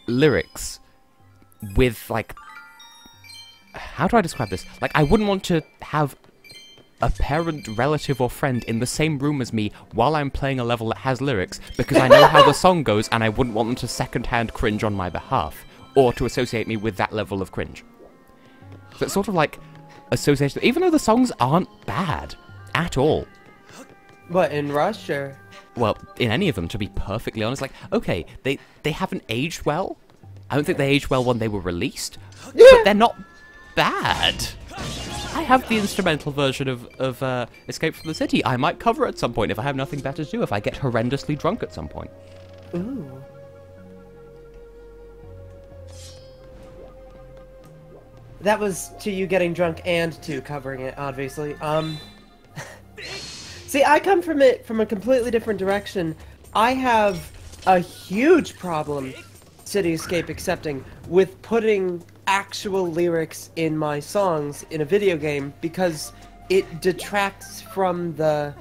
lyrics with, like... How do I describe this? Like, I wouldn't want to have a parent, relative, or friend in the same room as me while I'm playing a level that has lyrics, because I know how the song goes, and I wouldn't want them to second-hand cringe on my behalf, or to associate me with that level of cringe. So it's sort of like association, even though the songs aren't bad at all. What, in Rush, or...? Well, in any of them, to be perfectly honest. Like, okay, they haven't aged well. I don't think they aged well when they were released, but they're not bad. I have the instrumental version of Escape from the City. I might cover at some point if I have nothing better to do, if I get horrendously drunk at some point. Ooh. That was to you getting drunk and to covering it, obviously. See, I come from it from a completely different direction. I have a huge problem, Cityscape accepting, with putting actual lyrics in my songs in a video game because it detracts from the...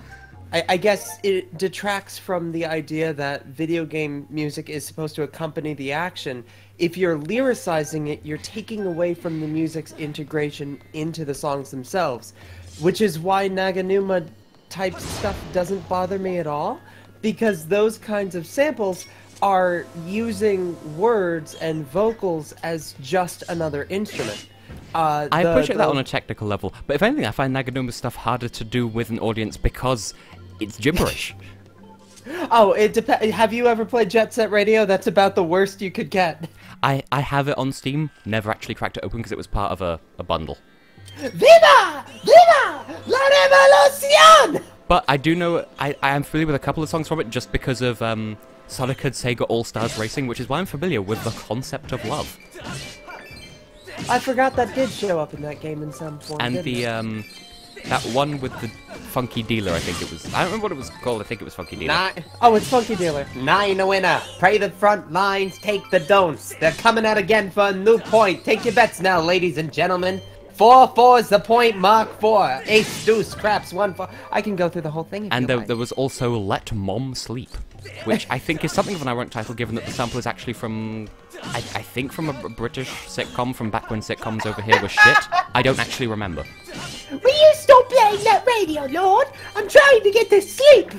I guess it detracts from the idea that video game music is supposed to accompany the action. If you're lyricizing it, you're taking away from the music's integration into the songs themselves, which is why Naganuma type stuff doesn't bother me at all, because those kinds of samples are using words and vocals as just another instrument. I appreciate that on a technical level, but if anything, I find Naganuma's stuff harder to do with an audience because it's gibberish. Oh, it depends. Have you ever played Jet Set Radio? That's about the worst you could get. I have it on Steam, never actually cracked it open because it was part of a bundle. Viva! Viva! La Revolucion! But I do know, I am familiar with a couple of songs from it just because of Sonic and Sega All-Stars Racing, which is why I'm familiar with the concept of love. I forgot that did show up in that game in some form. And the That one with the Funky Dealer, I think it was. I don't remember what it was called. I think it was Funky Dealer. Oh, it's Funky Dealer. 9 a winner. Pray the front lines, take the don'ts. They're coming out again for a new point. Take your bets now, ladies and gentlemen. 4-4 is the point mark 4. Ace, deuce, craps, 1-4. I can go through the whole thing if And you there, like. there was also Let Mom Sleep, which I think is something of an ironic title, given that the sample is actually from, I think from a British sitcom from back when sitcoms over here were shit. I don't actually remember. Will you stop playing that radio, Lord? I'm trying to get to sleep.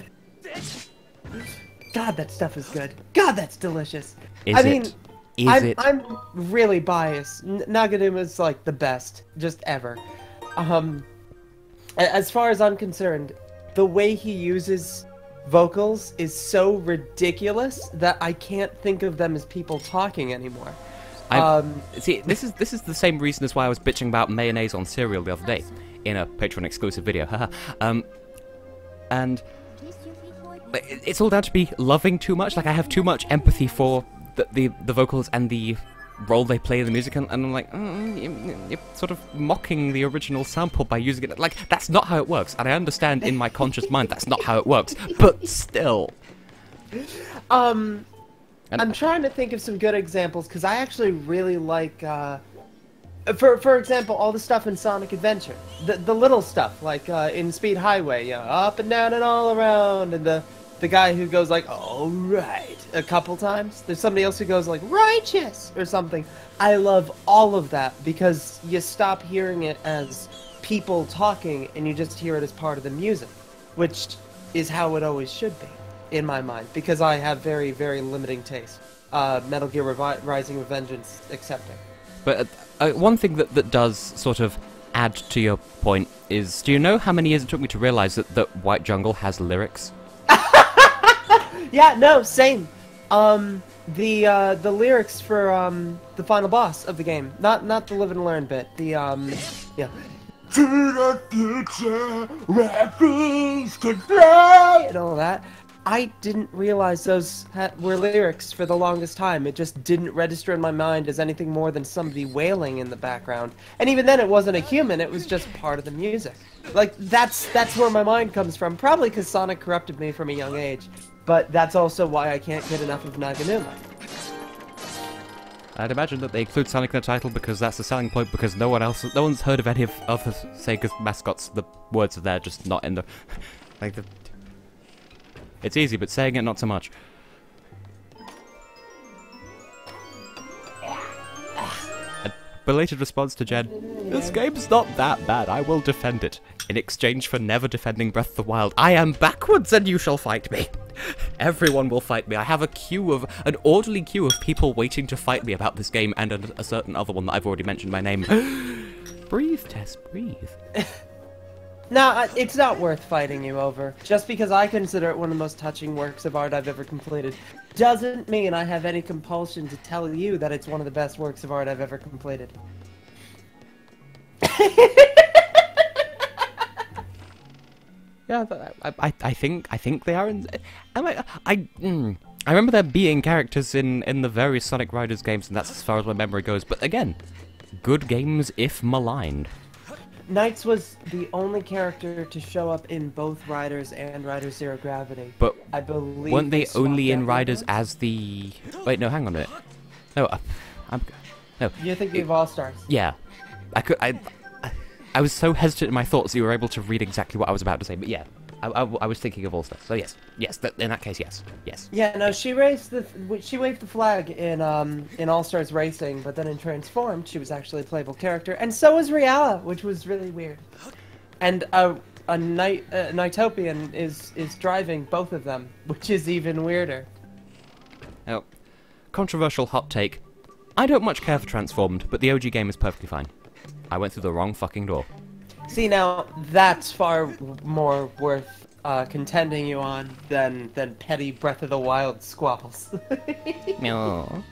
God, that stuff is good. God, that's delicious. Is it? Is it? I'm really biased. Naganuma's like the best, just ever. As far as I'm concerned, the way he uses vocals is so ridiculous that I can't think of them as people talking anymore. See, this is the same reason as why I was bitching about mayonnaise on cereal the other day in a Patreon exclusive video. And it's all down to me loving too much. Like, I have too much empathy for the vocals and the role they play in the music, and I'm like, you're sort of mocking the original sample by using it. Like, that's not how it works, and I understand in my conscious mind that's not how it works, but still. I'm trying to think of some good examples, because I actually really like, for example, all the stuff in Sonic Adventure. The little stuff, like in Speed Highway, up and down and all around, and the guy who goes like, all right, a couple times. There's somebody else who goes like, righteous, or something. I love all of that, because you stop hearing it as people talking, and you just hear it as part of the music, which is how it always should be, in my mind, because I have very, very limiting taste. Metal Gear Rising with Vengeance accepting. But one thing that does sort of add to your point is, do you know how many years it took me to realize that White Jungle has lyrics? Yeah, no, same. The lyrics for the final boss of the game, not the live and learn bit. The yeah. To the future, refuge today, and all that. I didn't realize those were lyrics for the longest time. It just didn't register in my mind as anything more than somebody wailing in the background. And even then, it wasn't a human. It was just part of the music. Like, that's where my mind comes from. Probably because Sonic corrupted me from a young age. But that's also why I can't get enough of Naganuma. I'd imagine that they include Sonic in the title because that's the selling point, because no one's heard of any of the Sega's mascots. The words are there, just not in the... It's easy, but saying it, not so much. A belated response to Jen, this game's not that bad, I will defend it. In exchange for never defending Breath of the Wild, I am backwards and you shall fight me. Everyone will fight me. I have an orderly queue of people waiting to fight me about this game, and a certain other one that I've already mentioned by name. Breathe, Tess, breathe. No, it's not worth fighting you over. Just because I consider it one of the most touching works of art I've ever completed, doesn't mean I have any compulsion to tell you that it's one of the best works of art I've ever completed. Yeah, I think they are. I remember there being characters in the various Sonic Riders games, and that's as far as my memory goes. But again, good games if maligned. Knights was the only character to show up in both Riders and Riders Zero Gravity. But I believe weren't they only in out Riders Riders? as the... Wait, no, hang on a minute. No, no. You're thinking of All-Stars. Yeah. I was so hesitant in my thoughts you were able to read exactly what I was about to say, but yeah. I was thinking of All-Stars. So yes. Yes, in that case, yes. Yes. Yeah, no, she waved the flag in All-Stars Racing, but then in Transformed, she was actually a playable character, and so was Riala, which was really weird. And Nighttopian is driving both of them, which is even weirder. Now, controversial hot take. I don't much care for Transformed, but the OG game is perfectly fine. I went through the wrong fucking door. See, now, that's far more worth contending you on than petty Breath of the Wild squabbles. No.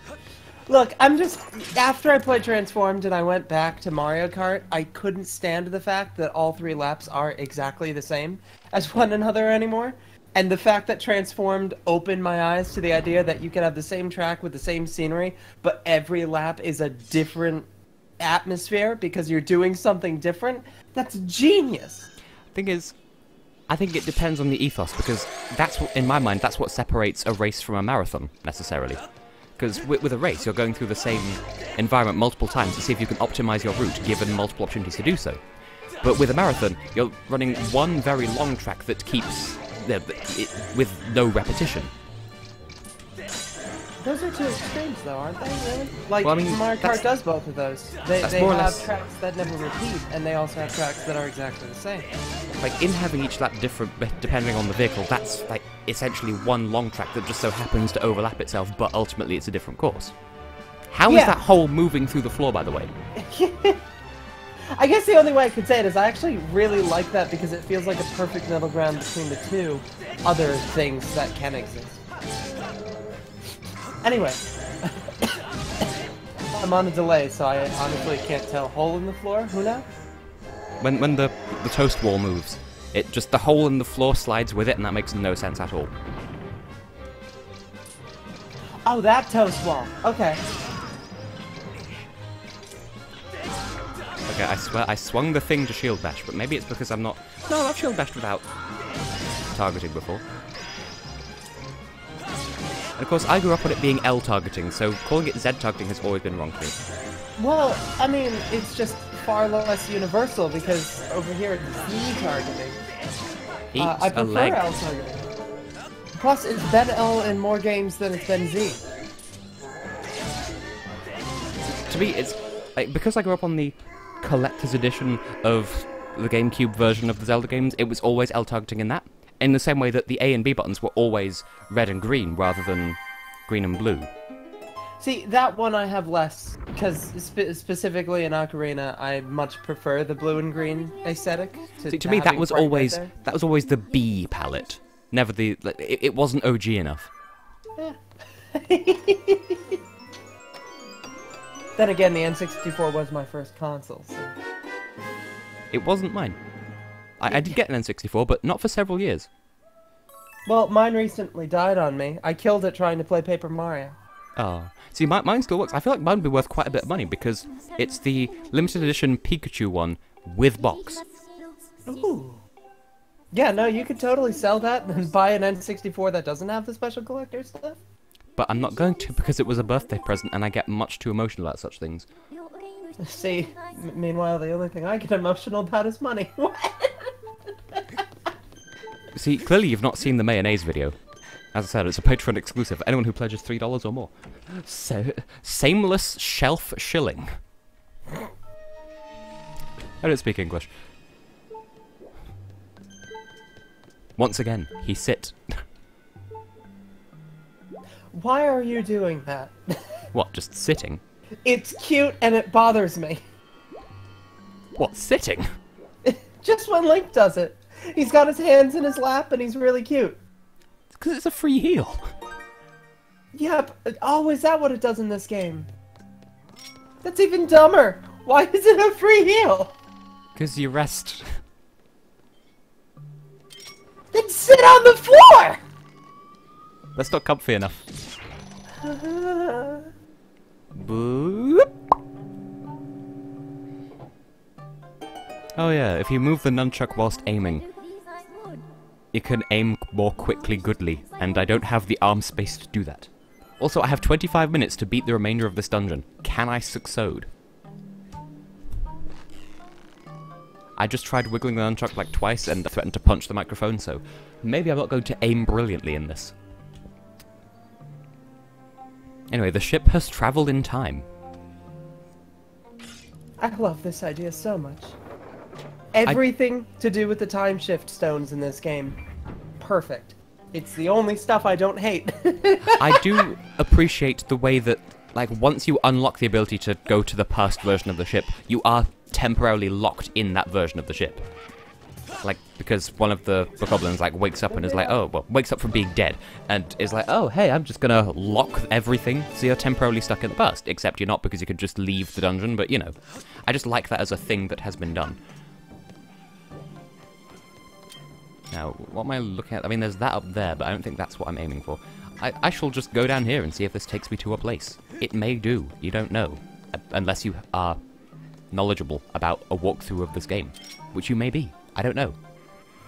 Look, after I played Transformed and I went back to Mario Kart, I couldn't stand the fact that all 3 laps are exactly the same as one another anymore. And the fact that Transformed opened my eyes to the idea that you can have the same track with the same scenery, but every lap is a different atmosphere because you're doing something different, that's genius. Thing is, I think it depends on the ethos, because that's what, in my mind, that's what separates a race from a marathon, necessarily. Because with a race, you're going through the same environment multiple times to see if you can optimize your route, given multiple opportunities to do so. But with a marathon, you're running one very long track that keeps with no repetition. Those are two extremes, though, aren't they? Really? Like, Well, I mean, Mario Kart does both of those. They more or have less- tracks that never repeat, and they also have tracks that are exactly the same. Like, in having each lap different depending on the vehicle, that's, like, essentially one long track that just so happens to overlap itself, but ultimately it's a different course. How is Yeah. that hole moving through the floor, by the way? I guess the only way I could say it is I actually really like that because it feels like a perfect middle ground between the two other things that can exist. Anyway, I'm on a delay, so I honestly can't tell. Hole in the floor? Who knows? When the toast wall moves, it just, the hole in the floor slides with it, and that makes no sense at all. Oh, that toast wall. Okay. Okay, I swear, I swung the thing to shield bash, but maybe it's because I'm not... No, I've shield bashed without targeting before. And of course, I grew up on it being L targeting, so calling it Z targeting has always been wrong to me. Well, I mean, it's just far less universal because over here it's Z targeting. Eat I a prefer leg. L targeting. Plus, it's been L in more games than it's been Z. To me, it's... Like, because I grew up on the collector's edition of the GameCube version of the Zelda games, it was always L targeting in that. In the same way that the A and B buttons were always red and green rather than green and blue. See, that one I have less, because specifically in Ocarina, I much prefer the blue and green aesthetic. To me, that was always the B palette, never the. Like, it wasn't OG enough. Then again, the N64 was my first console. So. It wasn't mine. I did get an N64, but not for several years. Well, mine recently died on me. I killed it trying to play Paper Mario. Oh. See, mine still works. I feel like mine would be worth quite a bit of money because it's the limited edition Pikachu one with box. Ooh. Yeah, no, you could totally sell that and buy an N64 that doesn't have the special collector stuff. But I'm not going to because it was a birthday present and I get much too emotional about such things. See, meanwhile, the only thing I get emotional about is money. See, clearly you've not seen the mayonnaise video. As I said, it's a Patreon exclusive for anyone who pledges $3 or more. So, Sameless Shelf Shilling. I don't speak English. Once again, he sit. Why are you doing that? What, just sitting? It's cute and it bothers me. What, sitting? Just when Link does it. He's got his hands in his lap and he's really cute. Because it's a free heal. Yep. Oh, is that what it does in this game? That's even dumber. Why is it a free heal? Because you rest. Then sit on the floor! That's not comfy enough. Boop. Oh yeah, if you move the nunchuck whilst aiming, you can aim more quickly goodly, and I don't have the arm space to do that. Also, I have 25 minutes to beat the remainder of this dungeon. Can I succeed? I just tried wiggling the nunchuck like twice and threatened to punch the microphone, so maybe I'm not going to aim brilliantly in this. Anyway, the ship has travelled in time. I love this idea so much. Everything to do with the time shift stones in this game. Perfect. It's the only stuff I don't hate. I do appreciate the way that, like, once you unlock the ability to go to the past version of the ship, you are temporarily locked in that version of the ship. Like, because one of the goblins, like, wakes up and is like, oh, well, wakes up from being dead, and is like, oh, hey, I'm just gonna lock everything, so you're temporarily stuck in the past. Except you're not, because you can just leave the dungeon, but, you know. I just like that as a thing that has been done. Now, what am I looking at? I mean, there's that up there, but I don't think that's what I'm aiming for. I shall just go down here and see if this takes me to a place. It may do. You don't know. Unless you are knowledgeable about a walkthrough of this game. Which you may be. I don't know.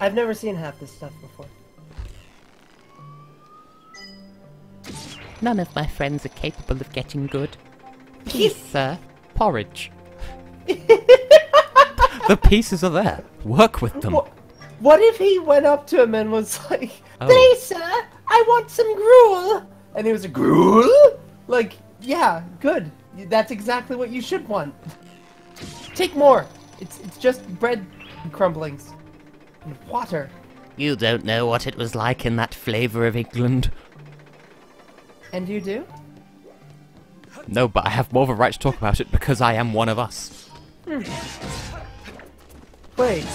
I've never seen half this stuff before. None of my friends are capable of getting good. Please, sir, porridge. The pieces are there. Work with them. What if he went up to him and was like, Oh. "Please, sir, I want some gruel," and he was like, "Gruel?" Like, yeah, good. That's exactly what you should want. Take more. It's just bread crumblings and water. You don't know what it was like in that flavour of England. And you do? No, but I have more of a right to talk about it because I am one of us. Wait.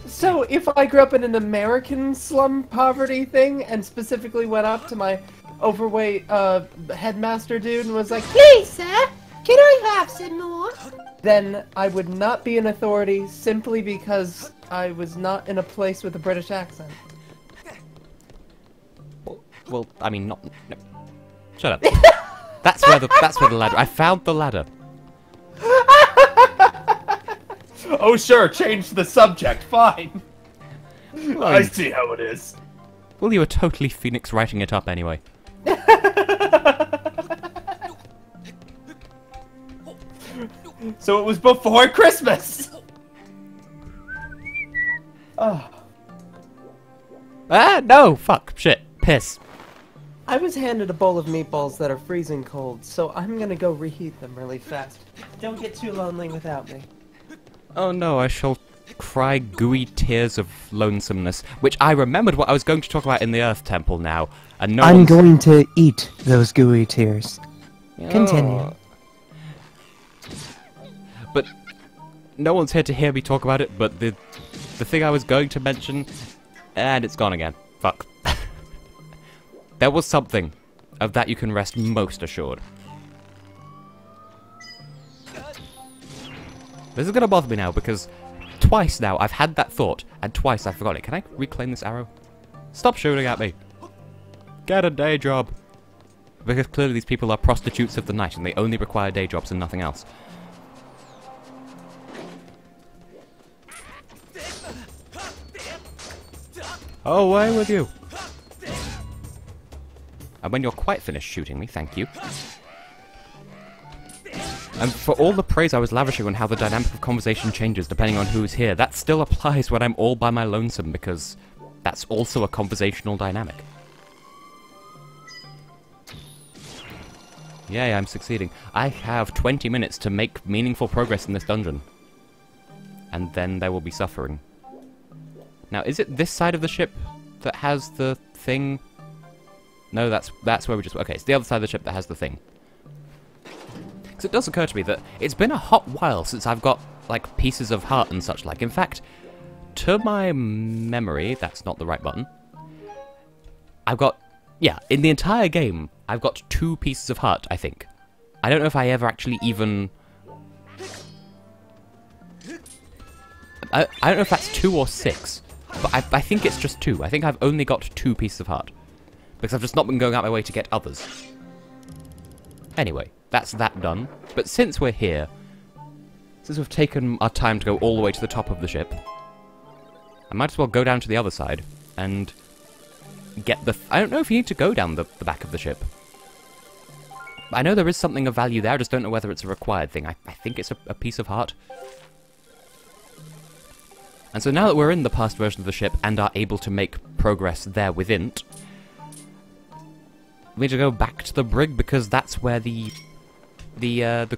So, if I grew up in an American slum poverty thing and specifically went up to my overweight headmaster dude and was like, "Please, sir, can I have some more?" Then I would not be an authority simply because I was not in a place with a British accent. Well, I mean, not. No. Shut up. That's where the ladder. I found the ladder. Oh, sure, change the subject, fine. I see how it is. Well, you were totally Phoenix writing it up anyway. So it was before Christmas! Oh. Ah, no! Fuck. Shit. Piss. I was handed a bowl of meatballs that are freezing cold, so I'm gonna go reheat them really fast. Don't get too lonely without me. Oh no, I shall cry gooey tears of lonesomeness, which I remembered what I was going to talk about in the Earth Temple now, and no I'm one's- going to eat those gooey tears. Continue. Oh. But no one's here to hear me talk about it, but the thing I was going to mention, and it's gone again. Fuck. There was something. Of that you can rest most assured. This is gonna bother me now, because twice now I've had that thought, and twice I've forgotten it. Can I reclaim this arrow? Stop shooting at me! Get a day job! Because clearly these people are prostitutes of the night, and they only require day jobs and nothing else. Away with you! And when you're quite finished shooting me, thank you. And for all the praise I was lavishing on how the dynamic of conversation changes depending on who's here, that still applies when I'm all by my lonesome, because that's also a conversational dynamic. Yay, I'm succeeding. I have 20 minutes to make meaningful progress in this dungeon. And then there will be suffering. Now, is it this side of the ship that has the thing? No, that's where we just... Okay, it's the other side of the ship that has the thing. Because it does occur to me that it's been a hot while since I've got, like, pieces of heart and such like. In fact, to my memory, that's not the right button. I've got... Yeah, in the entire game, I've got 2 pieces of heart, I think. I don't know if I ever actually even... I don't know if that's 2 or 6. But I think it's just 2. I think I've only got 2 pieces of heart. Because I've just not been going out my way to get others. Anyway, that's that done. But since we're here, since we've taken our time to go all the way to the top of the ship, I might as well go down to the other side and get the... I don't know if you need to go down the back of the ship. I know there is something of value there, I just don't know whether it's a required thing. I think it's a piece of heart. And so now that we're in the past version of the ship and are able to make progress there within it, we need to go back to the brig because that's where the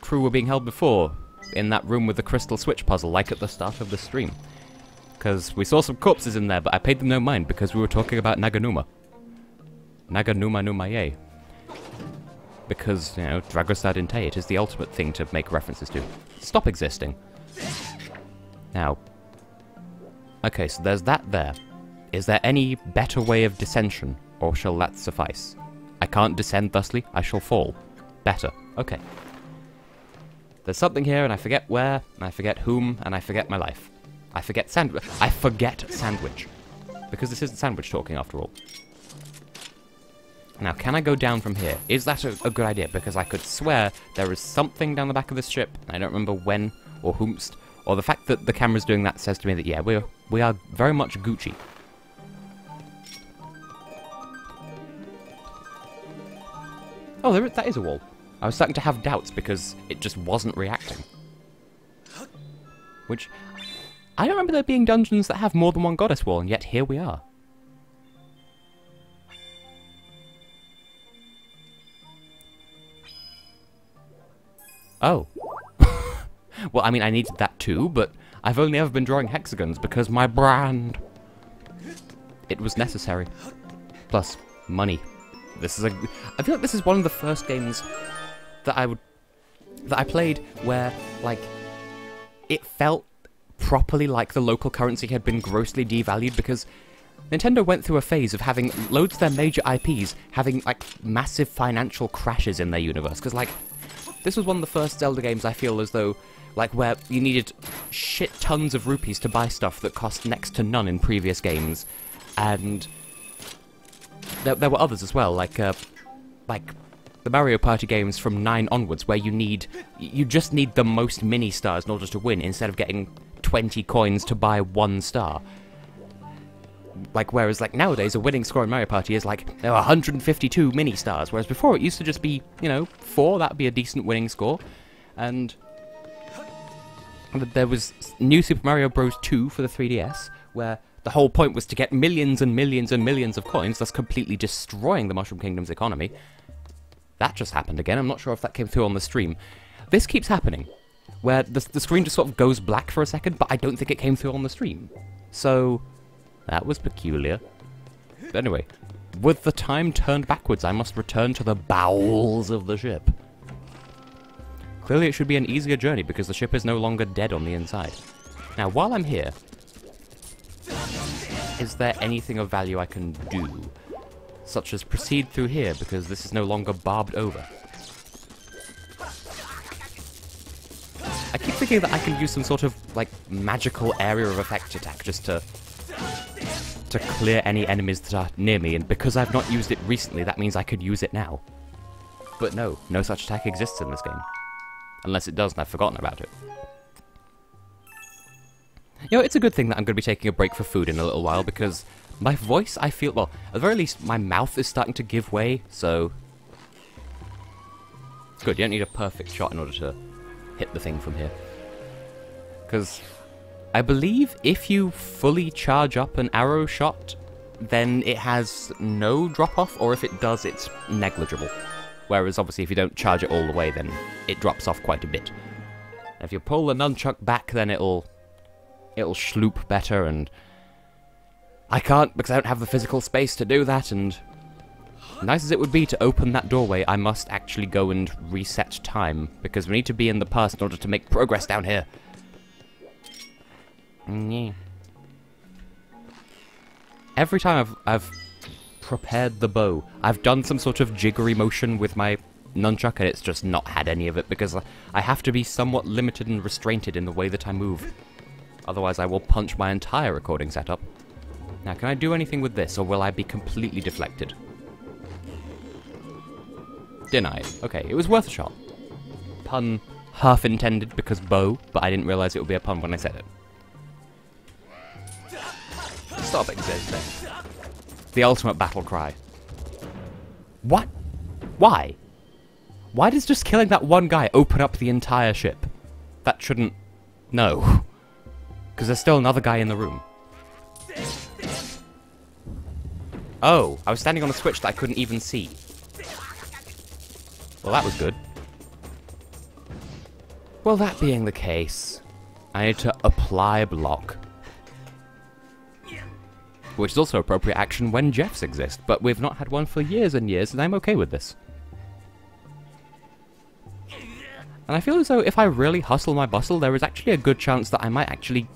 crew were being held before, in that room with the crystal switch puzzle, like at the start of the stream. Because we saw some corpses in there, but I paid them no mind because we were talking about Naganuma. Naganuma Numaye. Because, you know, Dragostad Inte, it is the ultimate thing to make references to. Stop existing. Now... Okay, so there's that there. Is there any better way of descension, or shall that suffice? I can't descend thusly, I shall fall. Better. Okay. There's something here, and I forget where, and I forget whom, and I forget my life. I forget sandwich. I forget sandwich. Because this isn't sandwich talking, after all. Now, can I go down from here? Is that a good idea? Because I could swear there is something down the back of this ship. I don't remember when, or whomst, or the fact that the camera's doing that says to me that, yeah, we are very much Gucci. Oh, that is a wall. I was starting to have doubts because it just wasn't reacting. Which, I don't remember there being dungeons that have more than one goddess wall, and yet here we are. Oh. Well, I mean, I needed that too, but I've only ever been drawing hexagons because my brand. It was necessary. Plus, money. I feel like this is one of the first games that I played where, like, it felt properly like the local currency had been grossly devalued, because Nintendo went through a phase of having loads of their major IPs having, like, massive financial crashes in their universe, because, like, this was one of the first Zelda games I feel as though, like, where you needed shit tons of rupees to buy stuff that cost next to none in previous games, and there were others as well, like the Mario Party games from 9 onwards, where you just need the most mini stars in order to win, instead of getting 20 coins to buy 1 star. Like, whereas, like, nowadays, a winning score in Mario Party is, like, there are 152 mini stars, whereas before it used to just be, 4, that'd be a decent winning score, and there was New Super Mario Bros. 2 for the 3DS, where the whole point was to get millions and millions and millions of coins, thus completely destroying the Mushroom Kingdom's economy. That just happened again. I'm not sure if that came through on the stream. This keeps happening, where the screen just sort of goes black for a second, but I don't think it came through on the stream. So, that was peculiar. But anyway, with the time turned backwards, I must return to the bowels of the ship. Clearly it should be an easier journey, because the ship is no longer dead on the inside. Now, while I'm here, is there anything of value I can do? Such as proceed through here, because this is no longer barbed over. I keep thinking that I can use some sort of, like, magical area of effect attack just to clear any enemies that are near me, and because I've not used it recently, that means I could use it now. But no such attack exists in this game. Unless it does and I've forgotten about it. It's a good thing that I'm going to be taking a break for food in a little while, because my voice, I feel, well, at the very least, my mouth is starting to give way, so it's good. You don't need a perfect shot in order to hit the thing from here. Because I believe if you fully charge up an arrow shot, then it has no drop-off, or if it does, it's negligible. Whereas, obviously, if you don't charge it all the way, then it drops off quite a bit. If you pull the nunchuck back, then it'll shloop better, and I can't, because I don't have the physical space to do that, and nice as it would be to open that doorway, I must actually go and reset time, because we need to be in the past in order to make progress down here. Every time I've prepared the bow, I've done some sort of jiggery motion with my nunchuck, and it's just not had any of it, because I have to be somewhat limited and restrained in the way that I move. Otherwise I will punch my entire recording setup. Now, can I do anything with this, or will I be completely deflected? Denied. Okay, it was worth a shot. Pun half intended because bow, but I didn't realise it would be a pun when I said it. Stop existing. The ultimate battle cry. What? Why? Why does just killing that one guy open up the entire ship? That shouldn't... No. Because there's still another guy in the room. Oh, I was standing on a switch that I couldn't even see. Well, that was good. Well, that being the case, I need to apply block. Which is also appropriate action when Jeffs exist, but we've not had one for years and years, and I'm okay with this. And I feel as though if I really hustle my bustle, there is actually a good chance that I might actually,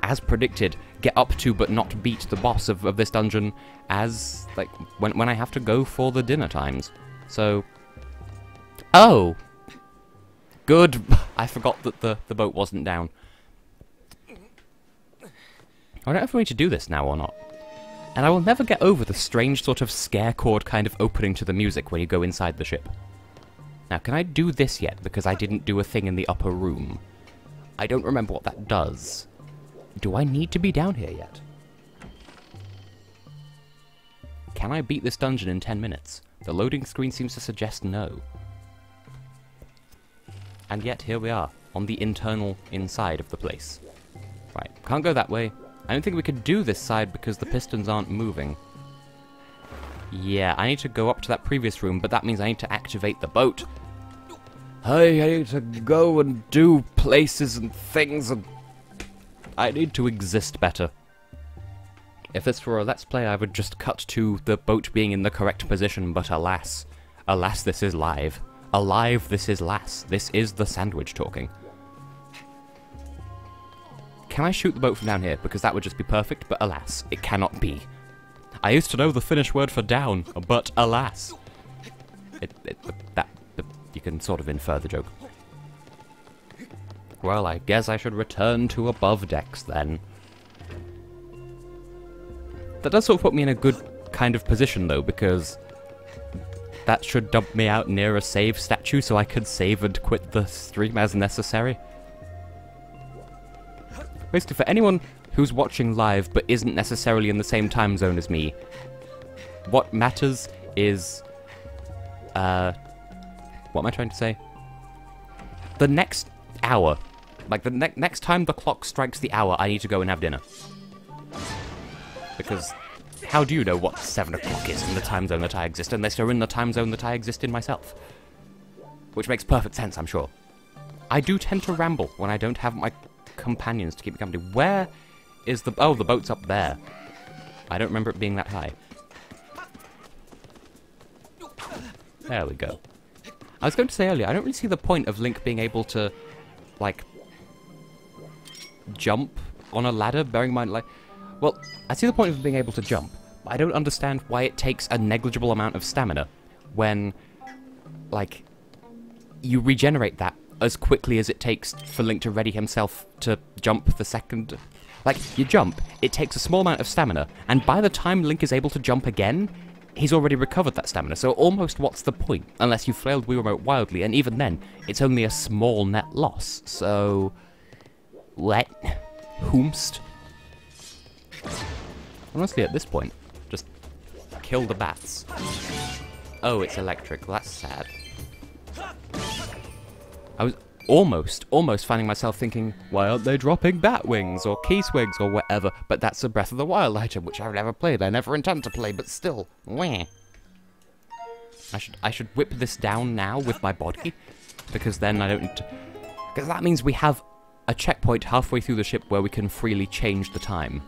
as predicted, get up to but not beat the boss of this dungeon as, like, when I have to go for the dinner times. So... Oh! Good! I forgot that the boat wasn't down. I don't know if we need to do this now or not. And I will never get over the strange sort of scare chord kind of opening to the music when you go inside the ship. Now, can I do this yet? Because I didn't do a thing in the upper room. I don't remember what that does. Do I need to be down here yet? Can I beat this dungeon in 10 minutes? The loading screen seems to suggest no. And yet, here we are, on the internal inside of the place. Right, can't go that way. I don't think we could do this side because the pistons aren't moving. Yeah, I need to go up to that previous room, but that means I need to activate the boat. Hey, I need to go and do places and things, and I need to exist better. If this were a Let's Play, I would just cut to the boat being in the correct position, but alas. Alas, this is live. Alive, this is lass. This is the sandwich talking. Can I shoot the boat from down here? Because that would just be perfect, but alas, it cannot be. I used to know the Finnish word for down, but alas. You can sort of infer the joke. Well, I guess I should return to above decks then. That does sort of put me in a good kind of position though, because that should dump me out near a save statue so I could save and quit the stream as necessary. Basically, for anyone who's watching live but isn't necessarily in the same time zone as me, what matters is, what am I trying to say? The next hour. Like, the next time the clock strikes the hour, I need to go and have dinner. Because how do you know what 7 o'clock is in the time zone that I exist, unless you're in the time zone that I exist in myself? Which makes perfect sense, I'm sure. I do tend to ramble when I don't have my companions to keep me company. Where is the... Oh, the boat's up there. I don't remember it being that high. There we go. I was going to say earlier, I don't really see the point of Link being able to, like, jump on a ladder, bearing in mind, like... Well, I see the point of being able to jump, but I don't understand why it takes a negligible amount of stamina when, like, you regenerate that as quickly as it takes for Link to ready himself to jump the second... Like, you jump, it takes a small amount of stamina, and by the time Link is able to jump again, he's already recovered that stamina, so almost what's the point? Unless you flailed Wii Remote wildly, and even then, it's only a small net loss, so... What? Whomst? Honestly, at this point, just kill the bats. Oh, it's electric. Well, that's sad. I was almost finding myself thinking, why aren't they dropping bat wings or key swigs or whatever? But that's a Breath of the Wild item, which I've never played. I never intend to play, but still. Wah. I should whip this down now with my body, because then I don't need to... Because that means we have a checkpoint halfway through the ship where we can freely change the time.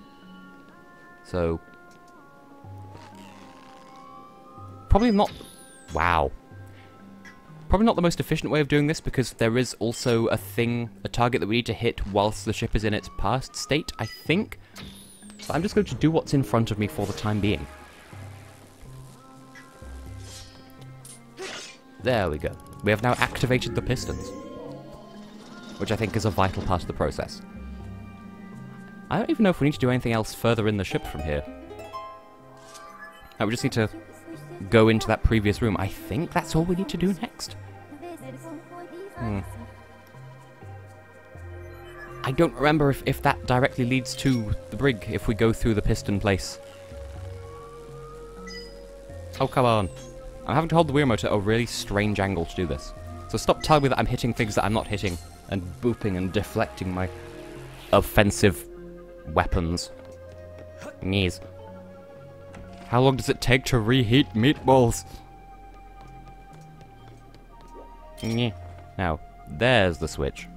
So... Probably not... Wow. Probably not the most efficient way of doing this, because there is also a target that we need to hit whilst the ship is in its past state, I think. So I'm just going to do what's in front of me for the time being. There we go. We have now activated the pistons, which I think is a vital part of the process. I don't even know if we need to do anything else further in the ship from here. We just need to go into that previous room. I think that's all we need to do next. I don't remember if that directly leads to the brig, if we go through the piston place. Oh, come on. I'm having to hold the Wii Remote at a really strange angle to do this. So stop telling me that I'm hitting things that I'm not hitting, and booping and deflecting my offensive weapons. Knees. How long does it take to reheat meatballs? Yeah. Now, there's the Switch.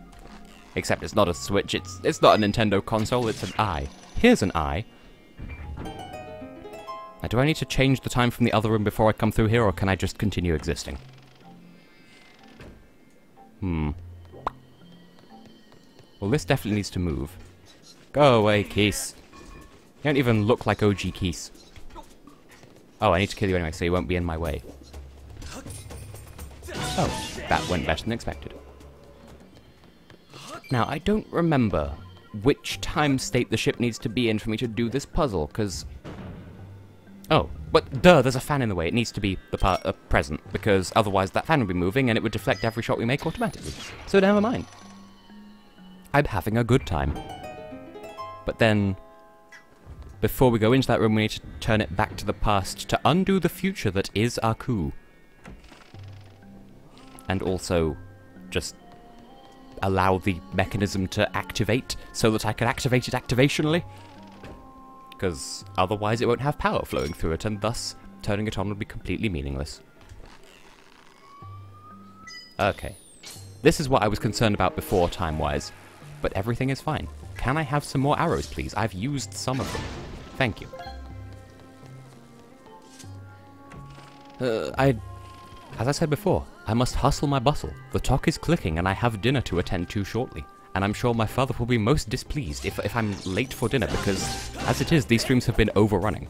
Except it's not a Switch, it's not a Nintendo console, it's an eye. Here's an eye. Now, do I need to change the time from the other room before I come through here, or can I just continue existing? Well, this definitely needs to move. Go away, Keese. You don't even look like OG Keese. Oh, I need to kill you anyway, so you won't be in my way. Oh, that went better than expected. Now, I don't remember which time state the ship needs to be in for me to do this puzzle, because... Oh, but duh, there's a fan in the way. It needs to be the part present, because otherwise that fan would be moving and it would deflect every shot we make automatically. So never mind. I'm having a good time. But then, before we go into that room, we need to turn it back to the past to undo the future that is Aku. And also, just allow the mechanism to activate so that I can activate it activationally. Because otherwise it won't have power flowing through it, and thus turning it on would be completely meaningless. Okay. This is what I was concerned about before, time-wise. But everything is fine. Can I have some more arrows, please? I've used some of them. Thank you. As I said before, I must hustle my bustle. The clock is clicking and I have dinner to attend to shortly. And I'm sure my father will be most displeased if I'm late for dinner, because, as it is, these streams have been overrunning.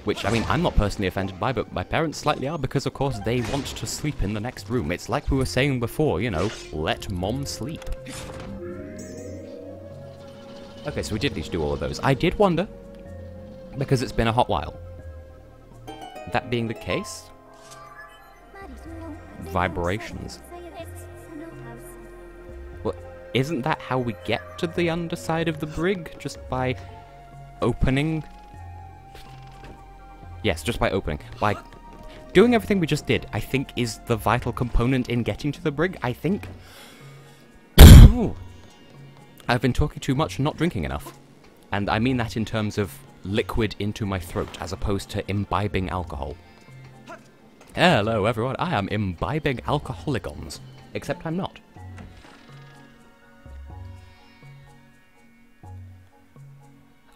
Which, I mean, I'm not personally offended by, but my parents slightly are, because, of course, they want to sleep in the next room. It's like we were saying before, you know, let mom sleep. Okay, so we did need to do all of those. I did wonder, because it's been a hot while. That being the case... Vibrations. Well, isn't that how we get to the underside of the brig? Just by opening? Yes, just by opening. By doing everything we just did, I think is the vital component in getting to the brig, I think. I've been talking too much and not drinking enough. And I mean that in terms of liquid into my throat, as opposed to imbibing alcohol. Hello everyone, I am imbibing alcoholicons. Except I'm not.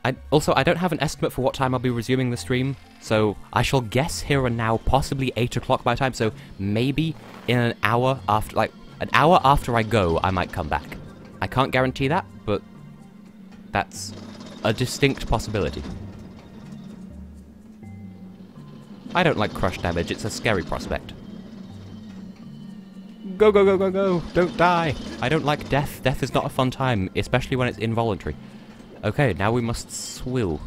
I don't have an estimate for what time I'll be resuming the stream, so I shall guess here and now possibly 8 o'clock by time, so maybe in an hour after, an hour after I go, I might come back. I can't guarantee that, but that's a distinct possibility. I don't like crush damage, it's a scary prospect. Go, go, go, go, go! Don't die! I don't like death. Death is not a fun time, especially when it's involuntary. Okay, now we must swill.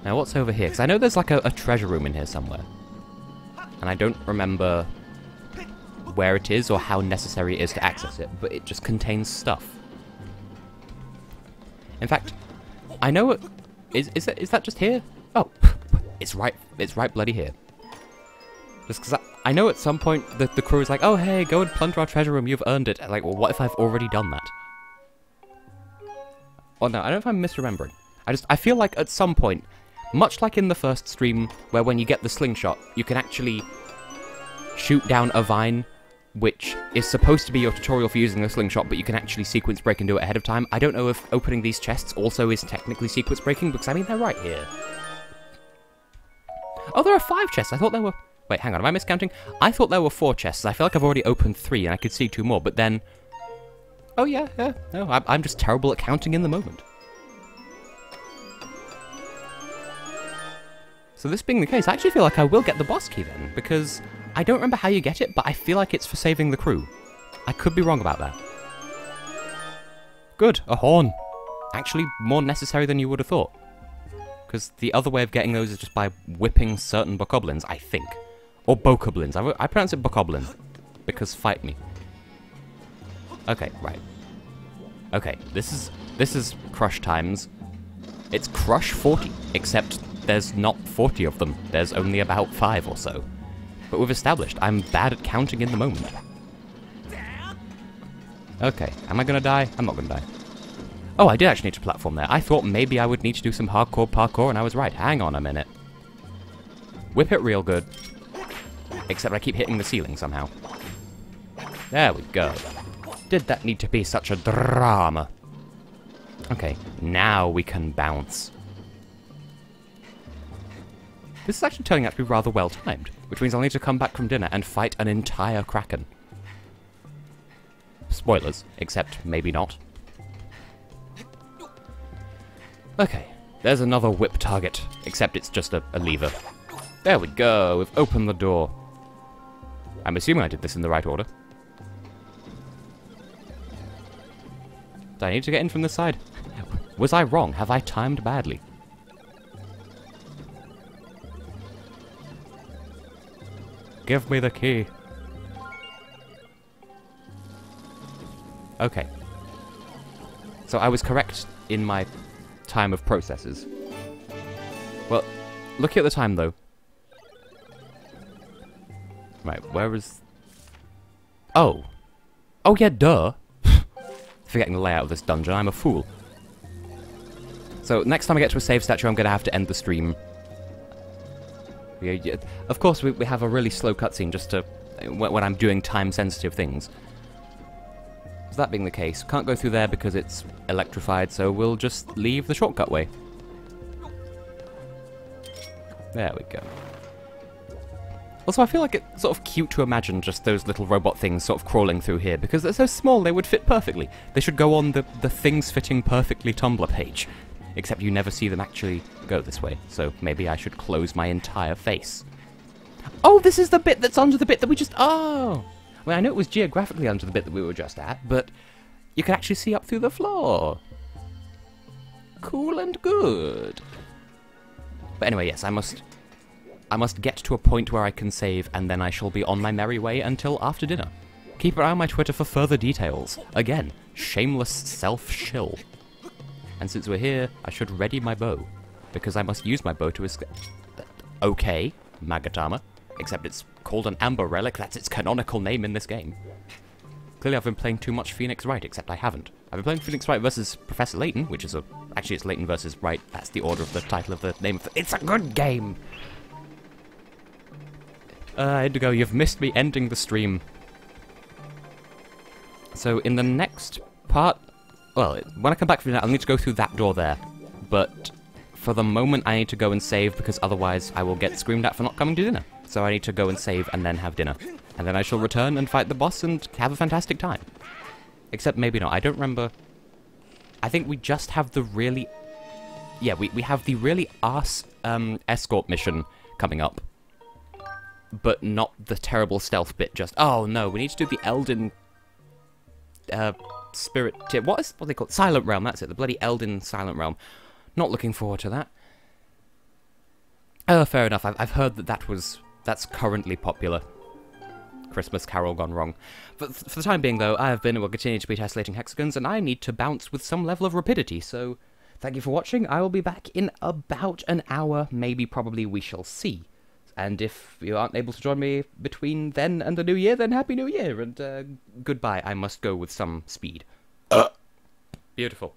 Now what's over here? Because I know there's like a treasure room in here somewhere. And I don't remember where it is or how necessary it is to access it, but it just contains stuff. In fact, I know it... Is that just here? Oh, it's right bloody here. Just because I know at some point the crew is like, oh hey, go and plunder our treasure room, you've earned it. Like, well, what if I've already done that? Oh no, I don't know if I'm misremembering. I feel like at some point, much like in the first stream, where when you get the slingshot, you can actually shoot down a vine, which is supposed to be your tutorial for using the slingshot, but you can actually sequence break and do it ahead of time. I don't know if opening these chests also is technically sequence breaking, because I mean, they're right here. Oh, there are 5 chests. I thought there were... Wait, hang on, am I miscounting? I thought there were 4 chests. I feel like I've already opened 3 and I could see 2 more, but then... Oh yeah, no, I'm just terrible at counting in the moment. So this being the case, I actually feel like I will get the boss key then, because I don't remember how you get it, but I feel like it's for saving the crew. I could be wrong about that. Good, a horn. Actually, more necessary than you would have thought. Because the other way of getting those is just by whipping certain bokoblins, I think. Or bokoblins. I pronounce it bokoblin. Because fight me. Okay, right. Okay, this is crush times. It's crush 40, except there's not 40 of them. There's only about 5 or so. But we've established I'm bad at counting in the moment. Okay, am I gonna die? I'm not gonna die. Oh, I did actually need to platform there. I thought maybe I would need to do some hardcore parkour, and I was right. Hang on a minute. Whip it real good. Except I keep hitting the ceiling somehow. There we go. Did that need to be such a drama? Okay, now we can bounce. This is actually turning out to be rather well timed, which means I'll need to come back from dinner and fight an entire kraken. Spoilers, except maybe not. Okay, there's another whip target, except it's just a lever. There we go, we've opened the door. I'm assuming I did this in the right order. Do I need to get in from this side? Was I wrong? Have I timed badly? Give me the key. Okay. So I was correct in my time of processes. Well, looking at the time, though. Right, where is... Oh. Oh, yeah, duh. Forgetting the layout of this dungeon, I'm a fool. So, next time I get to a save statue, I'm going to have to end the stream. Yeah, of course, we have a really slow cutscene just to... when I'm doing time-sensitive things. So that being the case, can't go through there because it's electrified, so we'll just leave the shortcut way. There we go. Also, I feel like it's sort of cute to imagine just those little robot things sort of crawling through here, because they're so small they would fit perfectly. They should go on the things fitting perfectly Tumblr page. Except you never see them actually go this way, so maybe I should close my entire face. Oh, this is the bit that's under the bit that we just... Oh! Well, I know it was geographically under the bit that we were just at, but you can actually see up through the floor. Cool and good. But anyway, yes, I must get to a point where I can save, and then I shall be on my merry way until after dinner. Keep an eye on my Twitter for further details. Again, shameless self-shill. And since we're here, I should ready my bow, because I must use my bow to escape. Okay, Magatama. Except it's called an Amber Relic, that's its canonical name in this game. Clearly I've been playing too much Phoenix Wright, except I haven't. I've been playing Phoenix Wright versus Professor Layton, which is a... Actually, it's Layton versus Wright, that's the order of the title of the name of the... It's a good game! Indigo, you've missed me ending the stream. So, in the next part... Well, when I come back from that, I'll need to go through that door there. But, for the moment, I need to go and save, because otherwise I will get screamed at for not coming to dinner. So I need to go and save and then have dinner. And then I shall return and fight the boss and have a fantastic time. Except maybe not. I don't remember... I think we just have the really... Yeah, we have the really arse escort mission coming up. But not the terrible stealth bit, just... Oh, no, we need to do the Elden... Spirit... What is what they call it? Silent Realm, that's it. The bloody Elden Silent Realm. Not looking forward to that. Oh, fair enough. I've heard that that's currently popular. Christmas Carol gone wrong. But for the time being, though, I have been and will continue to be tessellating hexagons, and I need to bounce with some level of rapidity, so thank you for watching. I will be back in about an hour, maybe, probably, we shall see. And if you aren't able to join me between then and the New Year, then Happy New Year, and goodbye. I must go with some speed. Beautiful.